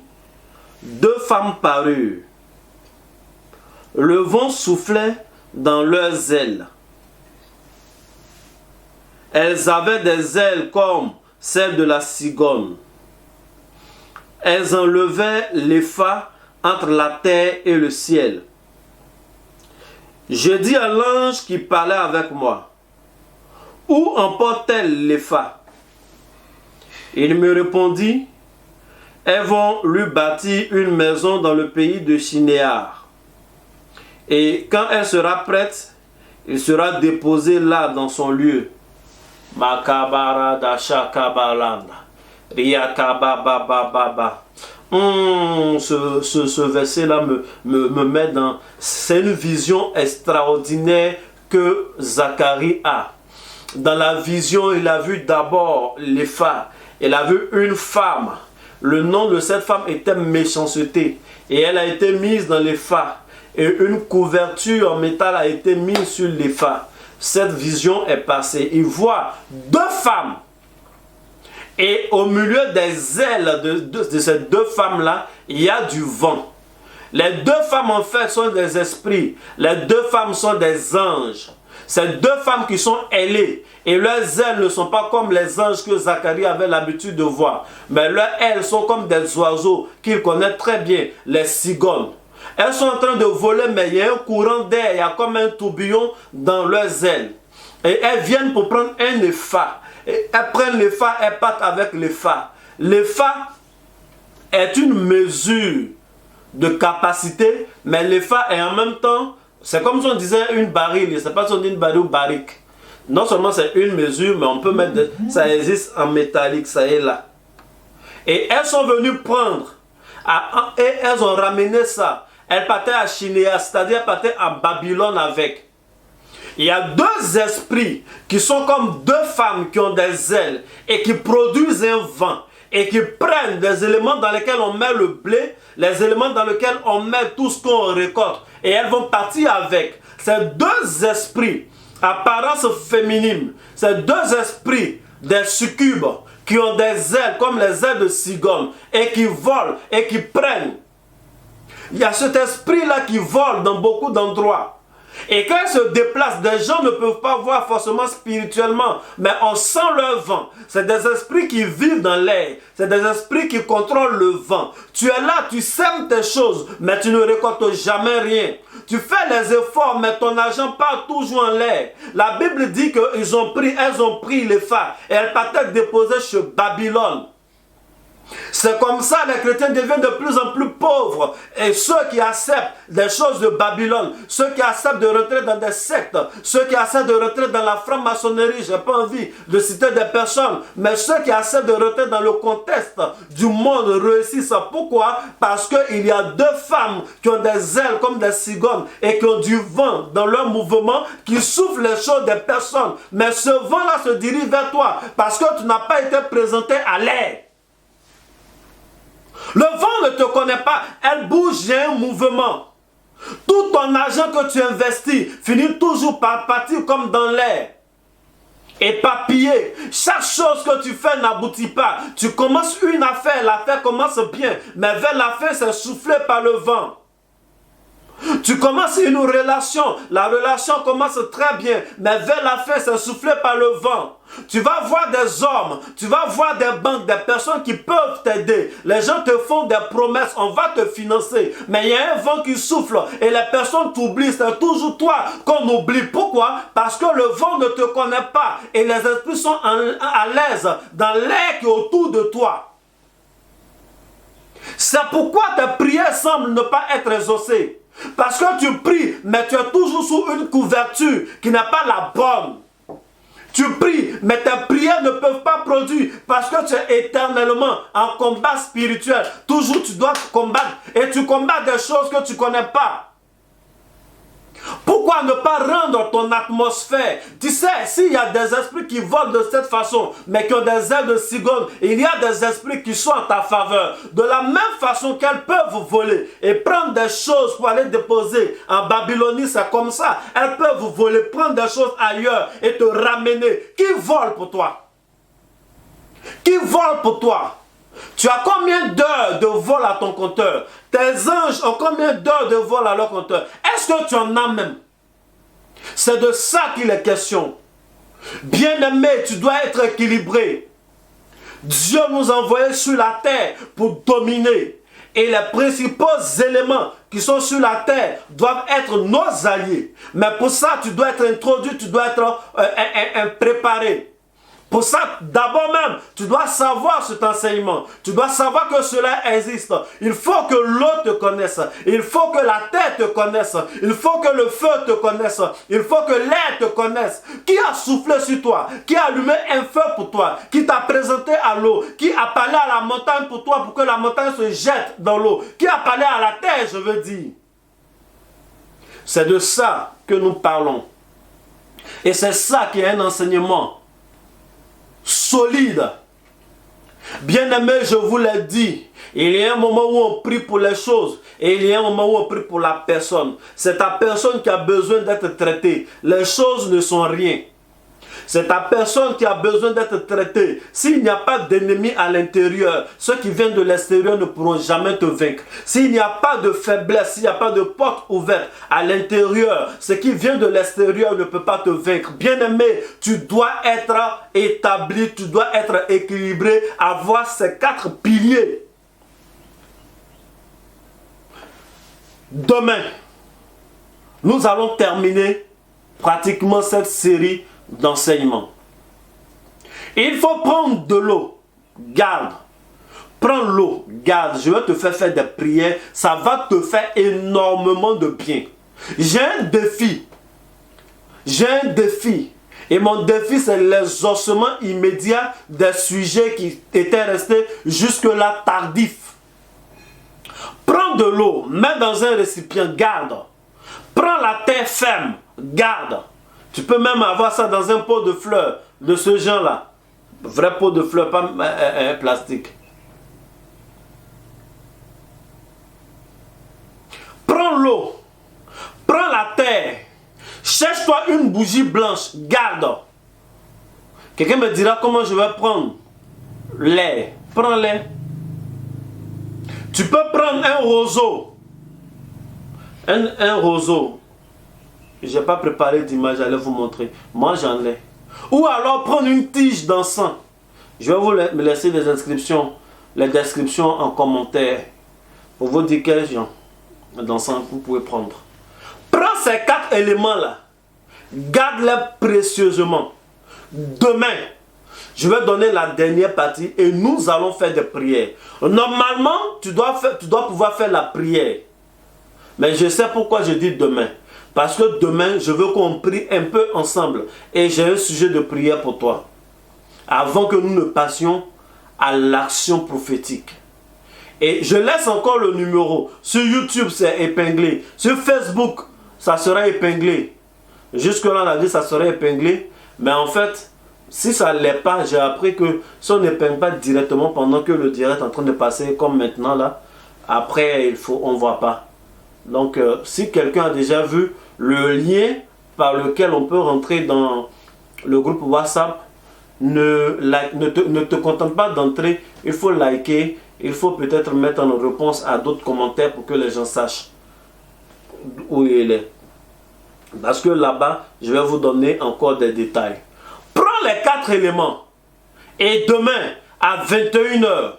deux femmes parurent. Le vent soufflait dans leurs ailes. Elles avaient des ailes comme celle de la cigogne. Elles enlevaient l'épha entre la terre et le ciel. Je dis à l'ange qui parlait avec moi, où emporte-t-elle l'épha? Il me répondit, elles vont lui bâtir une maison dans le pays de Shinéar. Et quand elle sera prête, il sera déposé là dans son lieu. Makabara dasha kabalanda. Riakababababa. Ce verset-là me met dans... C'est une vision extraordinaire que Zacharie a. Dans la vision, il a vu d'abord l'épha. Il a vu une femme. Le nom de cette femme était méchanceté. Et elle a été mise dans l'épha. Et une couverture en métal a été mise sur l'épha. Cette vision est passée. Il voit deux femmes. Et au milieu des ailes de ces deux femmes-là, il y a du vent. Les deux femmes en fait sont des esprits. Les deux femmes sont des anges. Ces deux femmes qui sont ailées. Et leurs ailes ne sont pas comme les anges que Zacharie avait l'habitude de voir. Mais leurs ailes sont comme des oiseaux qu'il connaît très bien, les cigognes. Elles sont en train de voler, mais il y a un courant d'air, il y a comme un tourbillon dans leurs ailes. Et elles viennent pour prendre un épha. Et elles prennent l'épha, elles partent avec l'épha. L'épha est une mesure de capacité, mais l'épha est en même temps, c'est comme si on disait une baril, je ne sais pas si on dit une baril ou barrique. Non seulement c'est une mesure, mais on peut mettre, ça existe en métallique, ça est là. Et elles sont venues prendre, et elles ont ramené ça. Elles partaient à Shinéar, c'est-à-dire elles partaient à Babylone avec. Il y a deux esprits qui sont comme deux femmes qui ont des ailes et qui produisent un vent et qui prennent des éléments dans lesquels on met le blé, les éléments dans lesquels on met tout ce qu'on récolte et elles vont partir avec. Ces deux esprits, apparence féminine, ces deux esprits des succubes qui ont des ailes comme les ailes de cigogne et qui volent et qui prennent. Il y a cet esprit-là qui vole dans beaucoup d'endroits. Et quand ils se déplacent, des gens ne peuvent pas voir forcément spirituellement, mais on sent leur vent. C'est des esprits qui vivent dans l'air. C'est des esprits qui contrôlent le vent. Tu es là, tu sèmes tes choses, mais tu ne récoltes jamais rien. Tu fais les efforts, mais ton argent part toujours en l'air. La Bible dit qu'elles ont pris l'épha et elles partaient déposer chez Babylone. C'est comme ça les chrétiens deviennent de plus en plus pauvres. Et ceux qui acceptent des choses de Babylone, ceux qui acceptent de rentrer dans des sectes, ceux qui acceptent de rentrer dans la franc-maçonnerie, je n'ai pas envie de citer des personnes, mais ceux qui acceptent de rentrer dans le contexte du monde réussissent. Pourquoi? Parce qu'il y a deux femmes qui ont des ailes comme des cigognes et qui ont du vent dans leur mouvement qui souffle les choses des personnes. Mais ce vent-là se dirige vers toi parce que tu n'as pas été présenté à l'air. Le vent ne te connaît pas, elle bouge, il y a un mouvement. Tout ton argent que tu investis finit toujours par partir comme dans l'air. Éparpillé. Chaque chose que tu fais n'aboutit pas. Tu commences une affaire, l'affaire commence bien, mais vers la fin, c'est soufflé par le vent. Tu commences une relation, la relation commence très bien, mais vers la fin, c'est soufflé par le vent. Tu vas voir des hommes, tu vas voir des banques, des personnes qui peuvent t'aider. Les gens te font des promesses, on va te financer. Mais il y a un vent qui souffle et les personnes t'oublient. C'est toujours toi qu'on oublie. Pourquoi? Parce que le vent ne te connaît pas et les esprits sont à l'aise dans l'air qui est autour de toi. C'est pourquoi tes prières semblent ne pas être exaucées. Parce que tu pries, mais tu es toujours sous une couverture qui n'est pas la bonne. Tu pries, mais tes prières ne peuvent pas produire parce que tu es éternellement en combat spirituel. Toujours tu dois combattre et tu combats des choses que tu ne connais pas. Pourquoi ne pas rendre ton atmosphère? Tu sais, s'il y a des esprits qui volent de cette façon, mais qui ont des ailes de cigogne, il y a des esprits qui sont en ta faveur. De la même façon qu'elles peuvent voler et prendre des choses pour aller déposer en Babylonie, c'est comme ça. Elles peuvent voler, prendre des choses ailleurs et te ramener. Qui vole pour toi? Qui vole pour toi? Tu as combien d'heures de vol à ton compteur? Tes anges ont combien d'heures de vol à leur compteur? Est-ce que tu en as même? C'est de ça qu'il est question. Bien-aimé, tu dois être équilibré. Dieu nous a envoyés sur la terre pour dominer. Et les principaux éléments qui sont sur la terre doivent être nos alliés. Mais pour ça, tu dois être introduit, tu dois être préparé. Pour ça, d'abord même, tu dois savoir cet enseignement. Tu dois savoir que cela existe. Il faut que l'eau te connaisse. Il faut que la terre te connaisse. Il faut que le feu te connaisse. Il faut que l'air te connaisse. Qui a soufflé sur toi? Qui a allumé un feu pour toi? Qui t'a présenté à l'eau? Qui a parlé à la montagne pour toi pour que la montagne se jette dans l'eau? Qui a parlé à la terre, je veux dire? C'est de ça que nous parlons. Et c'est ça qui est un enseignement solide. Bien-aimé, je vous l'ai dit, il y a un moment où on prie pour les choses et il y a un moment où on prie pour la personne. C'est ta personne qui a besoin d'être traitée. Les choses ne sont rien. C'est ta personne qui a besoin d'être traitée. S'il n'y a pas d'ennemi à l'intérieur, ceux qui viennent de l'extérieur ne pourront jamais te vaincre. S'il n'y a pas de faiblesse, s'il n'y a pas de porte ouverte à l'intérieur, ce qui vient de l'extérieur ne peut pas te vaincre. Bien-aimé, tu dois être établi, tu dois être équilibré, avoir ces 4 piliers. Demain, nous allons terminer pratiquement cette série d'enseignement. Il faut prendre de l'eau. Garde. Prends l'eau. Garde. Je vais te faire des prières. Ça va te faire énormément de bien. J'ai un défi. J'ai un défi. Et mon défi, c'est l'exaucement immédiat des sujets qui étaient restés jusque-là tardifs. Prends de l'eau. Mets dans un récipient. Garde. Prends la terre ferme. Garde. Tu peux même avoir ça dans un pot de fleurs de ce genre-là. Vrai pot de fleurs, pas un plastique. Prends l'eau. Prends la terre. Cherche-toi une bougie blanche. Garde. Quelqu'un me dira comment je vais prendre l'air. Prends l'air. Tu peux prendre un roseau. Un roseau. Je n'ai pas préparé d'image, j'allais vous montrer. Moi, j'en ai. Ou alors prendre une tige d'encens. Je vais vous laisser les descriptions en commentaire pour vous dire quel genre d'encens vous pouvez prendre. Prends ces 4 éléments-là. Garde-les précieusement. Demain, je vais donner la dernière partie et nous allons faire des prières. Normalement, tu dois pouvoir faire la prière. Mais je sais pourquoi je dis demain. Parce que demain, je veux qu'on prie un peu ensemble. Et j'ai un sujet de prière pour toi. Avant que nous ne passions à l'action prophétique. Et je laisse encore le numéro. Sur YouTube, c'est épinglé. Sur Facebook, ça sera épinglé. Jusque-là, on a dit que ça serait épinglé. Mais en fait, si ça ne l'est pas, j'ai appris que si on n'épingle pas directement pendant que le direct est en train de passer, comme maintenant là, après, on ne voit pas. Donc, si quelqu'un a déjà vu le lien par lequel on peut rentrer dans le groupe WhatsApp, ne te contente pas d'entrer, il faut liker, il faut peut-être mettre en réponse à d'autres commentaires pour que les gens sachent où il est. Parce que là-bas, je vais vous donner encore des détails. Prends les 4 éléments et demain à 21 h,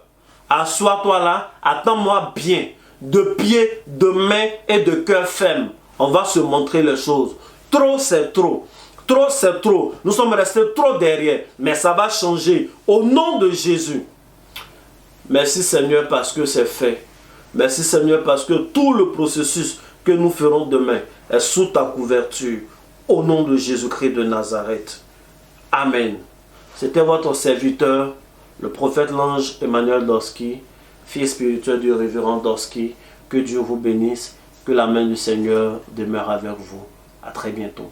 assois-toi là, attends-moi bien. De pied, de main et de cœur ferme. On va se montrer les choses. Trop, c'est trop. Trop, c'est trop. Nous sommes restés trop derrière. Mais ça va changer. Au nom de Jésus. Merci Seigneur parce que c'est fait. Merci Seigneur parce que tout le processus que nous ferons demain est sous ta couverture. Au nom de Jésus-Christ de Nazareth. Amen. C'était votre serviteur, le prophète l'ange Emmanuel Dorski, fils spirituel du révérend Dorski. Que Dieu vous bénisse, que la main du Seigneur demeure avec vous. À très bientôt.